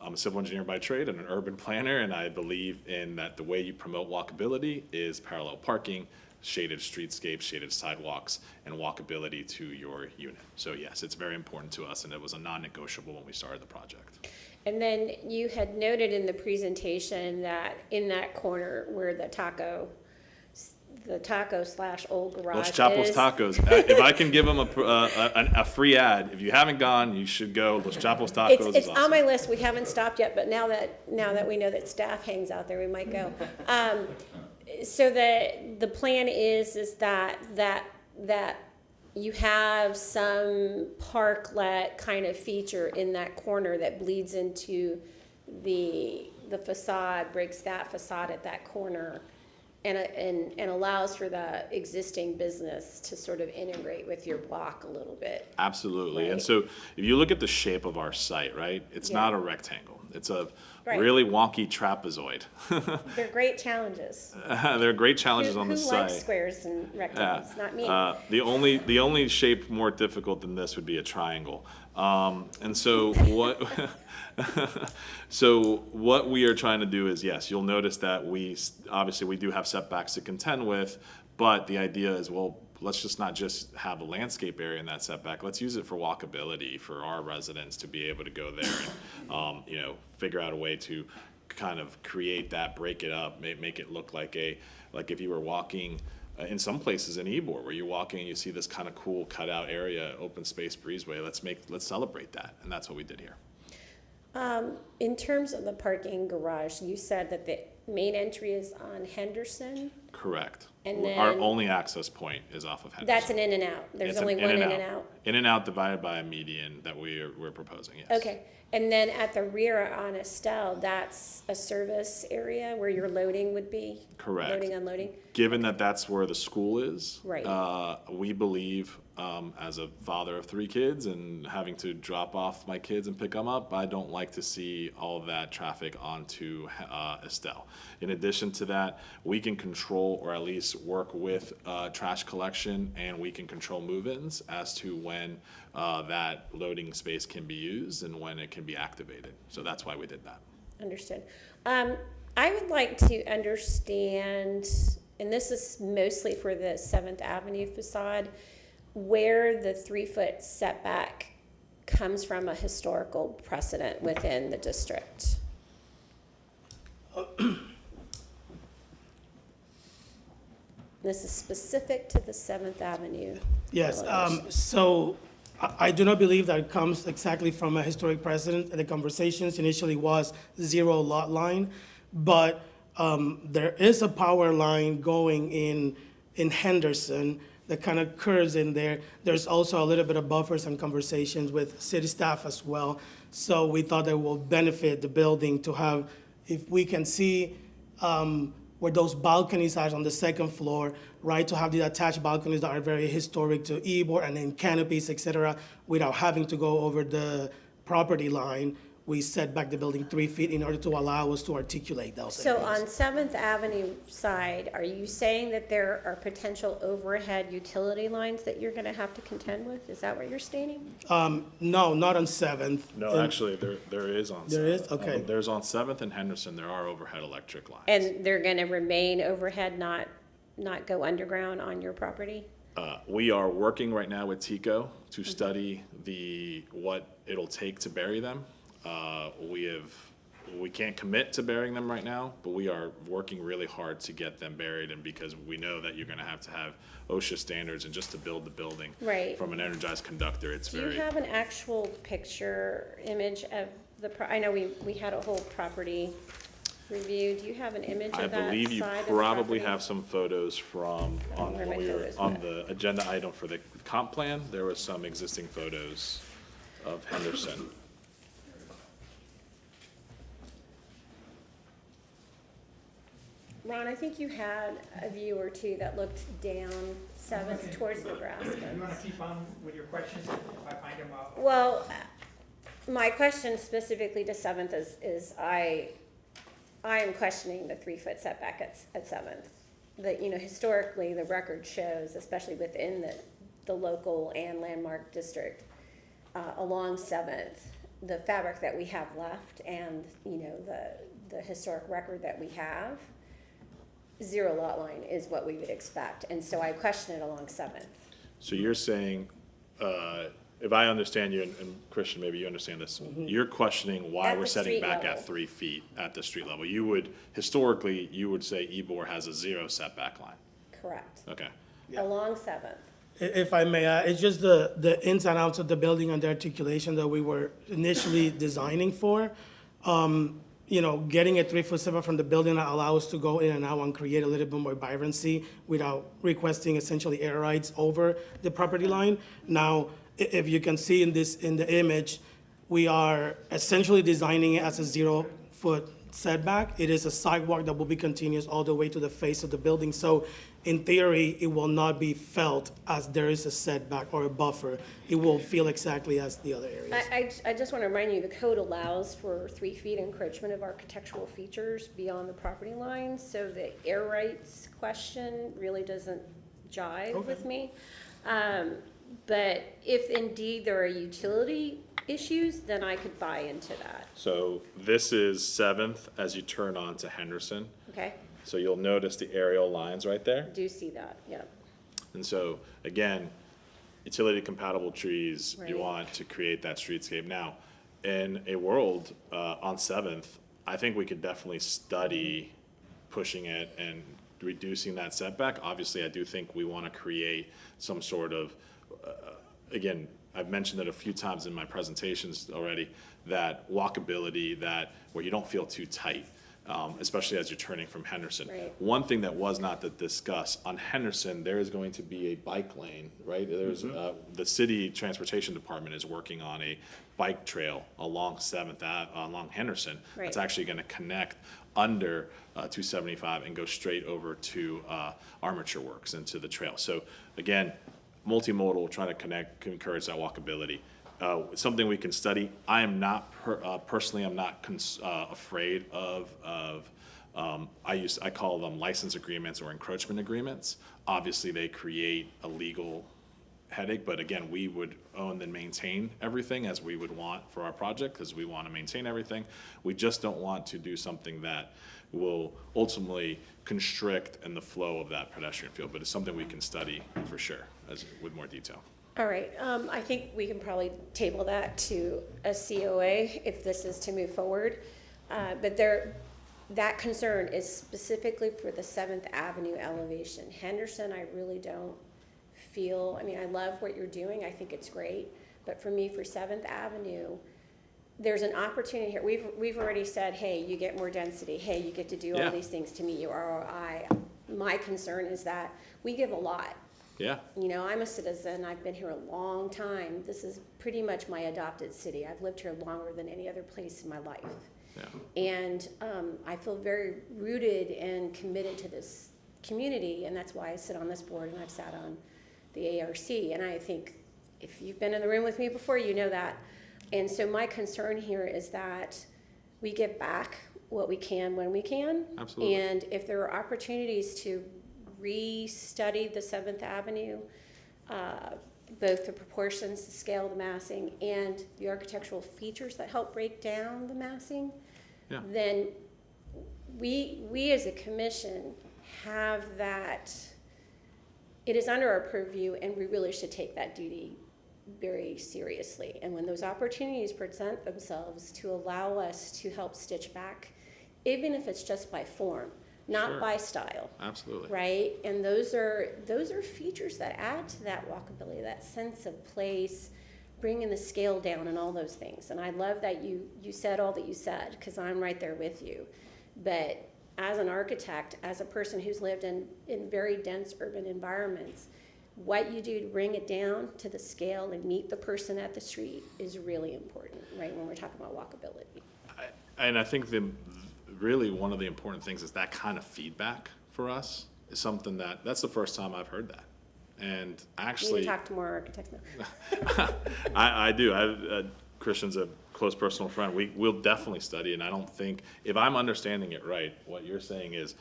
I'm a civil engineer by trade and an urban planner, and I believe in that the way you promote walkability is parallel parking, shaded streetscapes, shaded sidewalks, and walkability to your unit. So yes, it's very important to us, and it was a non-negotiable when we started the project. And then you had noted in the presentation that in that corner where the taco / old garage Los is. Chapos Tacos. If I can give them a free ad, if you haven't gone, you should go. Los Chapos Tacos is It's awesome. on my list. We haven't stopped yet, but now that we know that staff hangs out there, we might go. So the plan is that you have some parklet kind of feature in that corner that bleeds into the facade, breaks that facade at that corner, and allows for the existing business to sort of integrate with your block a little bit. Absolutely. And Right. so if you look at the shape of our site, right, it's Yeah. not a rectangle. It's a Right. really wonky trapezoid. They're great challenges. There are great challenges on the Who site. likes squares and rectangles? Not me. The only shape more difficult than this would be a triangle. And so what we are trying to do is, yes, you'll notice that obviously we do have setbacks to contend with, but the idea is, well, let's just not just have a landscape area in that setback. Let's use it for walkability for our residents to be able to go there and, figure out a way to kind of create that, break it up, make it look like if you were walking in some places in Ybor, where you're walking and you see this kind of cool cutout area, open space breezeway. Let's celebrate that, and that's what we did here. In terms of the parking garage, you said that the main entry is on Henderson? Correct. And Our then, only access point is off of Henderson. that's an in and out. There's It's an only one in and out. In and out divided by a median that we're proposing, yes. Okay, and then at the rear on Estelle, that's a service area where your loading would be? Correct. Loading, unloading? Given that that's where the school is. Right. We believe, as a father of 3 kids and having to drop off my kids and pick them up, I don't like to see all of that traffic onto Estelle. In addition to that, we can control or at least work with trash collection, and we can control move-ins as to when that loading space can be used and when it can be activated. So that's why we did that. Understood. I would like to understand, and this is mostly for the 7th Avenue facade, where the 3-foot setback comes from a historical precedent within the district. This is specific to the 7th Avenue. Yes, elevation. so I do not believe that it comes exactly from a historic precedent. The conversations initially was 0 lot line, but there is a power line going in Henderson that kind of curves in there. There's also a little bit of buffers and conversations with city staff as well. So we thought it will benefit the building to have, if we can see where those balconies are on the 2nd floor, right, to have the attached balconies that are very historic to Ybor, and then canopies, et cetera, without having to go over the property line. We set back the building 3 feet in order to allow us to articulate those So areas. on 7th Avenue side, are you saying that there are potential overhead utility lines that you're going to have to contend with? Is that what you're stating? No, not on 7th. No, And- actually, there is on 7th. There is? Okay. There's on 7th and Henderson, there are overhead electric lines. And they're going to remain overhead, not go underground on your property? We are working right now with TICO to study what it'll take to bury them. We can't commit to burying them right now, but we are working really hard to get them buried, and because we know that you're gonna have to have OSHA standards, and just to build the building. Right. From an energized conductor, it's Do you very. have an actual picture, image of I know we had a whole property review. Do you have an image I of that believe you side of the probably property? have some photos from, on, Where when my we were photos on went. the agenda item for the comp plan, there was some existing photos of Henderson. Ron, I think you had a view or two that looked down 7th towards Nebraska. You want to keep on with your questions if I find them out? Well, my question specifically to 7th is I am questioning the 3-foot setback at 7th. That, historically, the record shows, especially within the local and landmark district, along 7th, the fabric that we have left and, the historic record that we have, 0 lot line is what we would expect. And so I question it along 7th. So you're saying, if I understand you, and Christian, maybe you understand this, you're questioning why At we're the setting street back level. at 3 feet at the street level. Historically, you would say Ybor has a 0 setback line. Correct. Okay. Along 7th. If I may, it's just the ins and outs of the building and the articulation that we were initially designing for. Getting a 3-foot setback from the building that allows us to go in and out and create a little bit more vibrancy without requesting essentially air rights over the property line. Now, if you can see in the image, we are essentially designing it as a 0-foot setback. It is a sidewalk that will be continuous all the way to the face of the building. So in theory, it will not be felt as there is a setback or a buffer. It will feel exactly as the other areas. I just want to remind you, the code allows for 3 feet encroachment of architectural features beyond the property line, so the air rights question really doesn't jive with me. But if indeed there are utility issues, then I could buy into that, So this is 7th as you turn on to Henderson. okay? So you'll notice the aerial lines right there. Do see that, yep. And so, again, utility compatible trees, you Right. want to create that streetscape. Now, in a world, on 7th, I think we could definitely study pushing it and reducing that setback. Obviously, I do think we want to create some sort of, again, I've mentioned it a few times in my presentations already, that walkability, that where you don't feel too tight. especially as you're turning from Henderson. Right. One thing that was not discussed, on Henderson, there is going to be a bike lane, right? There's, the city transportation department is working on a bike trail along along Henderson. Right. That's actually gonna connect under 275 and go straight over to Armature Works into the trail. So again, multimodal, trying to encourage that walkability. Something we can study. I am not personally, I'm not afraid of I call them license agreements or encroachment agreements. Obviously, they create a legal headache, but again, we would own and maintain everything as we would want for our project, because we want to maintain everything. We just don't want to do something that will ultimately constrict in the flow of that pedestrian field, but it's something we can study for sure with more detail. All right, I think we can probably table that to a COA if this is to move forward. But that concern is specifically for the 7th Avenue elevation. Henderson, I really don't feel, I mean, I love what you're doing, I think it's great, but for me, for 7th Avenue, there's an opportunity here. We've already said, hey, you get more density, hey, you get to do all these things to meet your ROI. My concern is that we give a lot. Yeah. You know, I'm a citizen, I've been here a long time. This is pretty much my adopted city. I've lived here longer than any other place in my life. Yeah. And I feel very rooted and committed to this community, and that's why I sit on this board and I've sat on the ARC. And I think if you've been in the room with me before, you know that. And so my concern here is that we give back what we can when we can. Absolutely. And if there are opportunities to re-study the 7th Avenue, both the proportions, the scale, the massing, and the architectural features that help break down the massing, then we as a commission have that, it is under our purview, and we really should take that duty very seriously. And when those opportunities present themselves to allow us to help stitch back, even if it's just by form, not by style. Absolutely. Right? And those are features that add to that walkability, that sense of place, bringing the scale down and all those things. And I love that you said all that you said, because I'm right there with you. But as an architect, as a person who's lived in very dense urban environments, what you do to bring it down to the scale and meet the person at the street is really important, right, when we're talking about walkability. And I think really one of the important things is that kind of feedback for us is something that's the first time I've heard that. And actually, you need to talk to more architects now. I do. Christian's a close personal friend. We'll definitely study, and I don't think, if I'm understanding it right, what you're saying is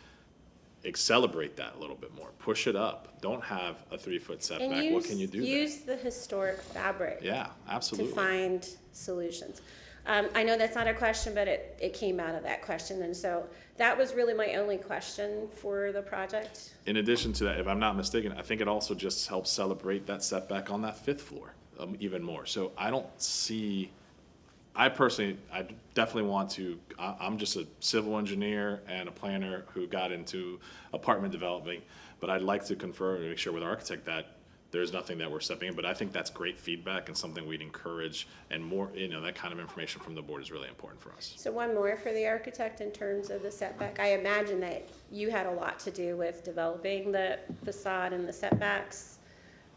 celebrate that a little bit more. Push it up. Don't have a 3-foot setback. And What can you do use the historic fabric. Yeah, absolutely. To find solutions. I know that's not a question, but it came out of that question, and so that was really my only question for the project. In addition to that, if I'm not mistaken, I think it also just helps celebrate that setback on that 5th floor even more. So I definitely want to, I'm just a civil engineer and a planner who got into apartment development, but I'd like to confirm and make sure with the architect that there's nothing that we're stepping in, but I think that's great feedback and something we'd encourage, and more, that kind of information from the board is really important for us. So one more for the architect in terms of the setback. I imagine that you had a lot to do with developing the facade and the setbacks,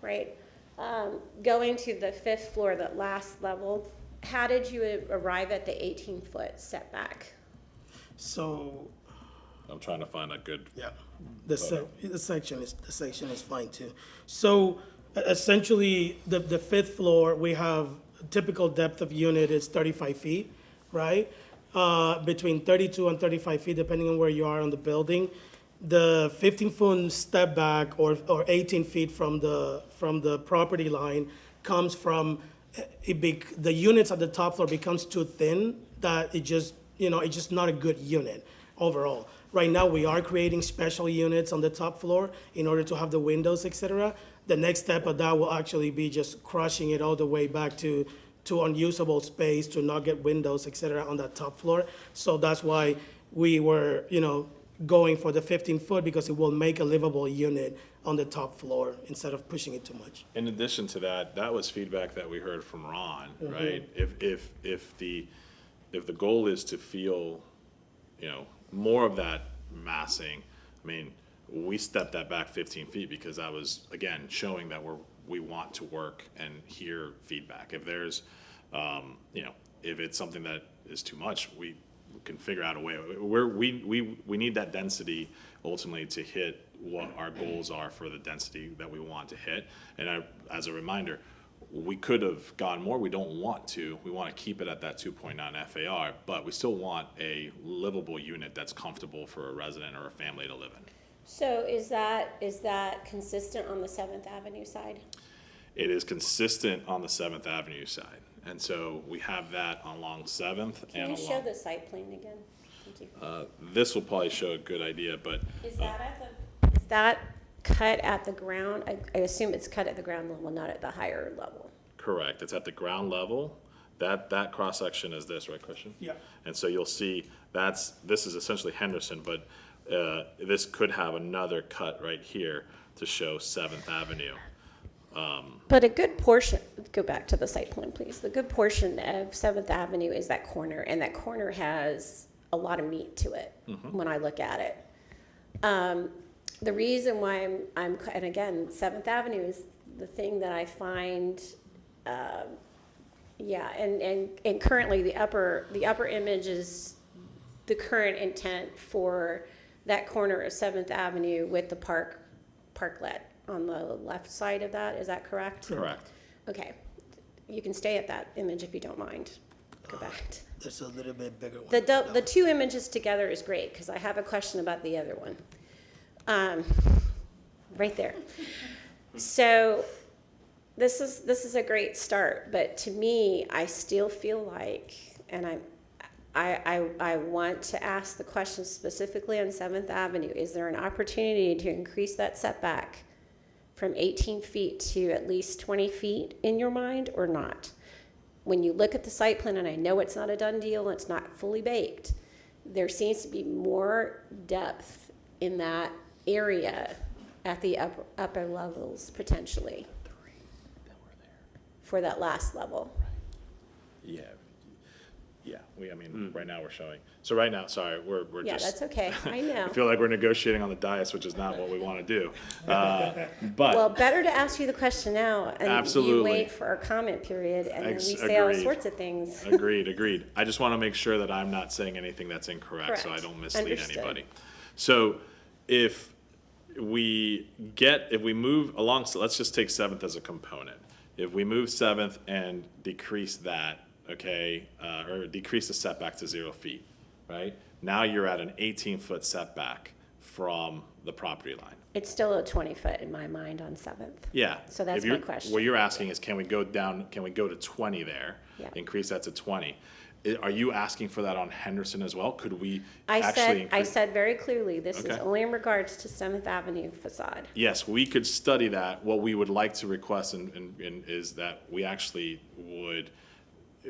right? Going to the 5th floor, that last level, how did you arrive at the 18-foot setback? So, I'm trying to find a good. yeah, the section is fine too. So essentially, the 5th floor, we have a typical depth of unit is 35 feet, right? Between 32 and 35 feet, depending on where you are on the building. The 15-foot step back or 18 feet from the property line comes from the units at the top floor becomes too thin that it's just not a good unit overall. Right now, we are creating special units on the top floor in order to have the windows, et cetera. The next step of that will actually be just crushing it all the way back to unusable space, to not get windows, et cetera, on that top floor. So that's why we were, going for the 15-foot, because it will make a livable unit on the top floor instead of pushing it too much. In addition to that was feedback that we heard from Ron, right? If the goal is to feel, more of that massing, I mean, we stepped that back 15 feet because that was, again, showing that we want to work and hear feedback. If there's, if it's something that is too much, we can figure out a way. We need that density ultimately to hit what our goals are for the density that we want to hit. And as a reminder, we could have gone more. We don't want to. We want to keep it at that 2.9 FAR, but we still want a livable unit that's comfortable for a resident or a family to live in. So is that consistent on the 7th Avenue side? It is consistent on the 7th Avenue side. And so we have that along 7th Can and you along. show the site plan again? Thank you. This will probably show a good idea, but Is that cut at the ground? I assume it's cut at the ground level, not at the higher level. correct. It's at the ground level. That cross-section is this, right, Christian? Yeah. And so you'll see this is essentially Henderson, but this could have another cut right here to show 7th Avenue. But a good portion, go back to the site plan, please. The good portion of 7th Avenue is that corner, and that corner has a lot of meat to it when I look at it. The reason why and again, 7th Avenue is the thing that I find, and currently the upper image is the current intent for that corner of 7th Avenue with the parklet on the left side of that. Is that correct? Correct. Okay. You can stay at that image if you don't mind. Go back. There's a little bit bigger one. The two images together is great because I have a question about the other one. Right there. So this is a great start, but to me, I still feel like, and I want to ask the question specifically on 7th Avenue, is there an opportunity to increase that setback from 18 feet to at least 20 feet in your mind or not? When you look at the site plan, and I know it's not a done deal, it's not fully baked, there seems to be more depth in that area at the upper levels potentially for that last level. Yeah. Right now we're showing. So right now, sorry, we're Yeah, just. that's okay. I know. I feel like we're negotiating on the dais, which is not what we want to do. Well, But better to ask you the question now and Absolutely. you wait for our comment period and then we say all Agreed. sorts of things. agreed. I just want to make sure that I'm not saying anything that's incorrect, so I Correct. don't mislead Understood. anybody. So if we move along, so let's just take 7th as a component. If we move 7th and decrease that, okay, or decrease the setback to 0 feet, right? Now you're at an 18-foot setback from the property line. It's still a 20-foot in my mind on 7th. Yeah. So that's If my question. What you're asking is, can we go to 20 there? Yeah. Increase that to 20. Are you asking for that on Henderson as well? Could we I actually increase? said very clearly, this is Okay. only in regards to 7th Avenue facade. Yes, we could study that. What we would like to request is that we actually would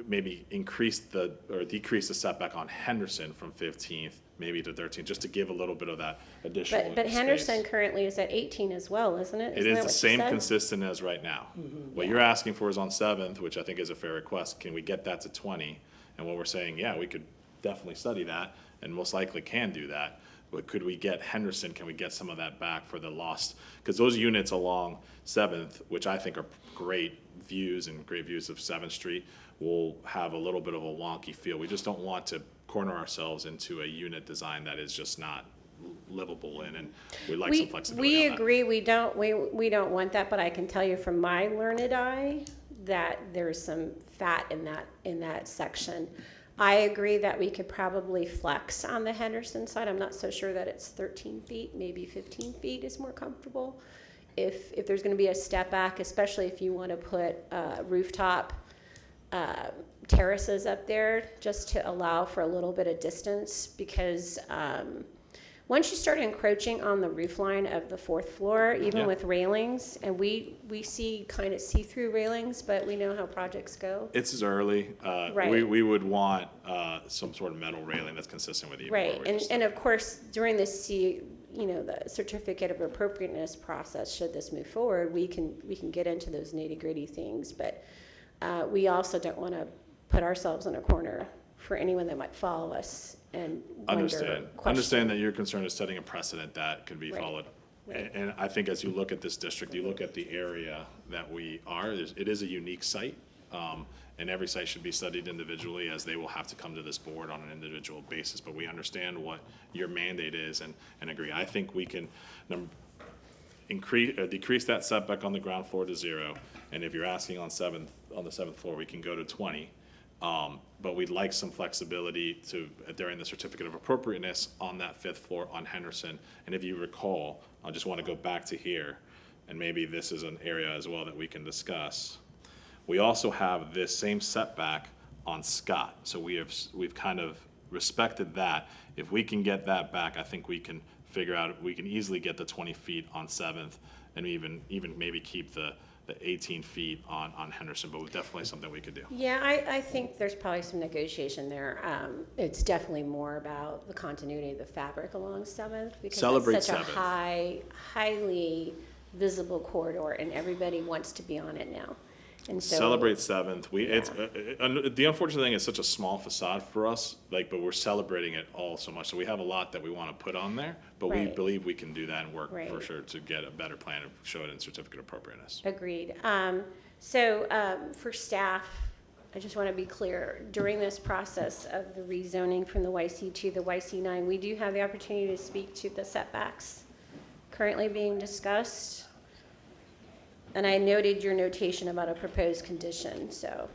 maybe decrease the setback on Henderson from 15th, maybe to 13th, just to give a little bit of that additional But space. Henderson currently is at 18 as well, isn't it? It Isn't is that the what you same said? consistent as right now. What you're asking for is on 7th, which I think is a fair request. Can we get that to 20? And what we're saying, yeah, we could definitely study that and most likely can do that. But could we get Henderson, can we get some of that back for the lost? Because those units along 7th, which I think are great views of 7th Street, will have a little bit of a wonky feel. We just don't want to corner ourselves into a unit design that is just not livable in, and we'd like some flexibility We on that. agree, we don't want that, but I can tell you from my learned eye that there's some fat in that section. I agree that we could probably flex on the Henderson side. I'm not so sure that it's 13 feet, maybe 15 feet is more comfortable. If there's gonna be a step back, especially if you wanna put rooftop terraces up there, just to allow for a little bit of distance, because once you start encroaching on the roof line of the 4th floor, even Yeah. with railings, and we see kind of see-through railings, but we know how projects go. It's early. Right. We would want some sort of metal railing that's consistent with the. Right, and of course, during the the certificate of appropriateness process, should this move forward, we can get into those nitty-gritty things, but we also don't want to put ourselves in a corner for anyone that might follow us and wonder, Understand question. that your concern is setting a precedent that could be Right. followed. Right. And I think as you look at this district, you look at the area that we are, it is a unique site. And every site should be studied individually, as they will have to come to this board on an individual basis. But we understand what your mandate is and agree. I think we can decrease that setback on the ground floor to 0. And if you're asking on the seventh floor, we can go to 20. But we'd like some flexibility during the certificate of appropriateness on that 5th floor on Henderson. And if you recall, I just want to go back to here, and maybe this is an area as well that we can discuss. We also have this same setback on Scott, so we've kind of respected that. If we can get that back, I think we can figure out, we can easily get the 20 feet on 7th, and even maybe keep the 18 feet on Henderson, but definitely something we could do. Yeah, I think there's probably some negotiation there. It's definitely more about the continuity of the fabric along 7th, because Celebrate it's such 7th. a highly visible corridor, and everybody wants to be on it now. And so Celebrate 7th. The unfortunate thing is such a small facade for us, but we're celebrating it all so much. So we have a lot that we want to put on there, but we Right. believe we can do that and work for Right. sure to get a better plan and show it in certificate of appropriateness. Agreed. For staff, I just want to be clear, during this process of the rezoning from the YC to the YC9, we do have the opportunity to speak to the setbacks currently being discussed. And I noted your notation about a proposed condition, so.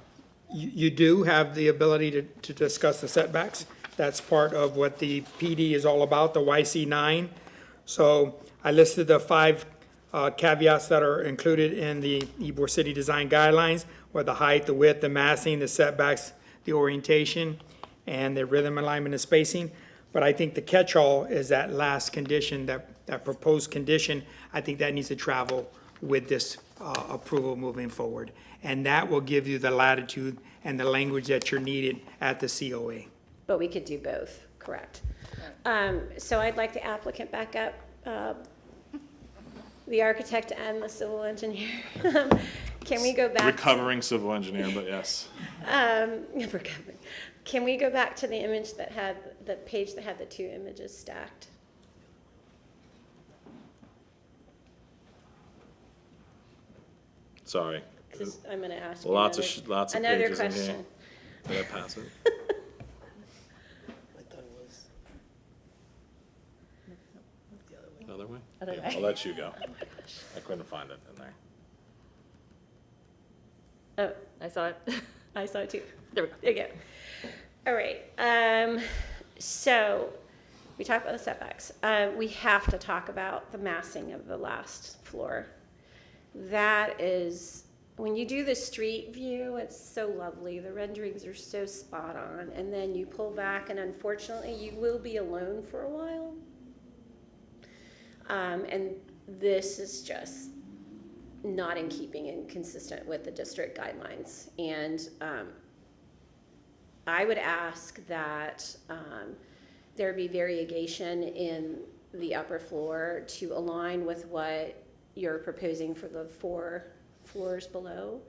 You do have the ability to discuss the setbacks. That's part of what the PD is all about, the YC9. So I listed the 5 caveats that are included in the Ybor City Design Guidelines, where the height, the width, the massing, the setbacks, the orientation, and the rhythm, alignment, and spacing. But I think the catch-all is that last condition, that proposed condition. I think that needs to travel with this approval moving forward. And that will give you the latitude and the language that you're needed at the COA. But we could do both, correct? So I'd like the applicant back up, the architect and the civil engineer. Can we go back? Recovering civil engineer, but yes. Recovering. Can we go back to the image that had, the page that had the 2 images stacked? Sorry. I'm going to ask you Lots of another pages in here. question. Did I pass it? The other way? Other Yeah, way. I'll let you go. I couldn't find it in there. Oh, I saw it. I saw it too. There we go. All right. So we talked about the setbacks. We have to talk about the massing of the last floor. That is, when you do the street view, it's so lovely. The renderings are so spot on. And then you pull back, and unfortunately, you will be alone for a while. And this is just not in keeping and consistent with the district guidelines. And I would ask that there be variegation in the upper floor to align with what you're proposing for the 4 floors below.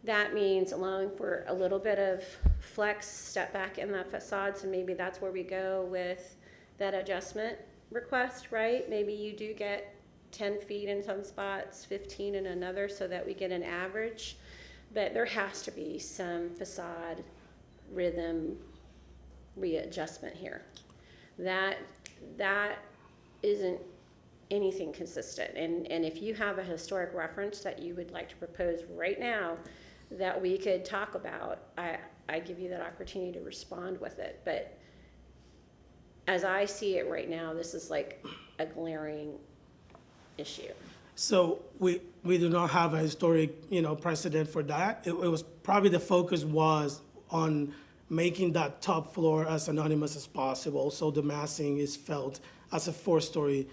That means allowing for a little bit of flex step back in the facade, so maybe that's where we go with that adjustment request, right? Maybe you do get 10 feet in some spots, 15 in another, so that we get an average. But there has to be some facade rhythm readjustment here. That isn't anything consistent. And if you have a historic reference that you would like to propose right now that we could talk about, I give you that opportunity to respond with it. But as I see it right now, this is like a glaring issue. So we do not have a historic, precedent for that. It was probably the focus was on making that top floor as anonymous as possible, so the massing is felt as a 4-story,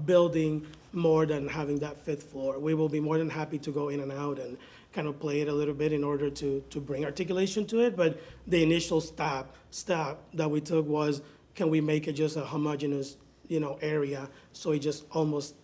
building more than having that 5th floor. We will be more than happy to go in and out and kind of play it a little bit in order to bring articulation to it. But the initial step that we took was, can we make it just a homogeneous, area, so it just almost,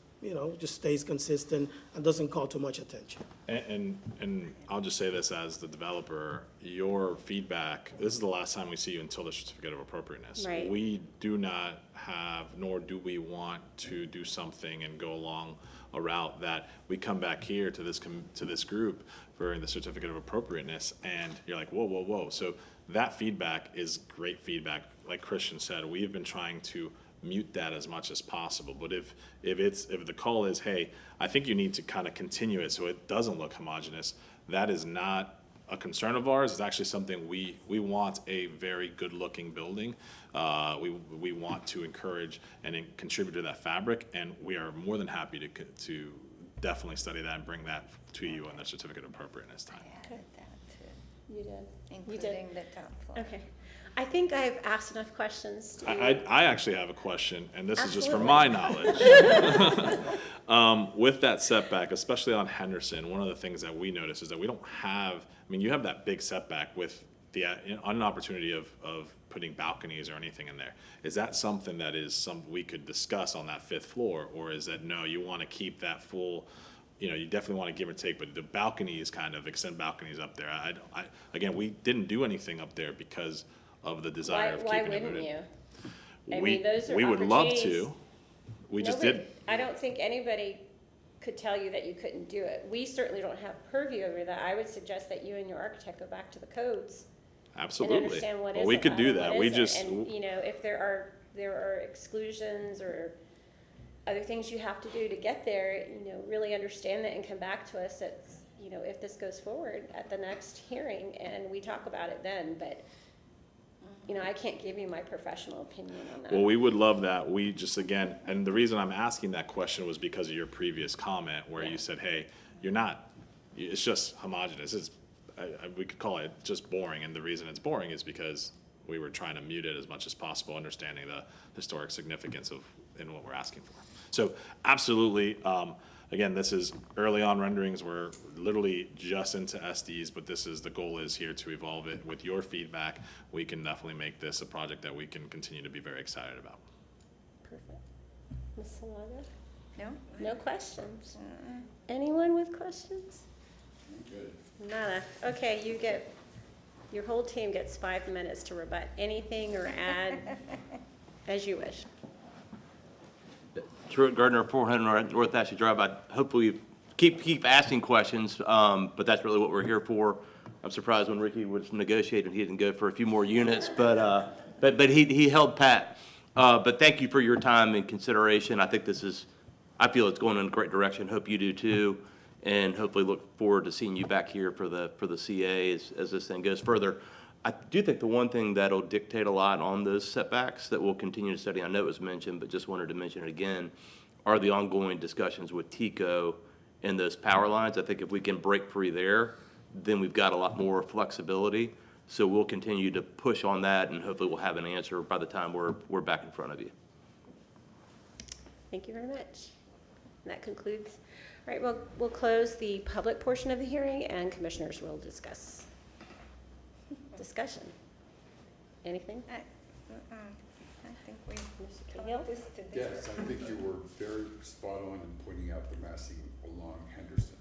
just stays consistent and doesn't call too much attention. And I'll just say this as the developer, your feedback, this is the last time we see you until the certificate of appropriateness. Right. We do not have, nor do we want to do something and go along a route that we come back here to this group for the certificate of appropriateness, and you're like, whoa, whoa, whoa. So that feedback is great feedback. Like Christian said, we have been trying to mute that as much as possible. But if the call is, hey, I think you need to kind of continue it so it doesn't look homogeneous, that is not a concern of ours. It's actually something we want a very good-looking building. We want to encourage and contribute to that fabric, and we are more than happy to definitely study that and bring that to you on the certificate of appropriateness time. Added that too, You did. including the top floor. Okay. I think I've asked enough questions. Do you- I actually have a question, and this is just from Absolutely. my knowledge. With that setback, especially on Henderson, one of the things that we notice is that we don't have, I mean, you have that big setback with the an opportunity of putting balconies or anything in there. Is that something that is something we could discuss on that 5th floor, or is that, no, you want to keep that full, you definitely want to give or take, but the balconies kind of extend balconies up there. Again, we didn't do anything up there because of the desire of Why keeping it wouldn't rooted. you? I mean, those are We would love opportunities. to. We just Nobody- didn't. I don't think anybody could tell you that you couldn't do it. We certainly don't have purview over that. I would suggest that you and your architect go back to the codes and Absolutely. understand what Well, is we could allowed do and that. what We isn't. just, And, if there are exclusions or other things you have to do to get there, really understand that and come back to us at, if this goes forward at the next hearing, and we talk about it then, but, I can't give you my professional opinion on that. well, we would love that. We just, again, and the reason I'm asking that question was because of your previous comment where you said, hey, it's just homogeneous. We could call it just boring, and the reason it's boring is because we were trying to mute it as much as possible, understanding the historic significance in what we're asking for. So absolutely, again, this is early on renderings. We're literally just into SDs, but the goal is here to evolve it. With your feedback, we can definitely make this a project that we can continue to be very excited about. Perfect. Ms. Salaga? No? No questions? Anyone with questions? Good. Nada. Okay, your whole team gets 5 minutes to rebut anything or add as you wish. Truett Gardner, 400 North Ashley Drive. I hopefully keep asking questions, but that's really what we're here for. I'm surprised when Ricky was negotiating, he didn't go for a few more units, but he held pat. But thank you for your time and consideration. I feel it's going in a great direction. Hope you do too, and hopefully look forward to seeing you back here for the CA as this thing goes further. I do think the one thing that'll dictate a lot on those setbacks that we'll continue to study, I know it was mentioned, but just wanted to mention it again, are the ongoing discussions with TECO and those power lines. I think if we can break free there, then we've got a lot more flexibility. So we'll continue to push on that, and hopefully we'll have an answer by the time we're back in front of you. Thank you very much. And that concludes. All right, we'll close the public portion of the hearing, and commissioners will discuss. Discussion. Anything? I think we Mr. talked Cahill? this to this. Yes, I think you were very spot on in pointing out the massing along Henderson.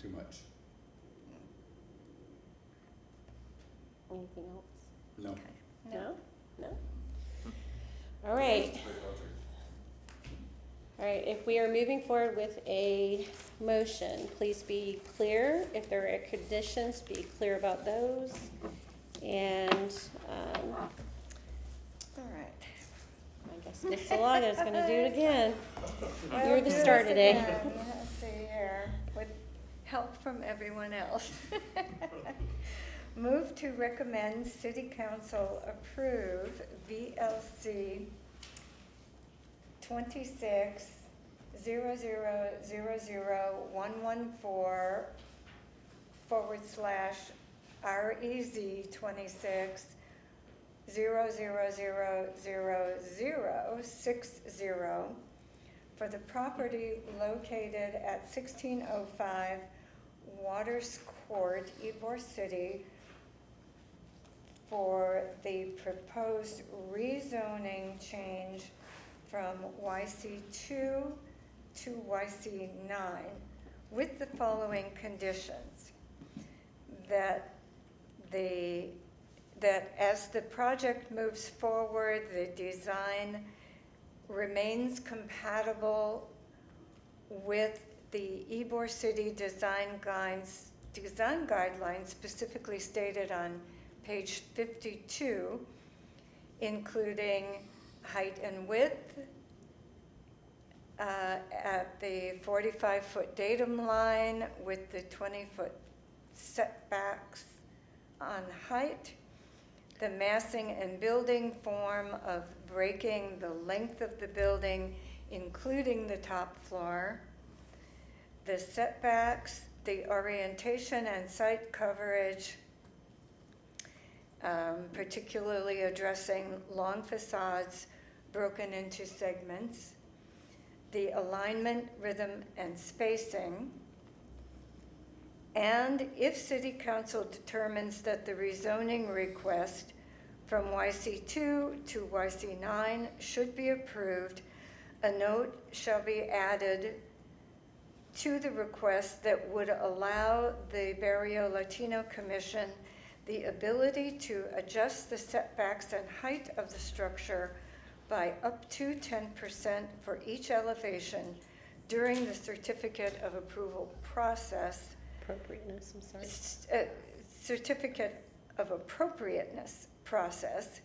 Too much. Anything else? No. No? No? All right. All right, if we are moving forward with a motion, please be clear. If there are conditions, be clear about those. And All right. I guess Ms. Salaga is going to do it again. Well, You're the do star this today. again. Let's see here, with help from everyone else. Move to recommend City Council approve VLC 26000114/REZ 26000060 for the property located at 1605 Waters Court, Ybor City, for the proposed rezoning change from YC2 to YC9 with the following conditions. That as the project moves forward, the design remains compatible with the Ybor City design guidelines specifically stated on page 52, including height and width at the 45-foot datum line with the 20-foot setbacks on height, the massing and building form of breaking the length of the building, including the top floor, the setbacks, the orientation and site coverage, particularly addressing long facades broken into segments, the alignment, rhythm, and spacing, and if City Council determines that the rezoning request from YC2 to YC9 should be approved, a note shall be added to the request that would allow the Barrio Latino Commission the ability to adjust the setbacks and height of the structure by up to 10% for each elevation during the certificate of approval process. Appropriateness, I'm sorry. Certificate of appropriateness process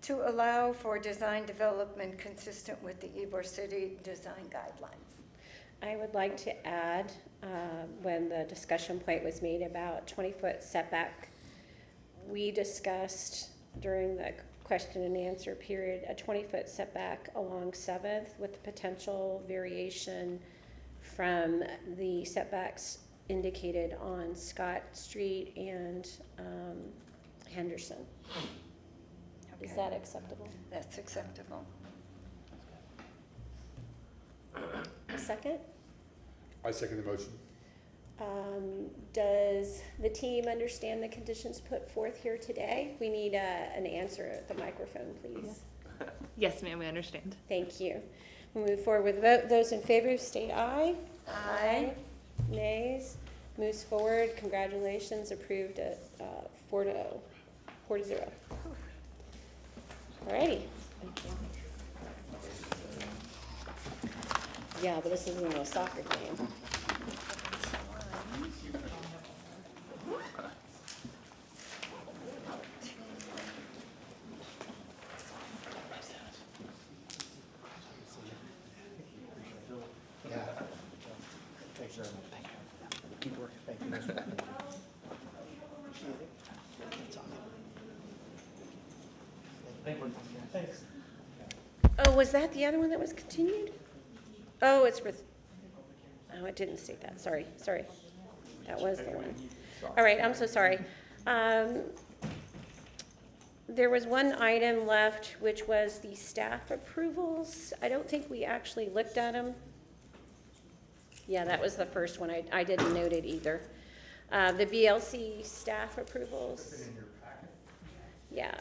to allow for design development consistent with the Ybor City design guidelines. I would like to add, when the discussion point was made about 20-foot setback, we discussed during the question and answer period a 20-foot setback along 7th with the potential variation from the setbacks indicated on Scott Street and Henderson. Okay. Is that acceptable? That's acceptable. A second? I second the motion. Does the team understand the conditions put forth here today? We need an answer at the microphone, please. Yes, ma'am, we understand. Thank you. We'll move forward with the vote. Those in favor state aye. Aye. Nays? Moves forward. Congratulations, approved at 4-0. Alrighty. Yeah, but this isn't a soccer game. Oh, was that the other one that was continued? Oh, it's with, oh, it didn't state that, sorry. That was the one. All right, I'm so sorry. There was one item left, which was the staff approvals. I don't think we actually looked at them. Yeah, that was the first one. I didn't note it either. The BLC staff approvals. In your packet. Yeah.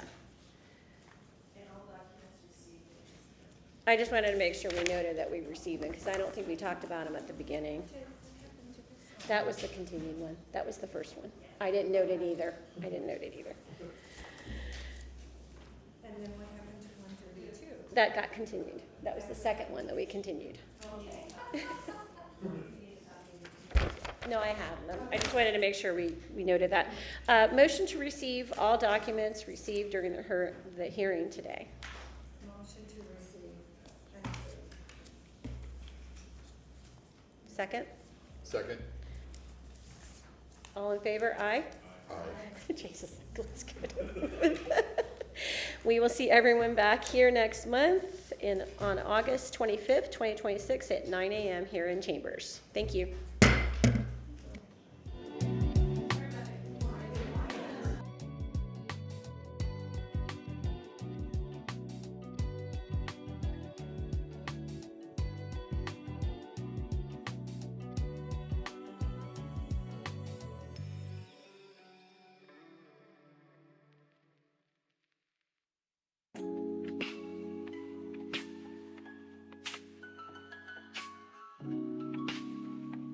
I just wanted to make sure we noted that we received them, because I don't think we talked about them at the beginning. That was the continued one. That was the first one. I didn't note it either. And then what happened to 132? That got continued. That was the second one that we continued. Okay. No, I have them. I just wanted to make sure we noted that. Motion to receive all documents received during the hearing today. Motion to receive. Second? Second. All in favor? Aye? Aye. Jesus, that's good. We will see everyone back here next month on August 25th, 2026 at 9 a.m. here in Chambers. Thank you.